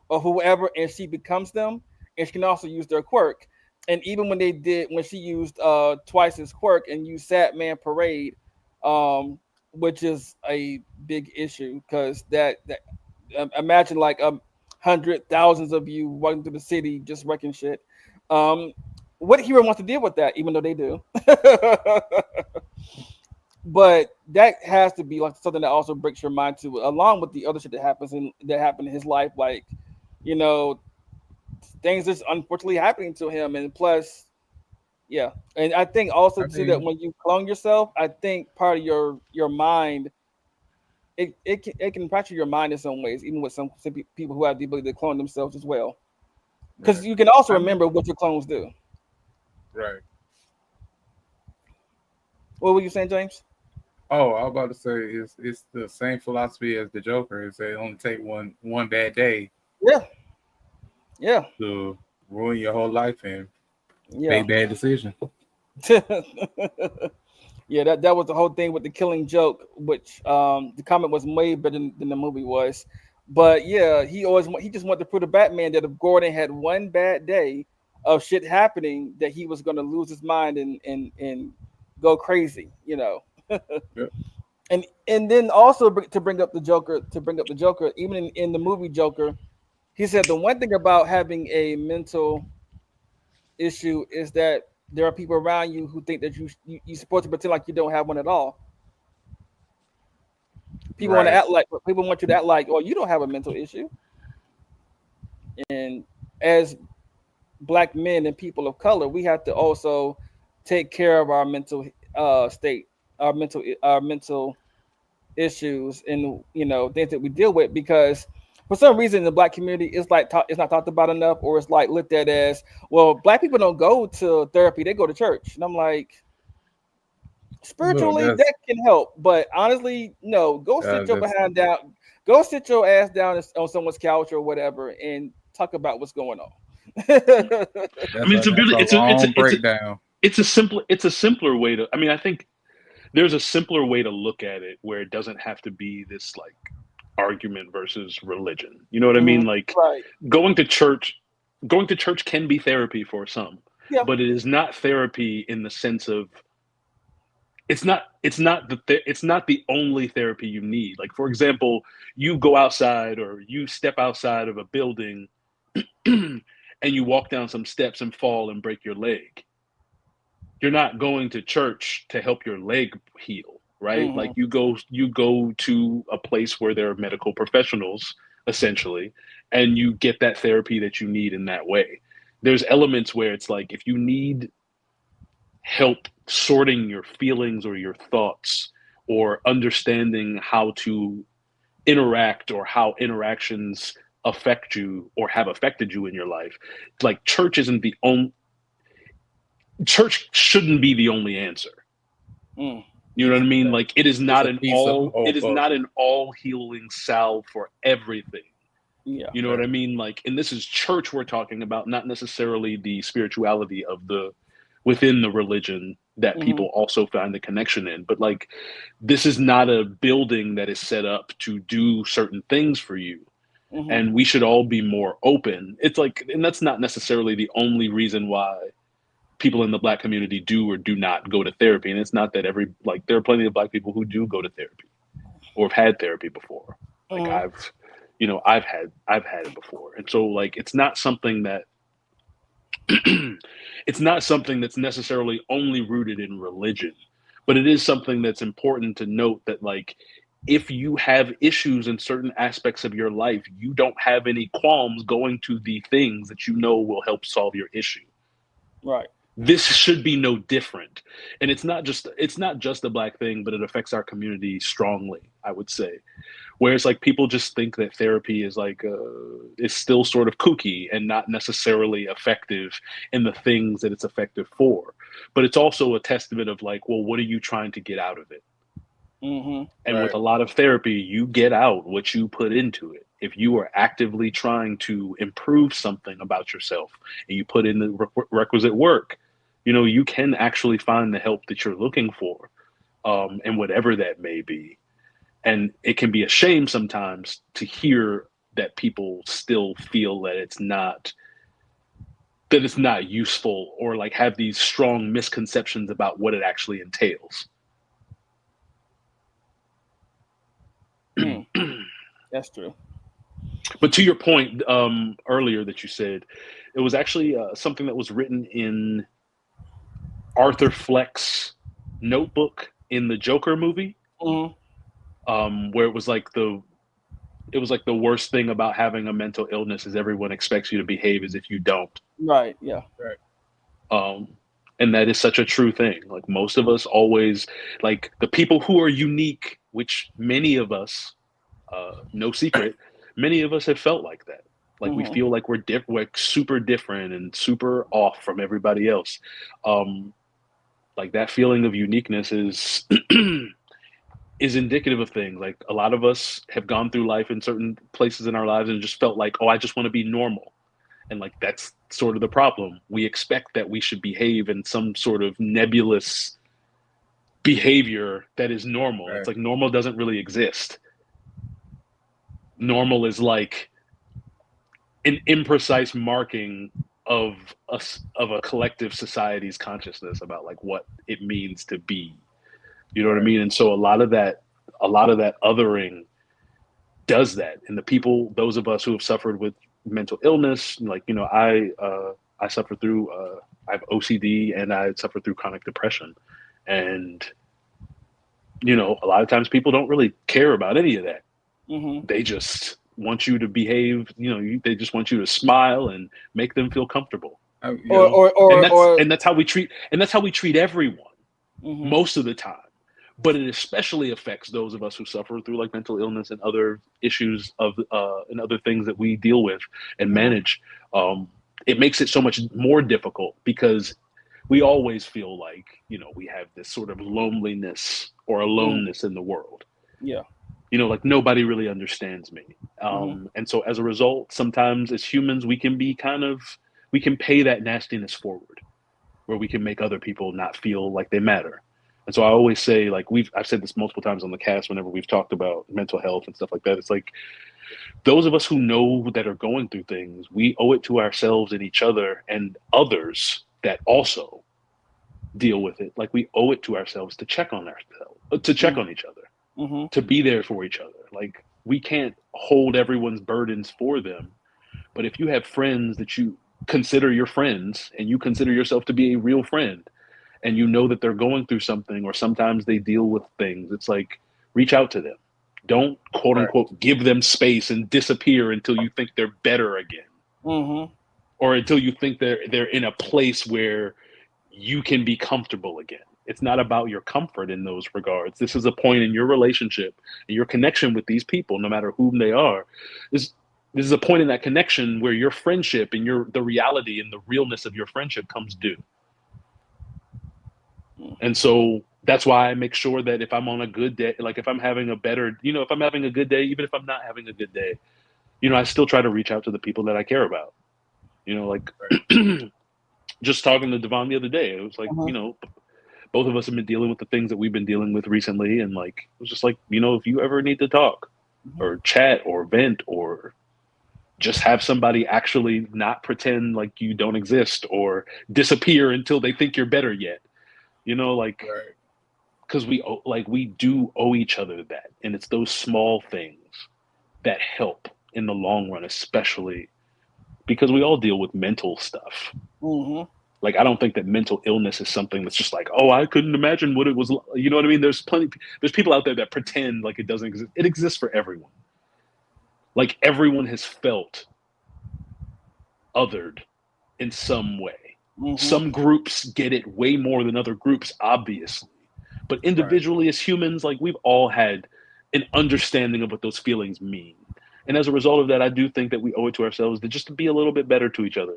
or whoever, and she becomes them, and she can also use their quirk. And even when she used Twice's quirk and used Sad Man Parade, which is a big issue, because that imagine like 100,000 of you walking through the city just wrecking shit. What hero wants to deal with that, even though they do? But that has to be like something that also breaks your mind too, along with the other shit that happened in his life, like, you know, things just unfortunately happening to him, and plus, yeah. And I think also too that when you clone yourself, I think part of your mind, it can fracture your mind in some ways, even with some people who have the ability to clone themselves as well, because you can also remember what your clones do. Right. What were you saying, James? Oh, I was about to say it's the same philosophy as the Joker. Is they only take one bad day. Yeah. To ruin your whole life and make bad decisions. Yeah, that was the whole thing with the Killing Joke, which the comic was way better than the movie was. But yeah, he just wanted to prove to Batman that if Gordon had one bad day of shit happening, that he was going to lose his mind and go crazy, you know. Yep. And then also to bring up the Joker, even in the movie Joker, he said the one thing about having a mental issue is that there are people around you who think that you're supposed to pretend like you don't have one at all. People want to Right. act like people want you to act like, oh, you don't have a mental issue. And as Black men and people of color, we have to also take care of our mental state, our mental issues, and things that we deal with, because for some reason in the Black community it's like it's not talked about enough, or it's like looked at as, well, Black people don't go to therapy, they go to church. And I'm like, spiritually that can help, but honestly, no. Go sit your behind down, go sit your ass down on someone's couch or whatever and talk about what's going on. I mean, breakdown. It's a simpler way to. I mean, I think there's a simpler way to look at it where it doesn't have to be this like argument versus religion. You know what I mean? Like going to church can be therapy for some, but it is not therapy in the sense of it's not the only therapy you need. Like, for example, you go outside or you step outside of a building and you walk down some steps and fall and break your leg. You're not going to church to help your leg heal, right? Like you go to a place where there are medical professionals, essentially, and you get that therapy that you need in that way. There's elements where it's like, if you need help sorting your feelings or your thoughts, or understanding how to interact, or how interactions affect you or have affected you in your life, like church shouldn't be the only answer. You know what I mean? Like it is not an all healing salve for everything. Yeah. You know what I mean? Like, and this is church we're talking about, not necessarily the spirituality of within the religion that people also find the connection in. But like, this is not a building that is set up to do certain things for you. And we should all be more open. It's like, and that's not necessarily the only reason why people in the Black community do or do not go to therapy. And it's not that there are plenty of Black people who do go to therapy or have had therapy before. Like I've had it before. And so like, it's not something that it's not something that's necessarily only rooted in religion, but it is something that's important to note that like, if you have issues in certain aspects of your life, you don't have any qualms going to the things that you know will help solve your issue. Right. This should be no different. And it's not just a Black thing, but it affects our community strongly, I would say. Whereas like people just think that therapy is like is still sort of kooky and not necessarily effective in the things that it's effective for. But it's also a testament of like, well, what are you trying to get out of it? And with a lot of therapy, you get out what you put into it. If you are actively trying to improve something about yourself and you put in the requisite work, you know, you can actually find the help that you're looking for, and whatever that may be. And it can be a shame sometimes to hear that people still feel that it's not useful, or like have these strong misconceptions about what it actually entails. That's true. But to your point earlier that you said, it was actually something that was written in Arthur Fleck's notebook in the Joker movie, where it was like the worst thing about having a mental illness is everyone expects you to behave as if you don't. Right. Yeah. Right. And that is such a true thing. Like most of us always, like the people who are unique, which many of us, no secret, many of us have felt like that. Like we feel like we're super different and super off from everybody else. Like that feeling of uniqueness is is indicative of things. Like a lot of us have gone through life in certain places in our lives and just felt like, oh, I just want to be normal. And like, that's sort of the problem. We expect that we should behave in some sort of nebulous behavior that is normal. Right. It's like normal doesn't really exist. normal is like an imprecise marking of a collective society's consciousness about like what it means to be. You know what I mean? And so a lot of that othering does that. And the people, those of us who have suffered with mental illness, like, you know, I suffer through I have OCD and I suffer through chronic depression. And you know, a lot of times people don't really care about any of that. They just want you to behave, you know, they just want you to smile and make them feel comfortable. And that's how we treat everyone most of the time. But it especially affects those of us who suffer through like mental illness and other issues and other things that we deal with and manage. It makes it so much more difficult because we always feel like, you know, we have this sort of loneliness or aloneness in the world. Yeah. You know, like nobody really understands me. And so as a result, sometimes as humans, we can pay that nastiness forward where we can make other people not feel like they matter. And so I always say, like, I've said this multiple times on the cast whenever we've talked about mental health and stuff like that. It's like those of us who know that are going through things, we owe it to ourselves and each other and others that also deal with it. Like we owe it to ourselves to check on ourselves, to check on each other, to be there for each other. Like we can't hold everyone's burdens for them. But if you have friends that you consider your friends and you consider yourself to be a real friend, and you know that they're going through something or sometimes they deal with things, it's like, reach out to them. Don't quote unquote give them space and disappear until you think they're better again. Or until you think they're in a place where you can be comfortable again. It's not about your comfort in those regards. This is a point in your relationship and your connection with these people, no matter whom they are. This is a point in that connection where your friendship and the reality and the realness of your friendship comes due. And so that's why I make sure that if I'm on a good day, like if I'm having a better, you know, if I'm having a good day, even if I'm not having a good day, you know, I still try to reach out to the people that I care about. You know, like just talking to Devon the other day, it was like, you know, both of us have been dealing with the things that we've been dealing with recently. And like, it was just like, you know, if you ever need to talk or chat or vent or just have somebody actually not pretend like you don't exist or disappear until they think you're better yet. You know, like, because we do owe each other that. And it's those small things that help in the long run, especially because we all deal with mental stuff. Like, I don't think that mental illness is something that's just like, oh, I couldn't imagine what it was. You know what I mean? There's people out there that pretend like it doesn't exist. It exists for everyone. Like, everyone has felt othered in some way. Some groups get it way more than other groups, obviously. But individually as humans, like we've all had an understanding of what those feelings mean. And as a result of that, I do think that we owe it to ourselves to just to be a little bit better to each other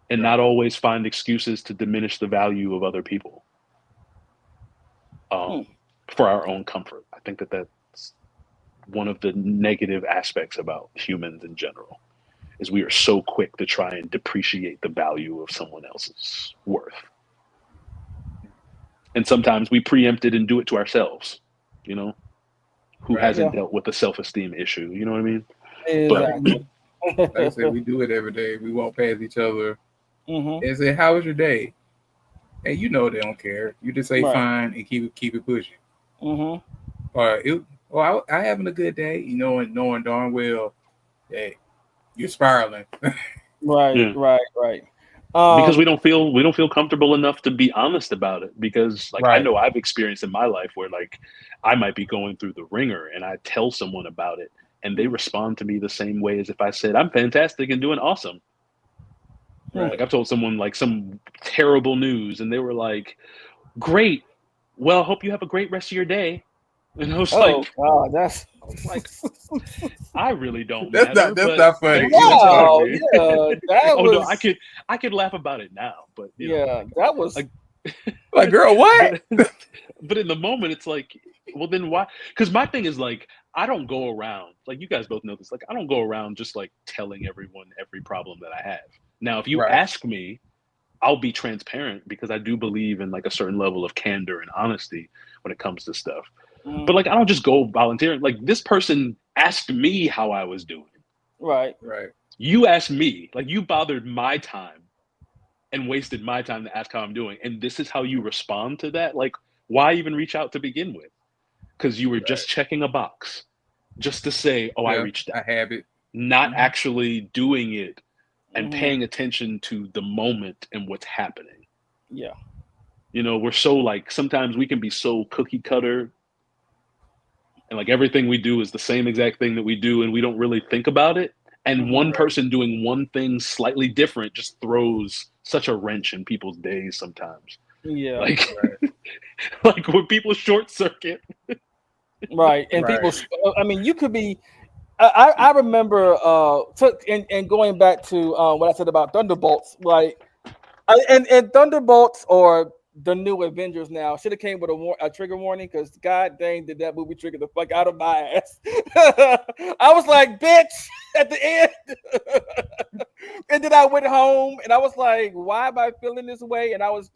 and not always find excuses to diminish the value of other people for our own comfort. I think that that's one of the negative aspects about humans in general. Is we are so quick to try and depreciate the value of someone else's worth. And sometimes we preempt it and do it to ourselves, you know, who hasn't dealt with a self-esteem issue, you know what I mean? Exactly. Like I said, we do it every day. We walk past each other and say, how was your day? And you know they don't care. You just say fine and keep it pushing. Or I having a good day, you know, and knowing darn well that you're spiraling. Right. Because we don't feel comfortable enough to be honest about it. Because like I know I've experienced in my life where like I might be going through the ringer and I tell someone about it and they respond to me the same way as if I said I'm fantastic and doing awesome. Like I've told someone like some terrible news and they were like, great. Well, I hope you have a great rest of your day. And I was wow, that's like, I really don't. That's not funny. Wow, yeah, that was. No, I could laugh about it now, but that was like, girl, what? But in the moment, it's like, well, then why? Because my thing is like, I don't go around like you guys both know this. Like, I don't go around just like telling everyone every problem that I have. Now, if you ask me, I'll be transparent because I do believe in like a certain level of candor and honesty when it comes to stuff. But like, I don't just go volunteering. Like this person asked me how I was doing. Right. You asked me, like you bothered my time and wasted my time to ask how I'm doing. And this is how you respond to that? Like, why even reach out to begin with? Because you were just checking a box just to say, oh, I reached out. I have it. Not actually doing it and paying attention to the moment and what's happening. Yeah. You know, we're so like, sometimes we can be so cookie cutter and like everything we do is the same exact thing that we do and we don't really think about it. And one person doing one thing slightly different just throws such a wrench in people's days sometimes. Yeah. Like, like when people short circuit. Right. And people, I mean, you could be, I remember, and going back to what I said about Thunderbolts, like, and Thunderbolts or the new Avengers now should have came with a trigger warning because god dang did that movie trigger the fuck out of my ass. I was like, bitch, at the end. And then I went home and I was like, why am I feeling this way? And I was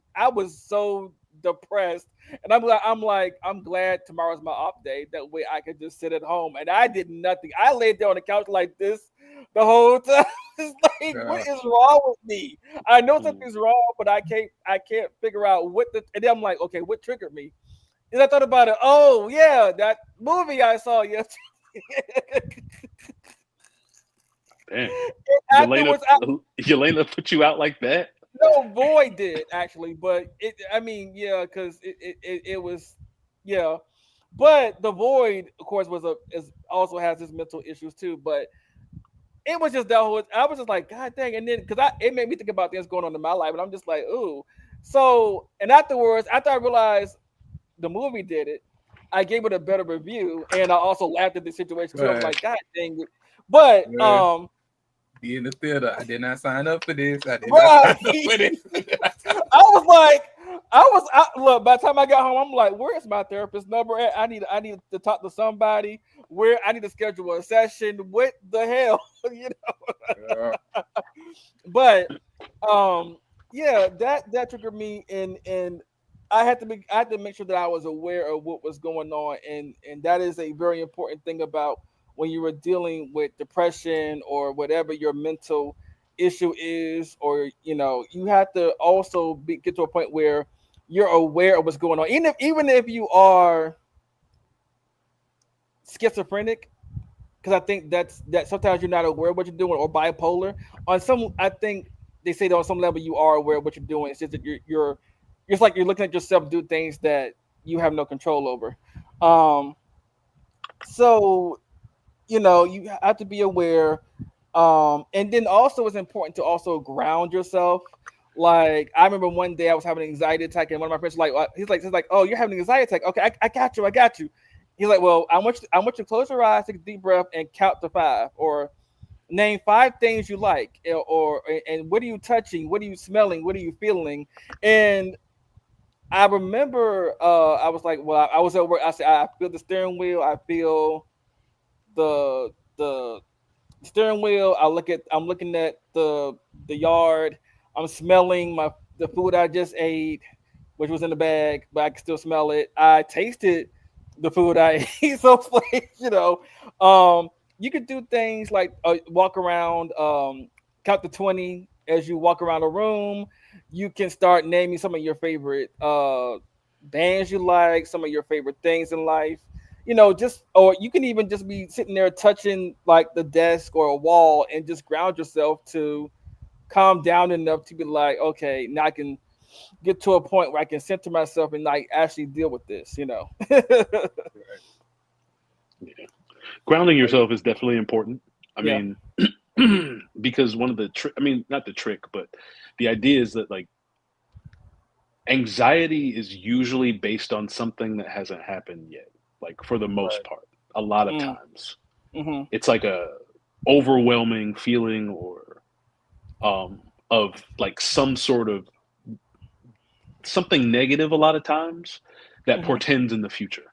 so depressed. And I'm glad tomorrow's my off day. That way I could just sit at home. And I did nothing. I laid there on the couch like this the whole time. It's like, what is wrong with me? I know something's wrong, but I can't figure out what and then I'm like, okay, what triggered me? And I thought about it. Oh yeah, that movie I saw yesterday. Damn. Yelena put you out like that? No, Boy did actually, but because it was, yeah. But the Void, of course, also has his mental issues too. But it was just that whole. I was just like, God dang! And then because it made me think about things going on in my life, and I'm just like, ooh. So, and afterwards, after I realized the movie did it, I gave it a better review, and I also laughed at the situation too. I was like, God dang it! But be in the theater. I did not sign up for this. I look, by the time I got home, I'm like, where's my therapist number at? I need to talk to somebody. Where I need to schedule a session. What the hell? You know. But yeah, that triggered me, and I had to make sure that I was aware of what was going on, and that is a very important thing about when you were dealing with depression or whatever your mental issue is, or you have to also get to a point where you're aware of what's going on, even if you are schizophrenic, because I think that sometimes you're not aware of what you're doing, or bipolar. I think they say that on some level you are aware of what you're doing. It's just that you're it's like you're looking at yourself do things that you have no control over. So you have to be aware. And then also it's important to also ground yourself. Like, I remember one day I was having an anxiety attack, and one of my friends he's like, oh, you're having an anxiety attack. Okay, I got you. He's like, well, I want you to close your eyes, take a deep breath, and count to 5, or name 5 things you like, and what are you touching? What are you smelling? What are you feeling? And I remember I was like, well, I was at work. I said, I feel the steering wheel. I feel the steering wheel. I'm looking at the yard. I'm smelling the food I just ate, which was in the bag, but I can still smell it. I tasted the food I ate. So it's like, you could do things like walk around, count to 20 as you walk around a room. You can start naming some of your favorite bands you like, some of your favorite things in life. Or you can even just be sitting there touching like the desk or a wall and just ground yourself to calm down enough to be like, okay, now I can get to a point where I can center myself and like actually deal with this, Yeah. Grounding yourself is definitely important. I mean, because one of the not the trick, but the idea is that like anxiety is usually based on something that hasn't happened yet. Like for the most part, a lot of times it's like a overwhelming feeling or of like some sort of something negative a lot of times that portends in the future.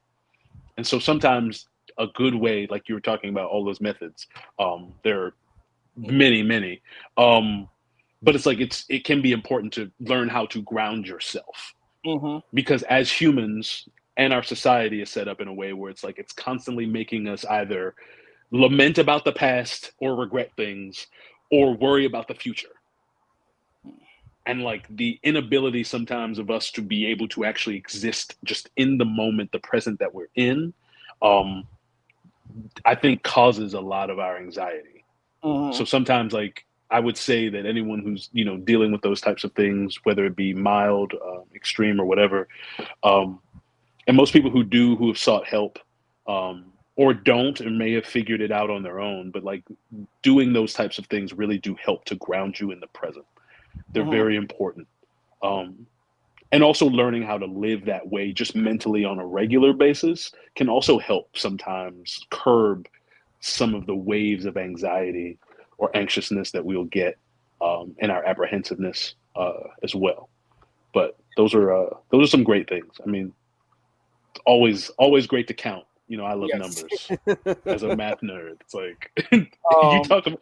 And so sometimes a good way, like you were talking about all those methods, there are many, but it's like it can be important to learn how to ground yourself, because as humans and our society is set up in a way where it's like it's constantly making us either lament about the past or regret things or worry about the future. And like the inability sometimes of us to be able to actually exist just in the moment, the present that we're in, I think causes a lot of our anxiety. So sometimes, like, I would say that anyone who's, you know, dealing with those types of things, whether it be mild, extreme, or whatever, and most people who have sought help, or don't and may have figured it out on their own, but like doing those types of things really do help to ground you in the present. They're very important. And also learning how to live that way just mentally on a regular basis can also help sometimes curb some of the waves of anxiety or anxiousness that we'll get, and our apprehensiveness as well. But those are some great things. I mean, always great to count. You know, I love numbers as a math nerd. It's like you talking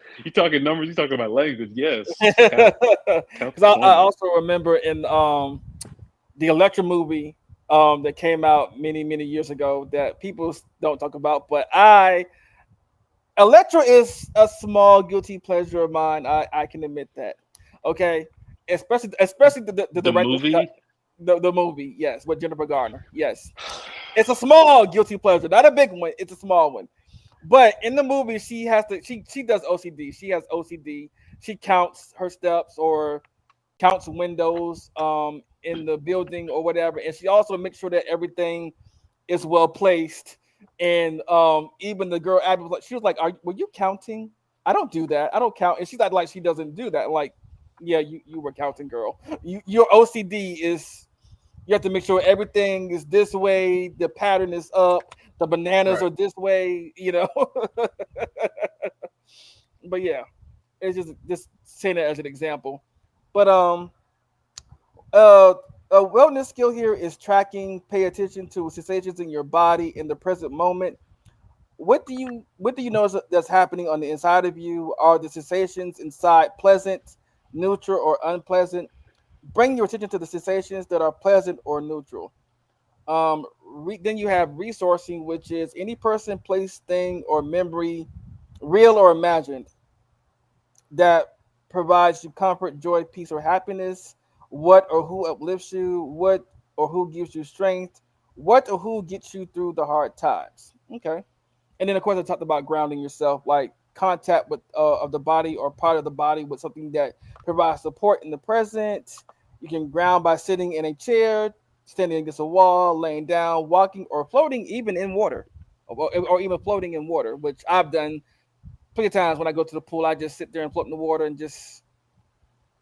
numbers, you talking about language. Yes, because I also remember in the Electra movie that came out many years ago that people don't talk about, but Electra is a small guilty pleasure of mine. I can admit that. Okay, especially the movie. The movie, yes, with Jennifer Garner. Yes, it's a small guilty pleasure, not a big one. It's a small one. But in the movie, she does OCD. She has OCD. She counts her steps or counts windows in the building or whatever, and she also makes sure that everything is well placed. And even the girl Abby was like, she was like, were you counting? I don't do that. I don't count. And she's like she doesn't do that. Like, yeah, you were counting, girl. Your OCD is, you have to make sure everything is this way, the pattern is up, the bananas are this way, you know. But yeah, it's just saying it as an example. But a wellness skill here is tracking, pay attention to sensations in your body in the present moment. What do you know that's happening on the inside of you? Are the sensations inside pleasant, neutral, or unpleasant? Bring your attention to the sensations that are pleasant or neutral. Then you have resourcing, which is any person, place, thing, or memory, real or imagined, that provides you comfort, joy, peace, or happiness. What or who uplifts you? What or who gives you strength? What or who gets you through the hard times? Okay. And then, of course, I talked about grounding yourself, like contact with of the body or part of the body with something that provides support in the present. You can ground by sitting in a chair, standing against a wall, laying down, walking, or floating, even in water, or even floating in water, which I've done plenty of times when I go to the pool. I just sit there and float in the water and just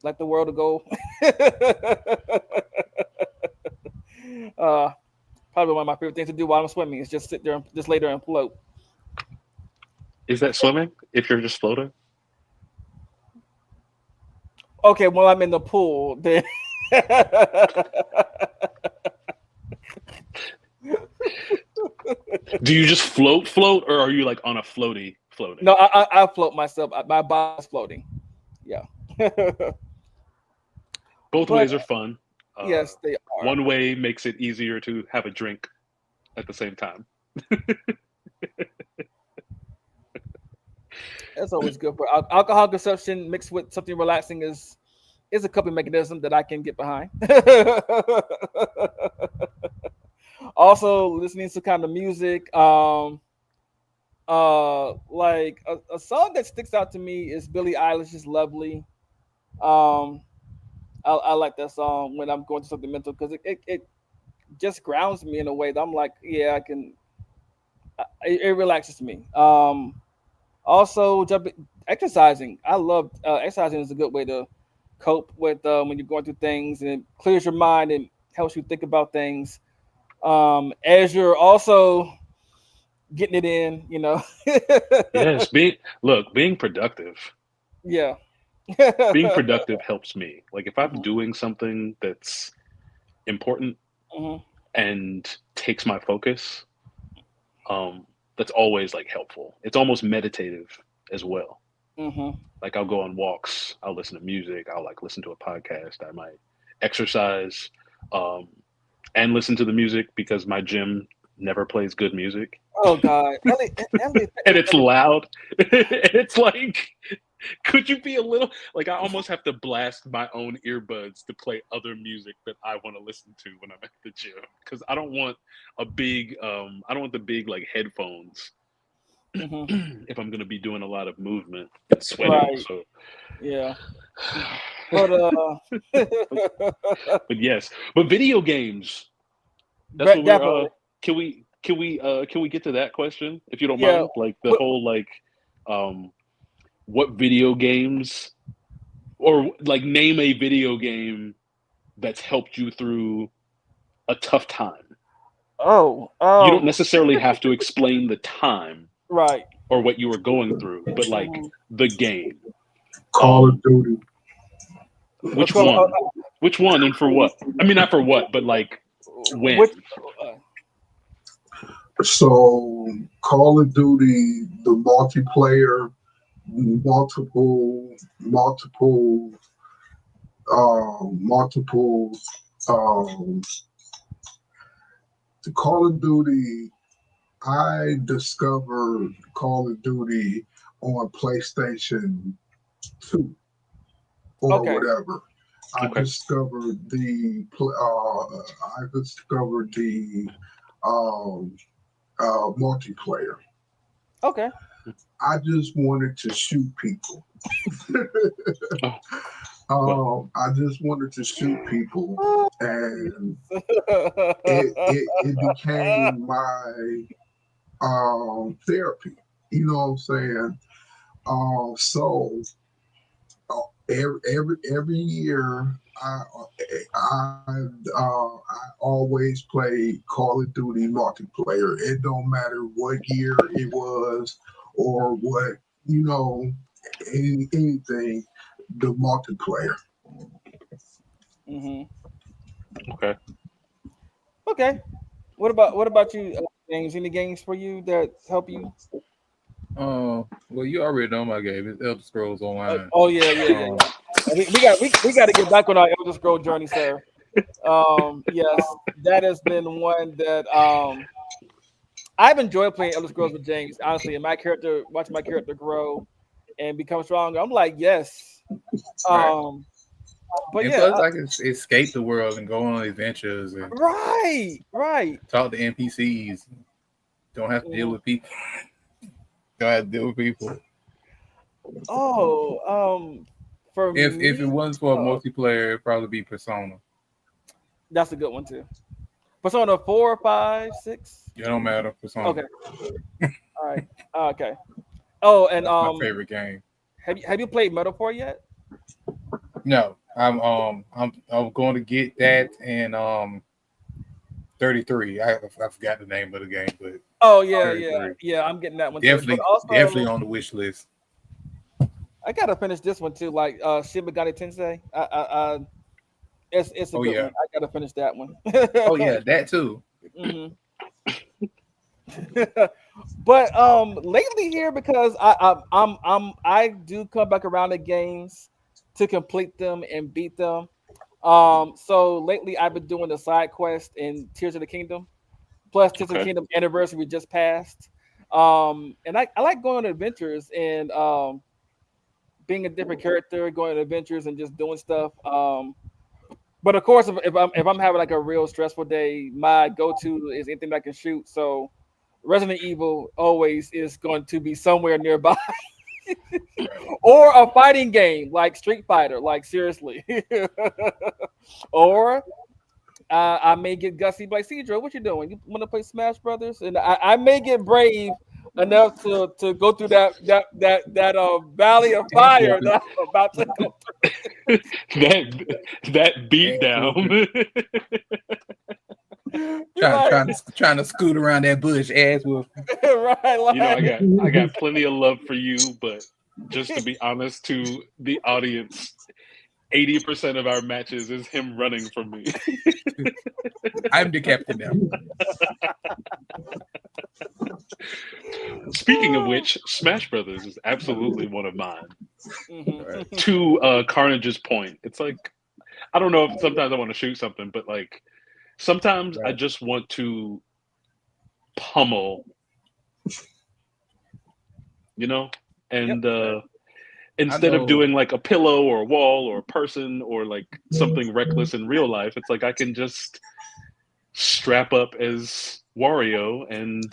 let the world go. Probably one of my favorite things to do while I'm swimming is just sit there and just lay there and float. Is that swimming? If you're just floating? Okay, well, I'm in the pool, then. Do you just float, or are you like on a floating? No, I float myself. My body's floating. Yeah. Both ways are fun. Yes, they are. One way makes it easier to have a drink at the same time. That's always good for alcohol consumption mixed with something relaxing is a coping mechanism that I can get behind. Also, listening to kind of music. Like a song that sticks out to me is Billie Eilish's "Lovely." I like that song when I'm going through something mental because it just grounds me in a way that I'm like, yeah, I can. It relaxes me. Also, exercising. I love exercising is a good way to cope with when you're going through things, and it clears your mind and helps you think about things. As you're also getting it in, you know. Yes, being productive. Yeah. Being productive helps me. Like if I'm doing something that's important and takes my focus, that's always like helpful. It's almost meditative as well. Like I'll go on walks, I'll listen to music, I'll like listen to a podcast, I might exercise and listen to the music because my gym never plays good music. Oh God, Elliot, And it's loud. It's like, could you be a little like I almost have to blast my own earbuds to play other music that I want to listen to when I'm at the gym because I don't want a big I don't want the big like headphones if I'm gonna be doing a lot of movement and sweating. Right. So Yeah. But but yes, but video games. That's what we're definitely. can we get to that question if you don't Yeah. mind? Like the whole like what video games or like name a video game that's helped you through a tough time. Oh, You don't necessarily have to explain the time right or what you were going through, but like the game. Call of Duty. Which one? Which one and for what? I mean, not for what, but like when. So Call of Duty, the multiplayer, multiple the Call of Duty. I discovered Call of Duty on PlayStation 2 or whatever. I discovered the multiplayer. Okay. I just wanted to shoot people. I just wanted to shoot people, and it became my therapy. You know what I'm saying? So every year I always play Call of Duty multiplayer. It don't matter what year it was or what, anything, the multiplayer. Okay. Okay. What about you, James? Any games for you that help you? Well, you already know my game. It's Elder Scrolls Online. Yeah. We got to get back on our Elder Scroll journey, sir. Yes, that has been one that I've enjoyed playing Elder Scrolls with James. Honestly, and watching my character grow and become stronger. I'm like, yes. But and plus, I can escape the world and go on adventures and right. Talk to NPCs. Don't have to deal with people. Don't have to deal with people. For if me, it wasn't for a multiplayer, it'd probably be Persona. That's a good one too. Persona 4, 5, 6. It don't matter. Persona. Okay. All right. Okay. Oh, and that's my favorite game. Have you played Metal 4 yet? No. I'm going to get that and 33. I forgot the name of the game, but yeah. I'm getting that one definitely, too. Also, definitely on the wish list. I gotta finish this one too, like Shin Megami Tensei. It's a good one. I gotta finish that one. Oh yeah, that too. But lately here, because I do come back around to games to complete them and beat them. So lately I've been doing the side quest in Tears of the Kingdom. Plus Tears of the Kingdom anniversary just passed. And I like going on adventures and being a different character, going on adventures and just doing stuff. But of course, if I'm having like a real stressful day, my go-to is anything that I can shoot. So Resident Evil always is going to be somewhere nearby. Or a fighting game like Street Fighter, like seriously. Or I may get gutsy like Cedro. What you doing? You want to play Smash Brothers? And I may get brave enough to go through that valley of fire that I'm about to go through. that beat down. trying to scoot around that bush, ass wolf. Right, like, I got plenty of love for you, but just to be honest to the audience, 80% of our matches is him running from me. I'm the captain now. Speaking of which, Smash Brothers is absolutely one of mine. To Carnage's point, it's like, I don't know if sometimes I want to shoot something, but like sometimes I just want to pummel, and instead of doing like a pillow or a wall or a person or like something reckless in real life, it's like I can just strap up as Wario and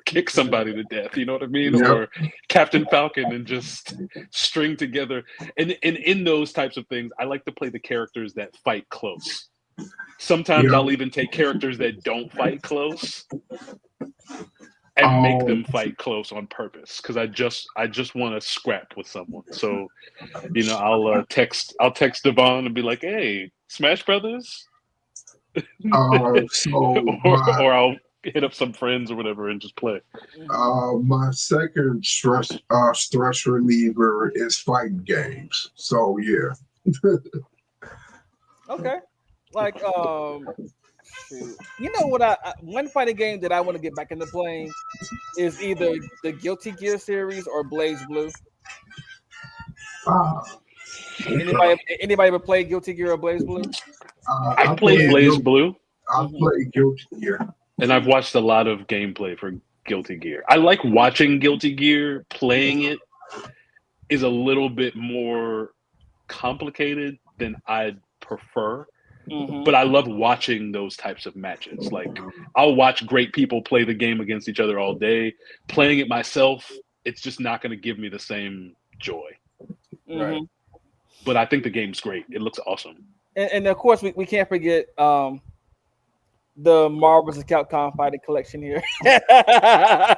kick somebody to death, you know what I mean? Yep. Or Captain Falcon and just string together. And in those types of things, I like to play the characters that fight close. Sometimes I'll even take characters that don't fight close and make them fight close on purpose because I just want to scrap with someone. So, I'll text Devon and be like, "Hey, Smash Brothers," or I'll hit up some friends or whatever and just play. My second stress reliever is fighting games. So yeah. Okay. Like shoot. You know what? One fighting game that I want to get back into playing is either the Guilty Gear series or Blaze Blue. Anybody ever played Guilty Gear or Blaze Blue? I played Blaze Blue. I played Guilty Gear. And I've watched a lot of gameplay for Guilty Gear. I like watching Guilty Gear. Playing it is a little bit more complicated than I'd prefer. Mm-hmm. But I love watching those types of matches. Like, I'll watch great people play the game against each other all day. Playing it myself, it's just not going to give me the same joy. Mm-hmm. Right. But I think the game's great. It looks awesome. And of course, we can't forget the Marvel vs. Capcom fighting collection here. Yeah.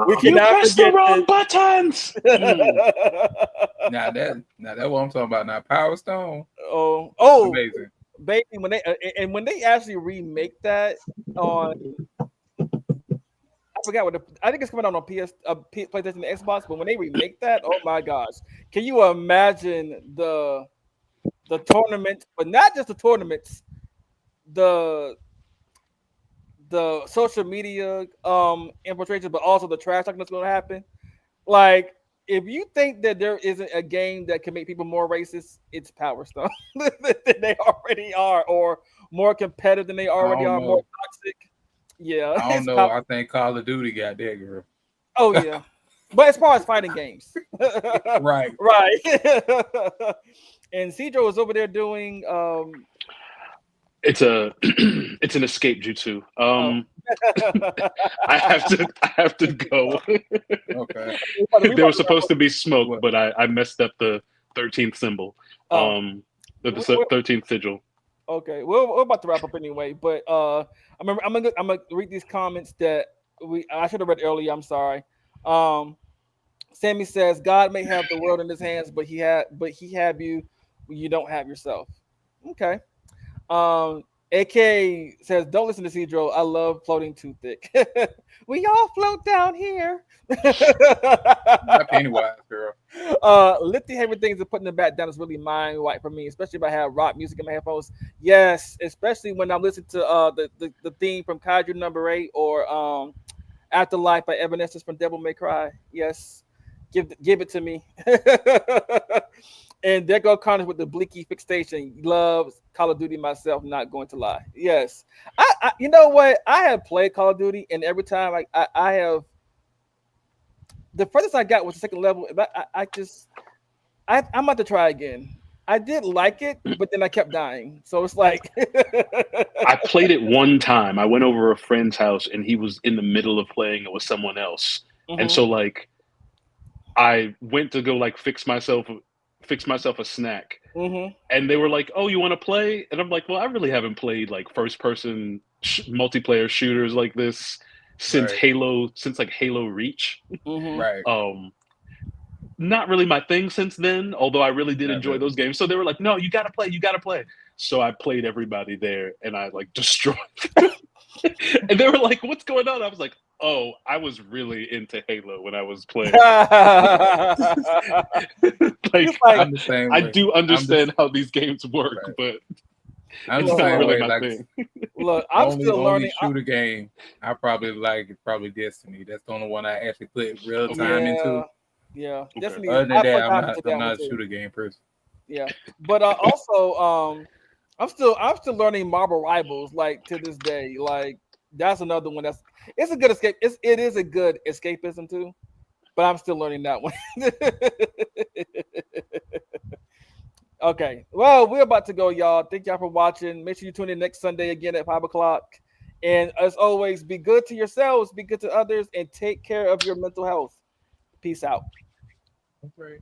We cannot pressed the wrong buttons. Now that what I'm talking about. Now Power Stone. Oh, amazing. Baby, when they actually remake that on, I forgot I think it's coming out on PlayStation and Xbox. But when they remake that, oh my gosh, can you imagine the tournament? But not just the tournaments, the social media infiltration, but also the trash talking that's going to happen. Like, if you think that there isn't a game that can make people more racist, it's Power Stone than they already are, or more competitive than they already are, more toxic. Yeah, I don't know. I think Call of Duty got that, girl. Oh yeah, but as far as fighting games, right. And Cedro was over there doing. It's an escape jutsu. I have to go. Okay. There was supposed to be smoke, but I messed up the 13th symbol. The 13th sigil. Okay, we're about to wrap up anyway, but I'm gonna read these comments that I should have read earlier. I'm sorry. Sammy says, "God may have the world in his hands, but he have you. You don't have yourself." Okay. AK says, "Don't listen to Cedro. I love floating too thick." We all float down here. Not Pennywise, girl. Lifting heavy things and putting them back down is really mind white for me, especially if I have rock music in my headphones. Yes, especially when I'm listening to the theme from Kaiju number 8 or Afterlife by Evanescence from Devil May Cry. Yes, give it to me. And there go Connors with the Bleaky fixation. Loves Call of Duty myself, not going to lie. Yes. I you know what? I have played Call of Duty, and every time I have, the furthest I got was the second level. I'm about to try again. I did like it, but then I kept dying. So it's like I played it one time. I went over a friend's house and he was in the middle of playing it with someone else. Mm-hmm. And so like I went to go like fix myself a snack. Mm-hmm. And they were like, "Oh, you want to play?" And I'm like, "Well, I really haven't played like first person multiplayer shooters like this since Halo Reach." Mm-hmm. Right. Not really my thing since then, although I really did enjoy those games. So they were like, "No, you got to play. So I played everybody there and I like destroyed them. And they were like, "What's going on?" I was like, "Oh, I was really into Halo when I was playing." I'm the same way. I do understand how these games work, but I'm it's the not same really way. my Like, thing. Look, I'm still learning. Shooter game I probably like is probably Destiny. That's the only one I actually put real time into. Yeah, Okay. Destiny. Other than that, I'm not a shooter game person. Yeah, but also, I'm still learning Marvel Rivals like to this day. Like That's another one. It's a good escape. It is a good escapism too, but I'm still learning that one. Okay, well, we're about to go, y'all. Thank y'all for watching. Make sure you tune in next Sunday again at 5:00. And as always, be good to yourselves, be good to others, and take care of your mental health. Peace out. That's right.